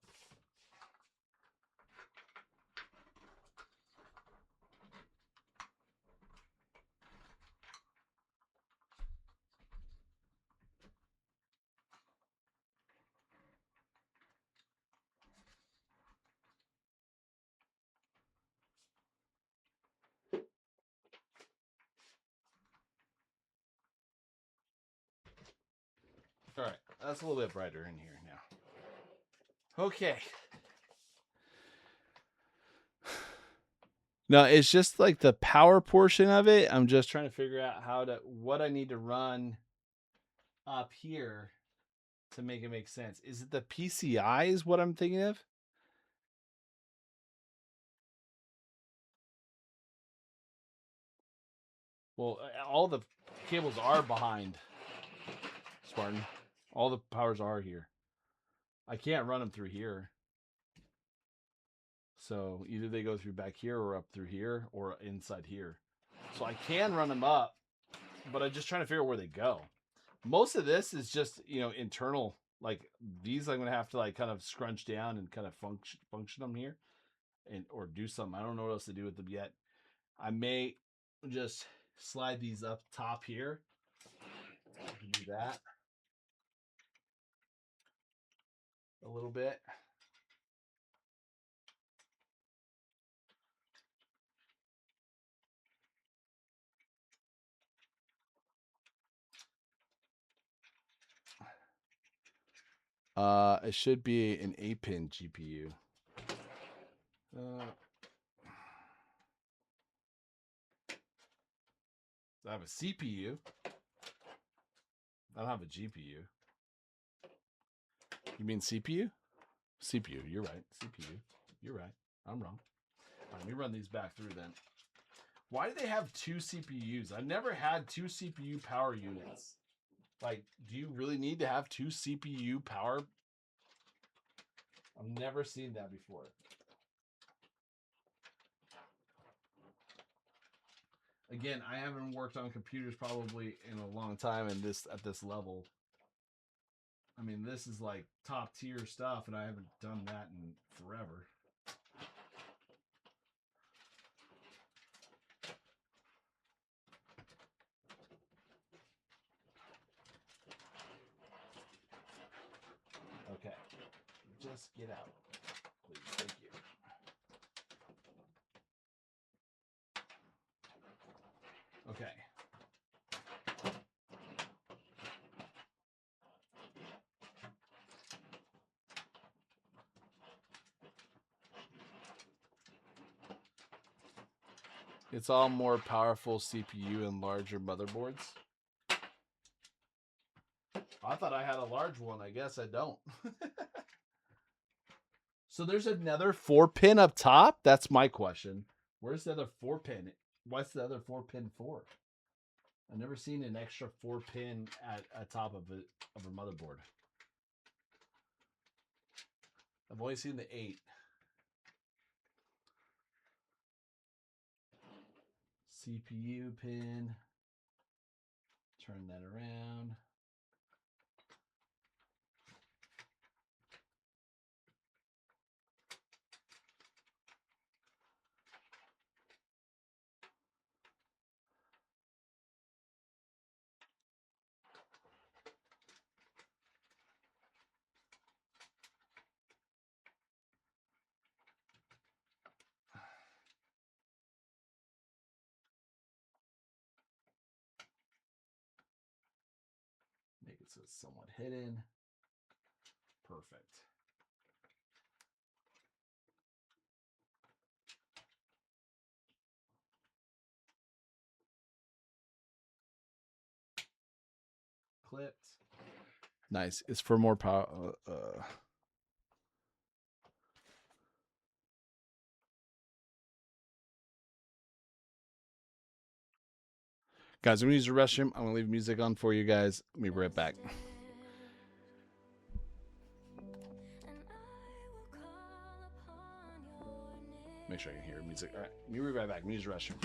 All right, that's a little bit brighter in here now. Okay. No, it's just like the power portion of it. I'm just trying to figure out what I need to run up here to make it make sense. Is it the PCI is what I'm thinking of? Well, all the cables are behind, Spartan. All the powers are here. I can't run them through here. So either they go through back here or up through here or inside here. So I can run them up, but I'm just trying to figure out where they go. Most of this is just, internal. Like these, I'm going to have to like kind of scrunch down and kind of function them here or do something. I don't know what else to do with them yet. I may just slide these up top here. Do that a little bit. It should be an 8-pin GPU. I have a CPU. I don't have a GPU. You mean CPU? CPU, you're right. CPU, you're right. I'm wrong. All right, let me run these back through then. Why do they have 2 CPUs? I've never had 2 CPU power units. Like, do you really need to have 2 CPU power? I've never seen that before. Again, I haven't worked on computers probably in a long time at this level. I mean, this is like top tier stuff, and I haven't done that in forever. Okay, just get out, please. Thank you. Okay. It's all more powerful CPU and larger motherboards. I thought I had a large one. I guess I don't. So there's another 4-pin up top? That's my question. Where's the other 4-pin? What's the other 4-pin for? I've never seen an extra 4-pin at top of a motherboard. I've only seen the 8. CPU pin. Turn that around. Make it so it's somewhat hidden. Perfect. Clipped. Nice. It's for more power. Guys, I'm gonna use the restroom. I'm gonna leave music on for you guys. I'll be right back. Make sure I can hear music. All right, be right back. Use the restroom.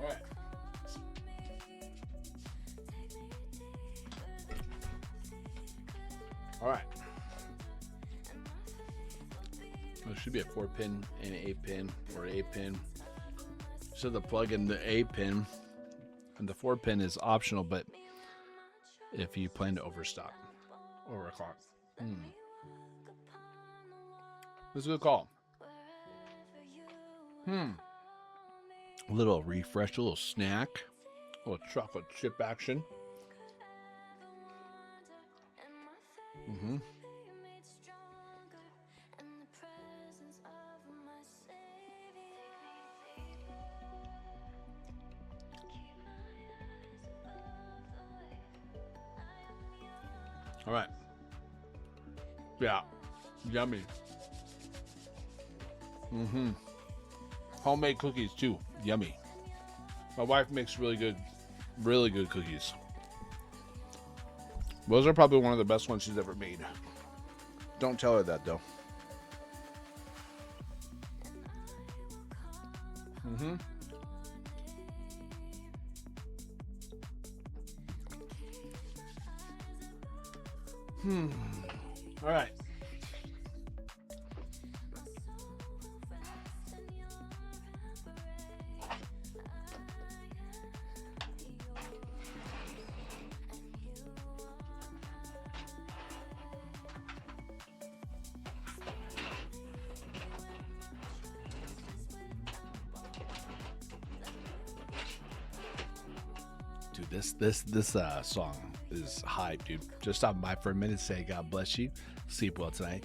All right. All right. There should be a 4-pin and an 8-pin, or an 8-pin. So the plug in the 8-pin, and the 4-pin is optional, but if you plan to overstock, overclock. This is a good call. A little refresh, a little snack, a little chocolate chip action. All right. Yeah. Yummy. Homemade cookies too. Yummy. My wife makes really good cookies. Those are probably one of the best ones she's ever made. Don't tell her that though. All right. Dude, this song is hype, dude. Just stop by for a minute, say God bless you. Sleep well tonight.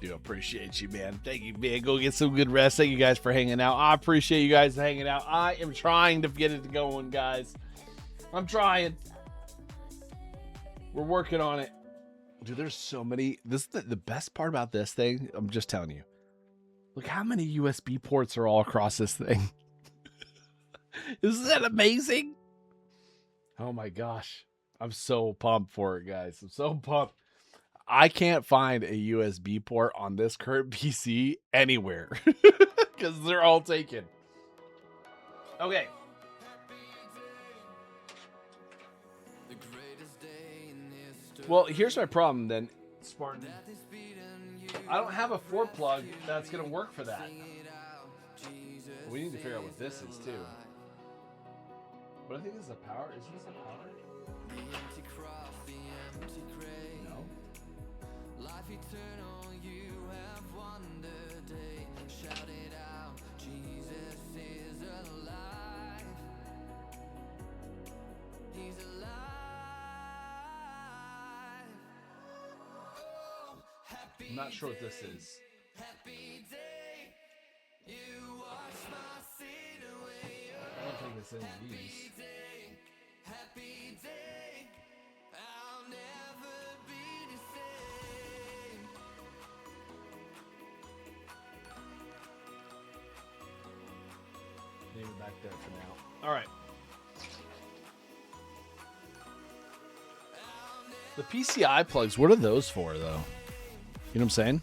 Dude, appreciate you, man. Thank you, man. Go get some good rest. Thank you guys for hanging out. I appreciate you guys hanging out. I am trying to get it going, guys. I'm trying. We're working on it. Dude, there's so many. This is the best part about this thing. I'm just telling you. Look how many USB ports are all across this thing. Isn't that amazing? Oh my gosh. I'm so pumped for it, guys. I'm so pumped. I can't find a USB port on this current PC anywhere because they're all taken. Okay. Well, here's my problem then, Spartan. I don't have a 4-plug that's going to work for that. We need to figure out what this is too. But I think this is a power. Isn't this a power? No. I'm not sure what this is. I don't think it's any of these. Leave it back there for now. All right. The PCI plugs, what are those for, though? You know what I'm saying?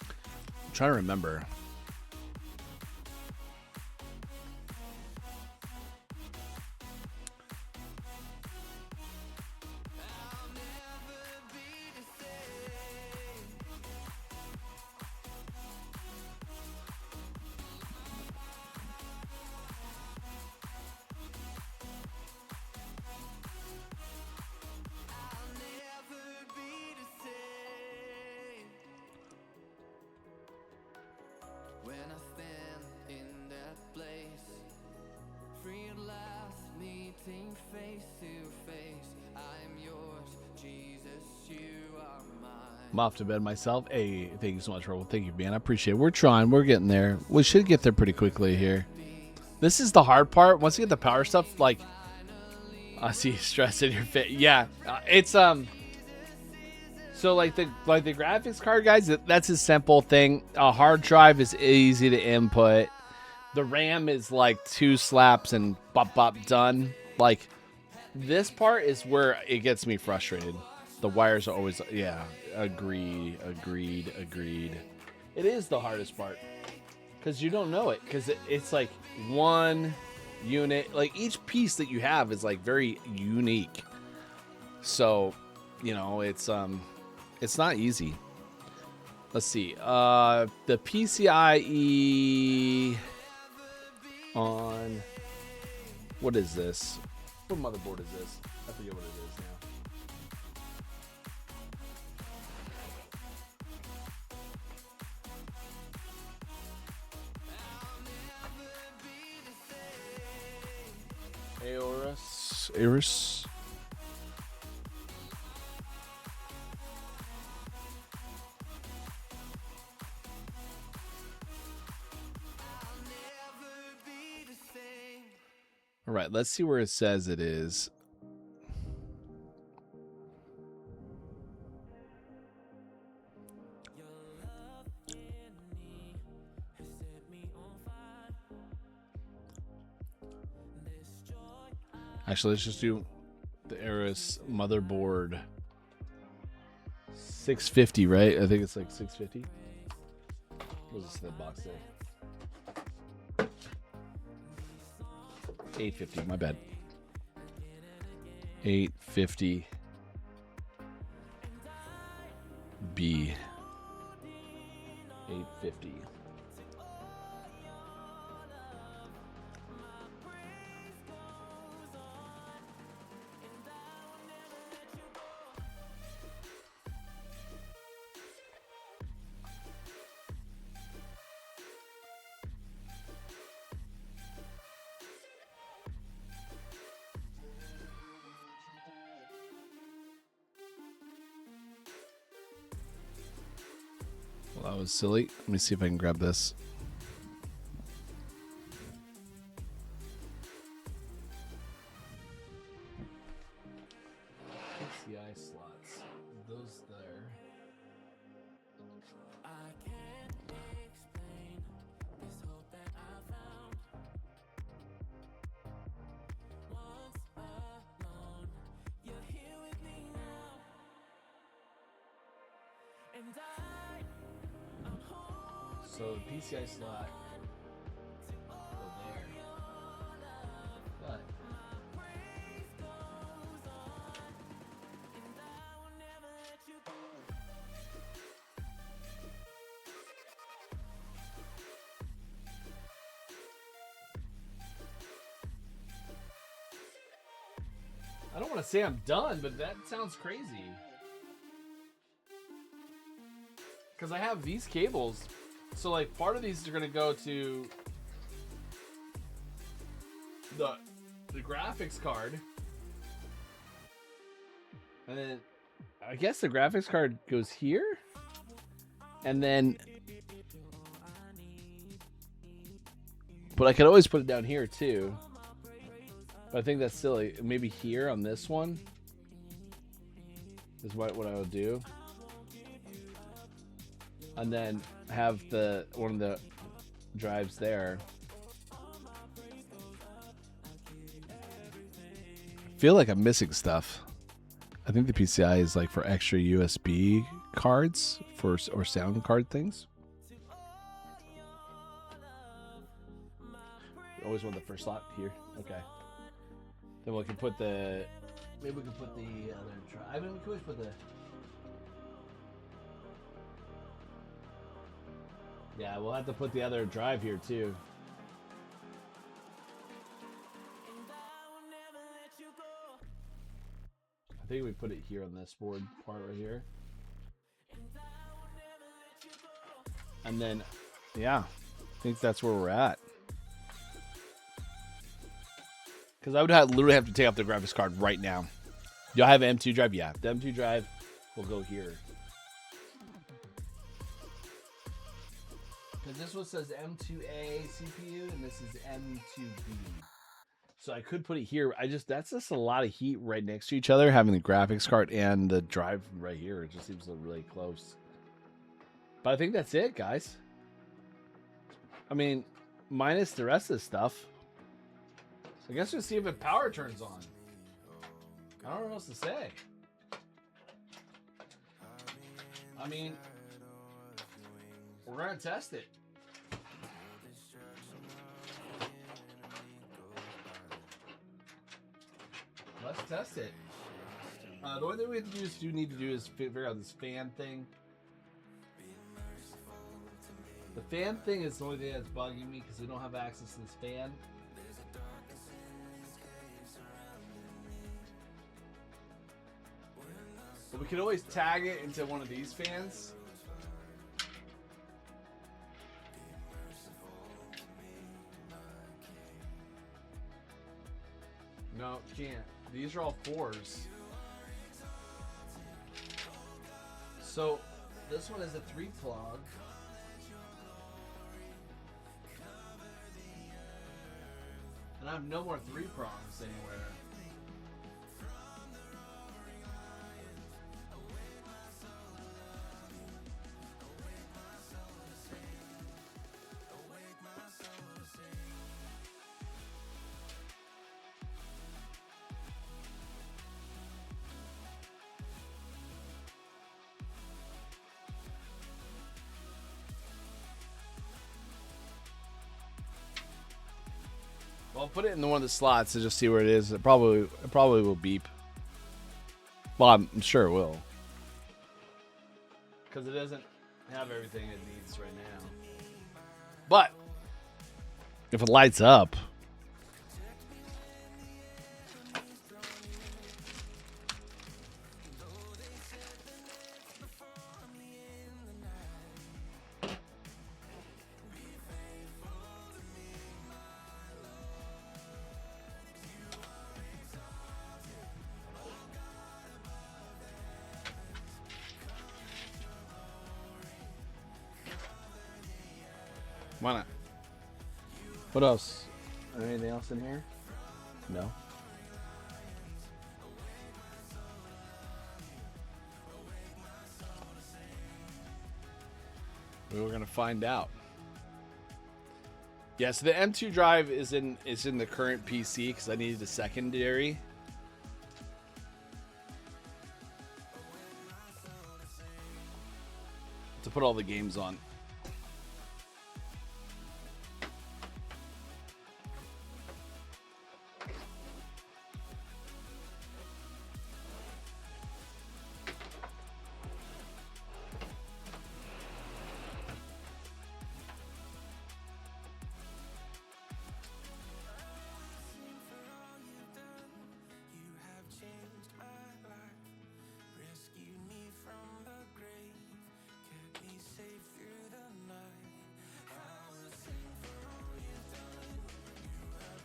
I'm trying to remember. When I stand in that place, free at last, meeting face to face. I'm yours, Jesus, you are mine. I'm off to bed myself. Hey, thank you so much, Robo. Thank you, man. I appreciate it. We're trying. We're getting there. We should get there pretty quickly here. This is the hard part. Once you get the power stuff, like, I see stress in your face. Yeah, it's So like the graphics card, guys, that's a simple thing. A hard drive is easy to input. The RAM is like 2 slaps and bop done. Like this part is where it gets me frustrated. The wires are always agreed. It is the hardest part because you don't know it because it's like one unit. Like each piece that you have is like very unique. So, you know, it's not easy. Let's see. The PCIe on what is this? What motherboard is this? I forget what it is now. Aorus. All right, let's see where it says it is. Actually, let's just do the Aorus motherboard. 650, right? I think it's like 650. What does this in the box say? 850, my bad. 850 B. 850. Well, that was silly. Let me see if I can grab this. PCI slots. Those there. I can't explain this hope that I found. Once alone, you're here with me now. And So the PCI slot go there. But I don't want to say I'm done, but that sounds crazy. Because I have these cables. So, like, part of these are going to go to the graphics card. And then I guess the graphics card goes here. And then, but I could always put it down here too. But I think that's silly. Maybe here on this one is what I would do. And then have the one of the drives there. I feel like I'm missing stuff. I think the PCI is like for extra USB cards for or sound card things. Always want the first slot here. Okay. Then we can put the. Maybe we can put the other drive. I mean, we can always put the. Yeah, we'll have to put the other drive here too. I think we put it here on this board part right here. And then, yeah, I think that's where we're at. Because I would literally have to take off the graphics card right now. Y'all have an M2 drive? Yeah, the M2 drive will go here. Because this one says M2A CPU and this is M2B. So I could put it here. That's just a lot of heat right next to each other, having the graphics card and the drive right here. It just seems really close. But I think that's it, guys. I mean, minus the rest of the stuff. So I guess we'll see if the power turns on. I don't know what else to say. I mean, we're going to test it. Let's test it. The only thing we have to do is figure out this fan thing. The fan thing is the only thing that's bugging me because we don't have access to this fan. But we can always tag it into one of these fans. No, can't. These are all 4s. So this one is a 3 plug. And I have no more 3 prongs anywhere. Well, I'll put it in one of the slots to just see where it is. It probably will beep. Well, I'm sure it will. Because it doesn't have everything it needs right now. But if it lights up. Why not? What else? Anything else in here? No. We were gonna find out. Yeah, so the M2 drive is in the current PC because I needed a secondary. To put all the games on.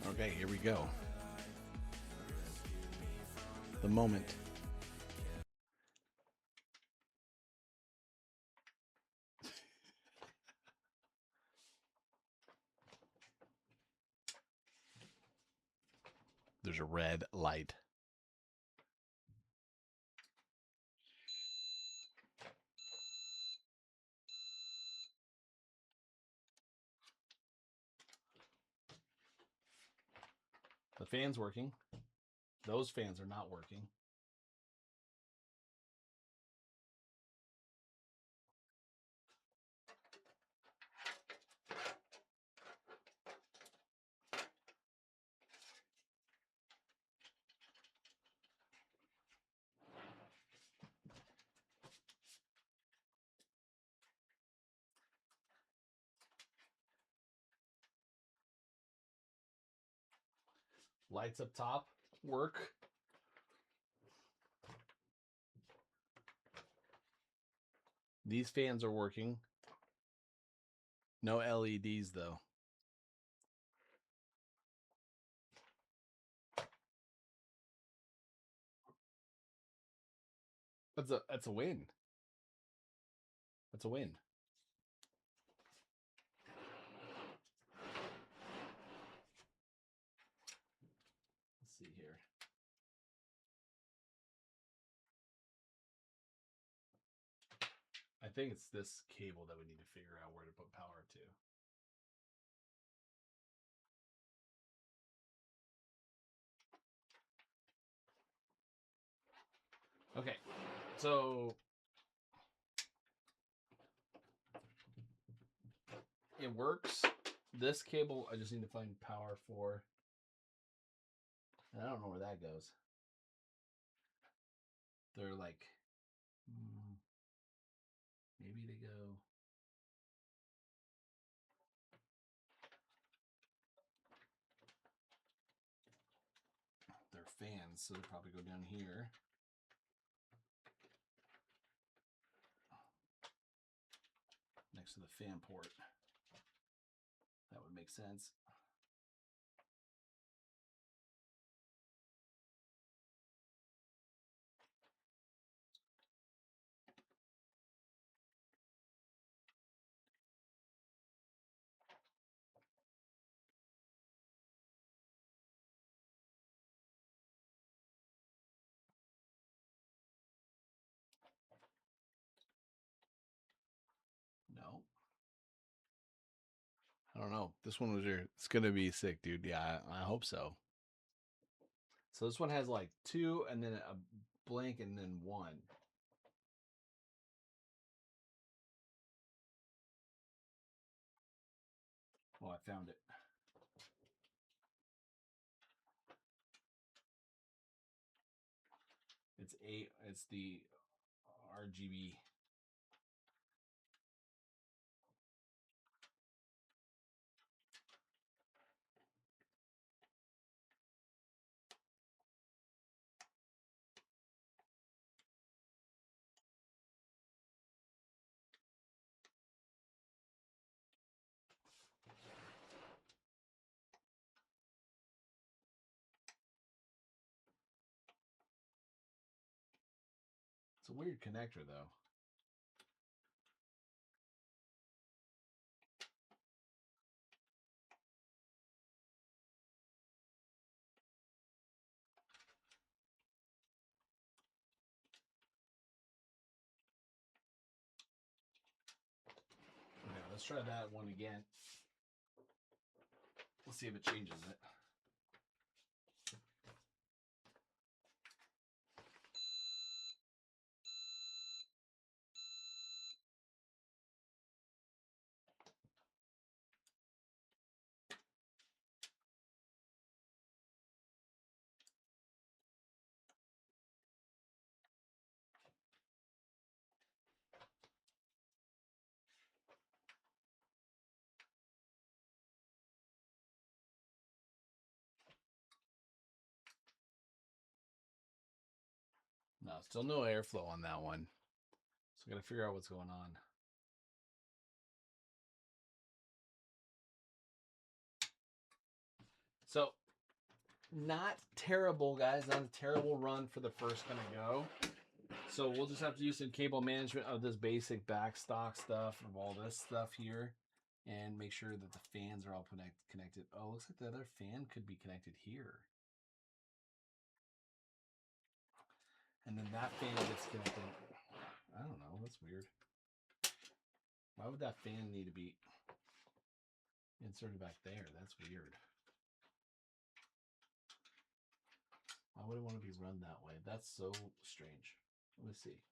Okay, here we go. The moment. a red light. The fan's working. Those fans are not working. Lights up top work. These fans are working. No LEDs though. That's a win. That's a win. Let's see here. I think it's this cable that we need to figure out where to put power to. Okay, so it works. This cable, I just need to find power for. And I don't know where that goes. They're like, maybe they go. They're fans, so they probably go down here. Next to the fan port. That would make sense. No. I don't know. This one was your. It's gonna be sick, dude. Yeah, I hope so. So this one has like 2 and then a blank and then 1. Oh, I found it. It's 8. It's the RGB. It's a weird connector, though. Okay, let's try that one again. Let's see if it changes it. No, still no airflow on that one. So I gotta figure out what's going on. So not terrible, guys. Not a terrible run for the first kind of go. So we'll just have to use some cable management of this basic backstock stuff, of all this stuff here, and make sure that the fans are all connected. Oh, looks like the other fan could be connected here. And then that fan gets connected. I don't know. That's weird. Why would that fan need to be inserted back there? That's weird. Why would it want to be run that way? That's so strange. Let me see.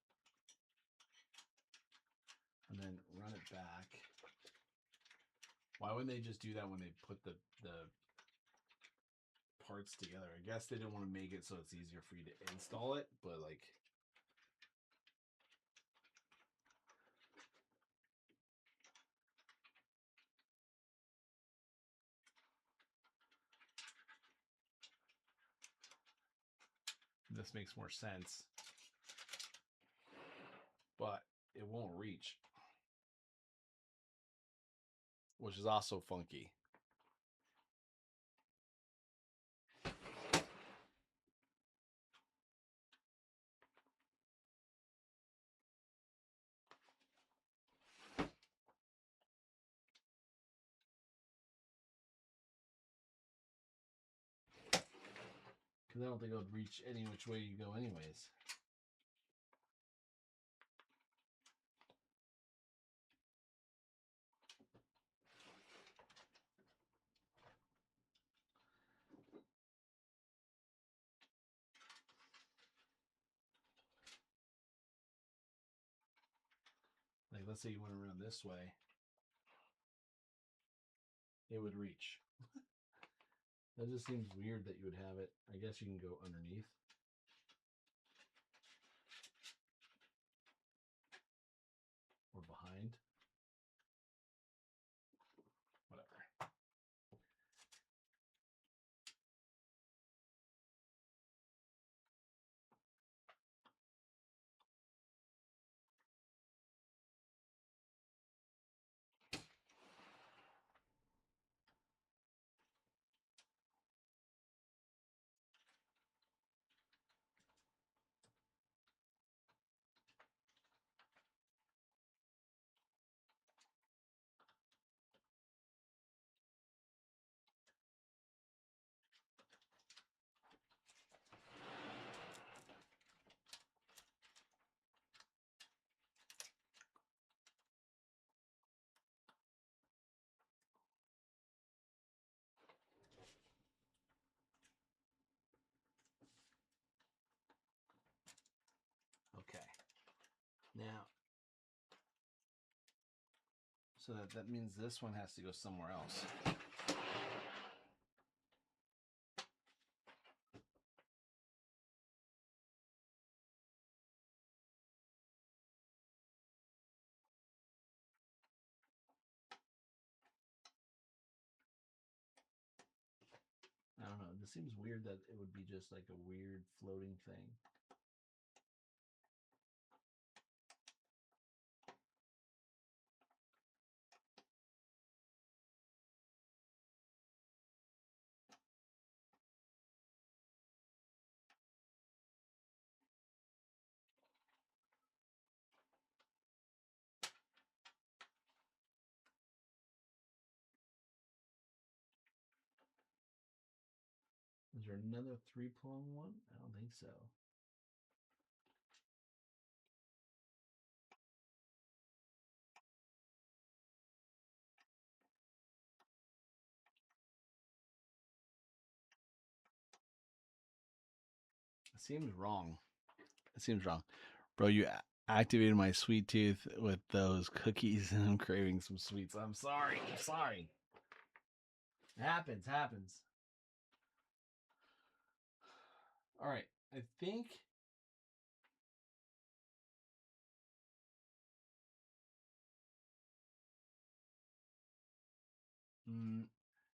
And then run it back. Why wouldn't they just do that when they put the parts together? I guess they didn't want to make it so it's easier for you to install it, but like, this makes more sense, but it won't reach, which is also funky. Because I don't think it would reach any which way you go anyways. Like, let's say you went around this way, it would reach. That just seems weird that you would have it. I guess you can go underneath. Or behind. Whatever. Okay. Now, so that means this one has to go somewhere else. I don't know. It just seems weird that it would be just like a weird floating thing. Is there another 3-prong one? I don't think so. It seems wrong. It seems wrong. Bro, you activated my sweet tooth with those cookies and I'm craving some sweets. I'm sorry. I'm sorry. It happens. Happens. All right. I think...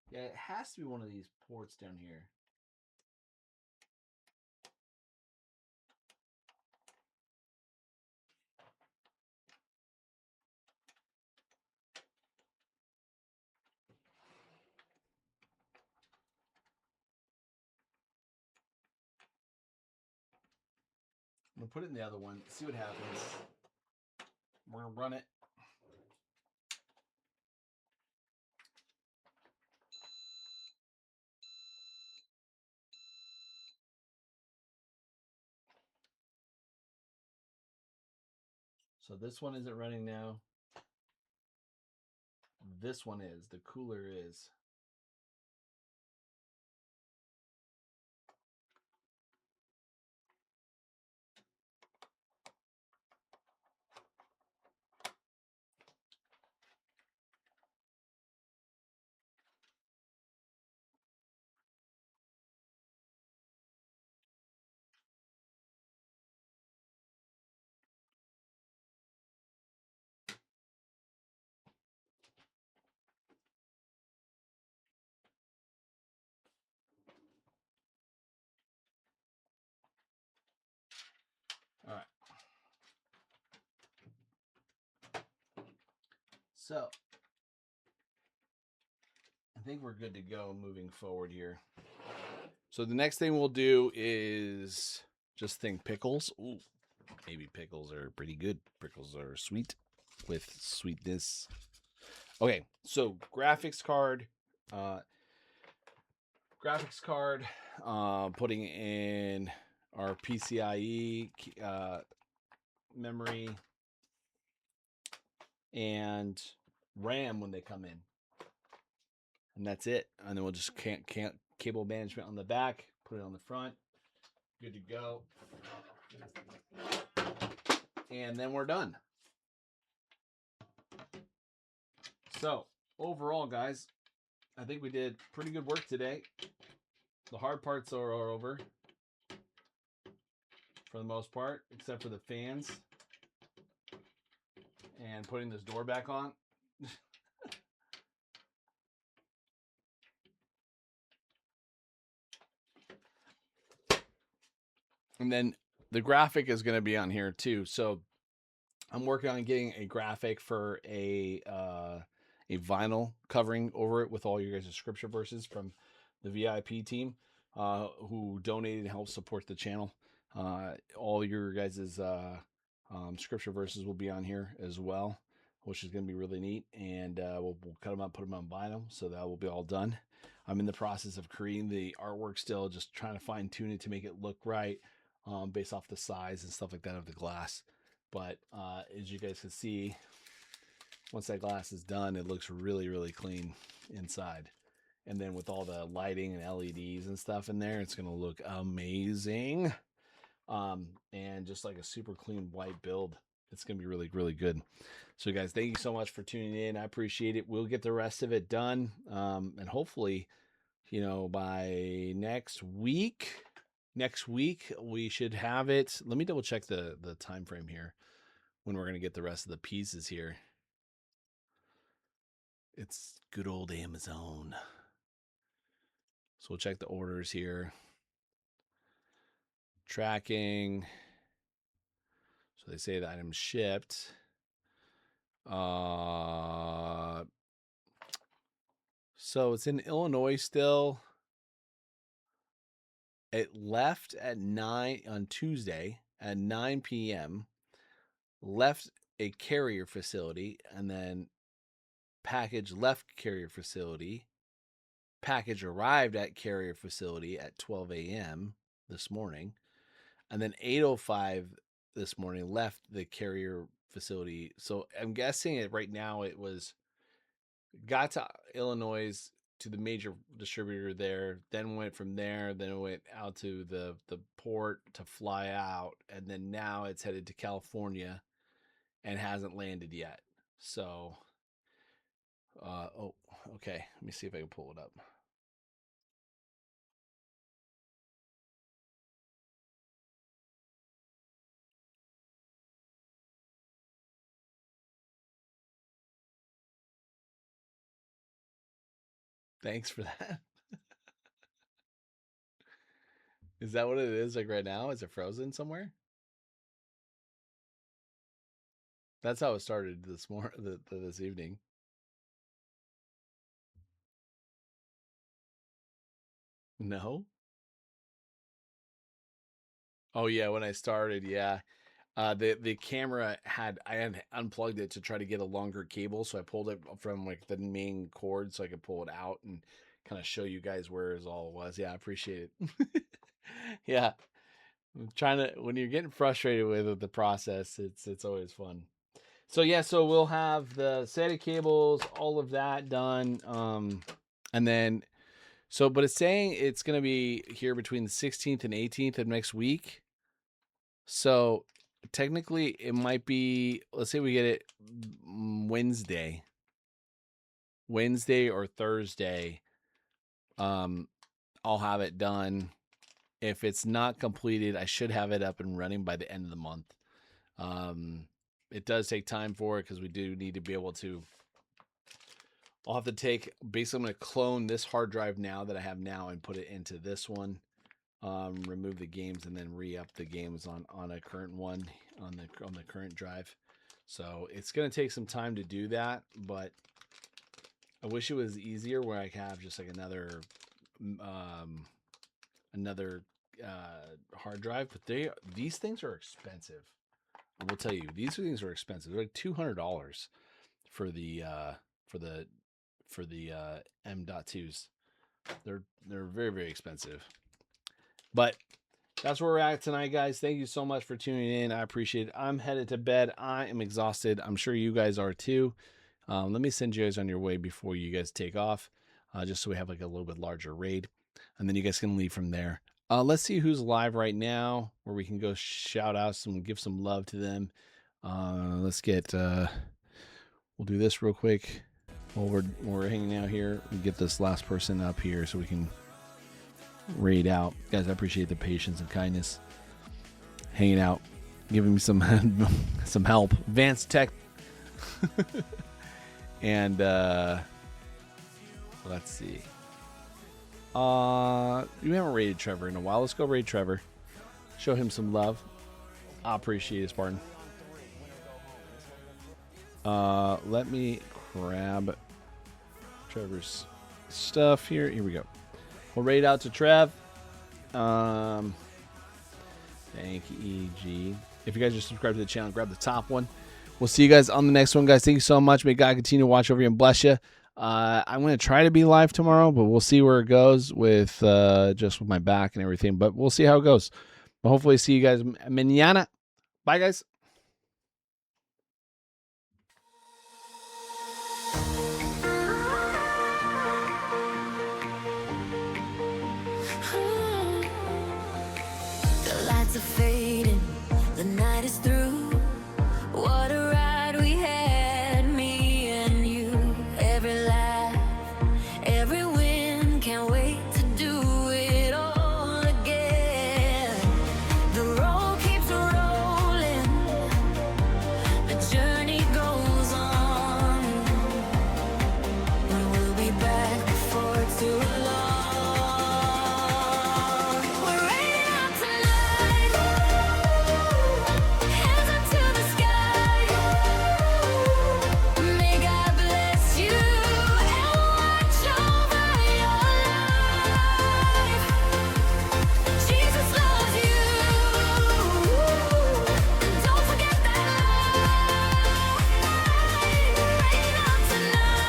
yeah, it has to be one of these ports down here. I'm going to put it in the other one, see what happens. We're going to run it. So this one isn't running now. This one is. The cooler is. All right. So I think we're good to go moving forward here. So the next thing we'll do is just think pickles. Ooh, maybe pickles are pretty good. Pickles are sweet with sweetness. Okay, so graphics card, putting in our PCIe memory and RAM when they come in, and that's it. And then we'll just can't cable management on the back, put it on the front, good to go, and then we're done. So overall, guys, I think we did pretty good work today. The hard parts are over for the most part, except for the fans and putting this door back on. And then the graphic is going to be on here too. So I'm working on getting a graphic for a vinyl covering over it with all your guys' scripture verses from the VIP team who donated and helped support the channel. All your guys' scripture verses will be on here as well, which is going to be really neat. And we'll cut them up, put them on vinyl, so that will be all done. I'm in the process of creating the artwork still, just trying to fine tune it to make it look right based off the size and stuff like that of the glass. But as you guys can see, once that glass is done, it looks really, really clean inside. And then with all the lighting and LEDs and stuff in there, it's going to look amazing. And just like a super clean white build. It's going to be really, really good. So guys, thank you so much for tuning in. I appreciate it. We'll get the rest of it done. And hopefully, you know, by next week we should have it. Let me double check the time frame here when we're going to get the rest of the pieces here. It's good old Amazon. So we'll check the orders here. Tracking. So they say the item shipped. So it's in Illinois still. It left at 9 on Tuesday at 9 p.m. Left a carrier facility, and then package left carrier facility. Package arrived at carrier facility at 12 a.m. this morning. And then 8:05 this morning left the carrier facility. So I'm guessing it right now it got to Illinois to the major distributor there, then went from there, then it went out to the port to fly out, and then now it's headed to California and hasn't landed yet. So oh, okay, let me see if I can pull it up. Thanks for that. Is that what it is like right now? Is it frozen somewhere? That's how it started this morning, this evening. No. Oh yeah, when I started, yeah. The camera I had unplugged it to try to get a longer cable, so I pulled it from like the main cord so I could pull it out and kind of show you guys where it all was. Yeah, I appreciate it. Yeah. I'm trying to, when you're getting frustrated with the process, it's always fun. So yeah, so we'll have the SATA cables, all of that done. And then, so, but it's saying it's going to be here between the 16th and 18th of next week. So technically it might be, let's say we get it Wednesday or Thursday. I'll have it done. If it's not completed, I should have it up and running by the end of the month. It does take time for it because we do need to be able to. I'll have to take, basically I'm going to clone this hard drive now that I have now and put it into this one. Remove the games and then re-up the games on a current one on the current drive. So it's going to take some time to do that, but I wish it was easier where I could have just like another hard drive. But these things are expensive. I will tell you, these things are expensive. They're like $200 for the M.2s. They're very, very expensive. But that's where we're at tonight, guys. Thank you so much for tuning in. I appreciate it. I'm headed to bed. I am exhausted. I'm sure you guys are too. Let me send you guys on your way before you guys take off, just so we have like a little bit larger raid, and then you guys can leave from there. Let's see who's live right now, where we can go shout out some, give some love to them. Let's get. We'll do this real quick while we're hanging out here. We'll get this last person up here so we can raid out. Guys, I appreciate the patience and kindness. Hanging out, giving me some some help. Advanced Tech. And let's see. We haven't raided Trevor in a while. Let's go raid Trevor. Show him some love. I appreciate it, Spartan. Let me grab Trevor's stuff here. Here we go. We'll raid out to Trev. Thank you, EG. If you guys are subscribed to the channel, grab the top one. We'll see you guys on the next one, guys. Thank you so much. May God continue to watch over you and bless you. I'm going to try to be live tomorrow, but we'll see where it goes with just with my back and everything. But we'll see how it goes. But hopefully see you guys mañana. Bye, guys. The lights are fading, the night is through. What a ride we had, me and you. Every laugh, every win, can't wait to do it all again. The road keeps rolling, the journey goes on. And we'll be back before too long. We're raining out tonight, hands up to the sky. May God bless you and watch over your life. Jesus loves you, and don't forget that light. Rain out tonight.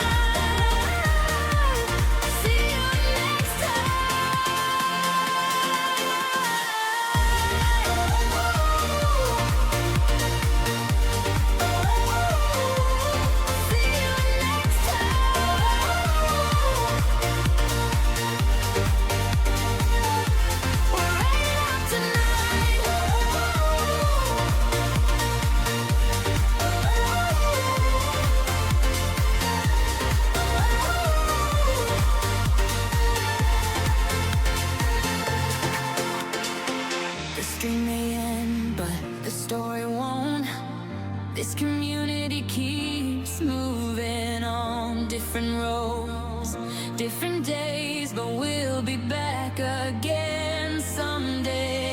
See you next The stream may end, but the story won't. This community keeps moving on. Different roads, different days, but we'll be back again someday.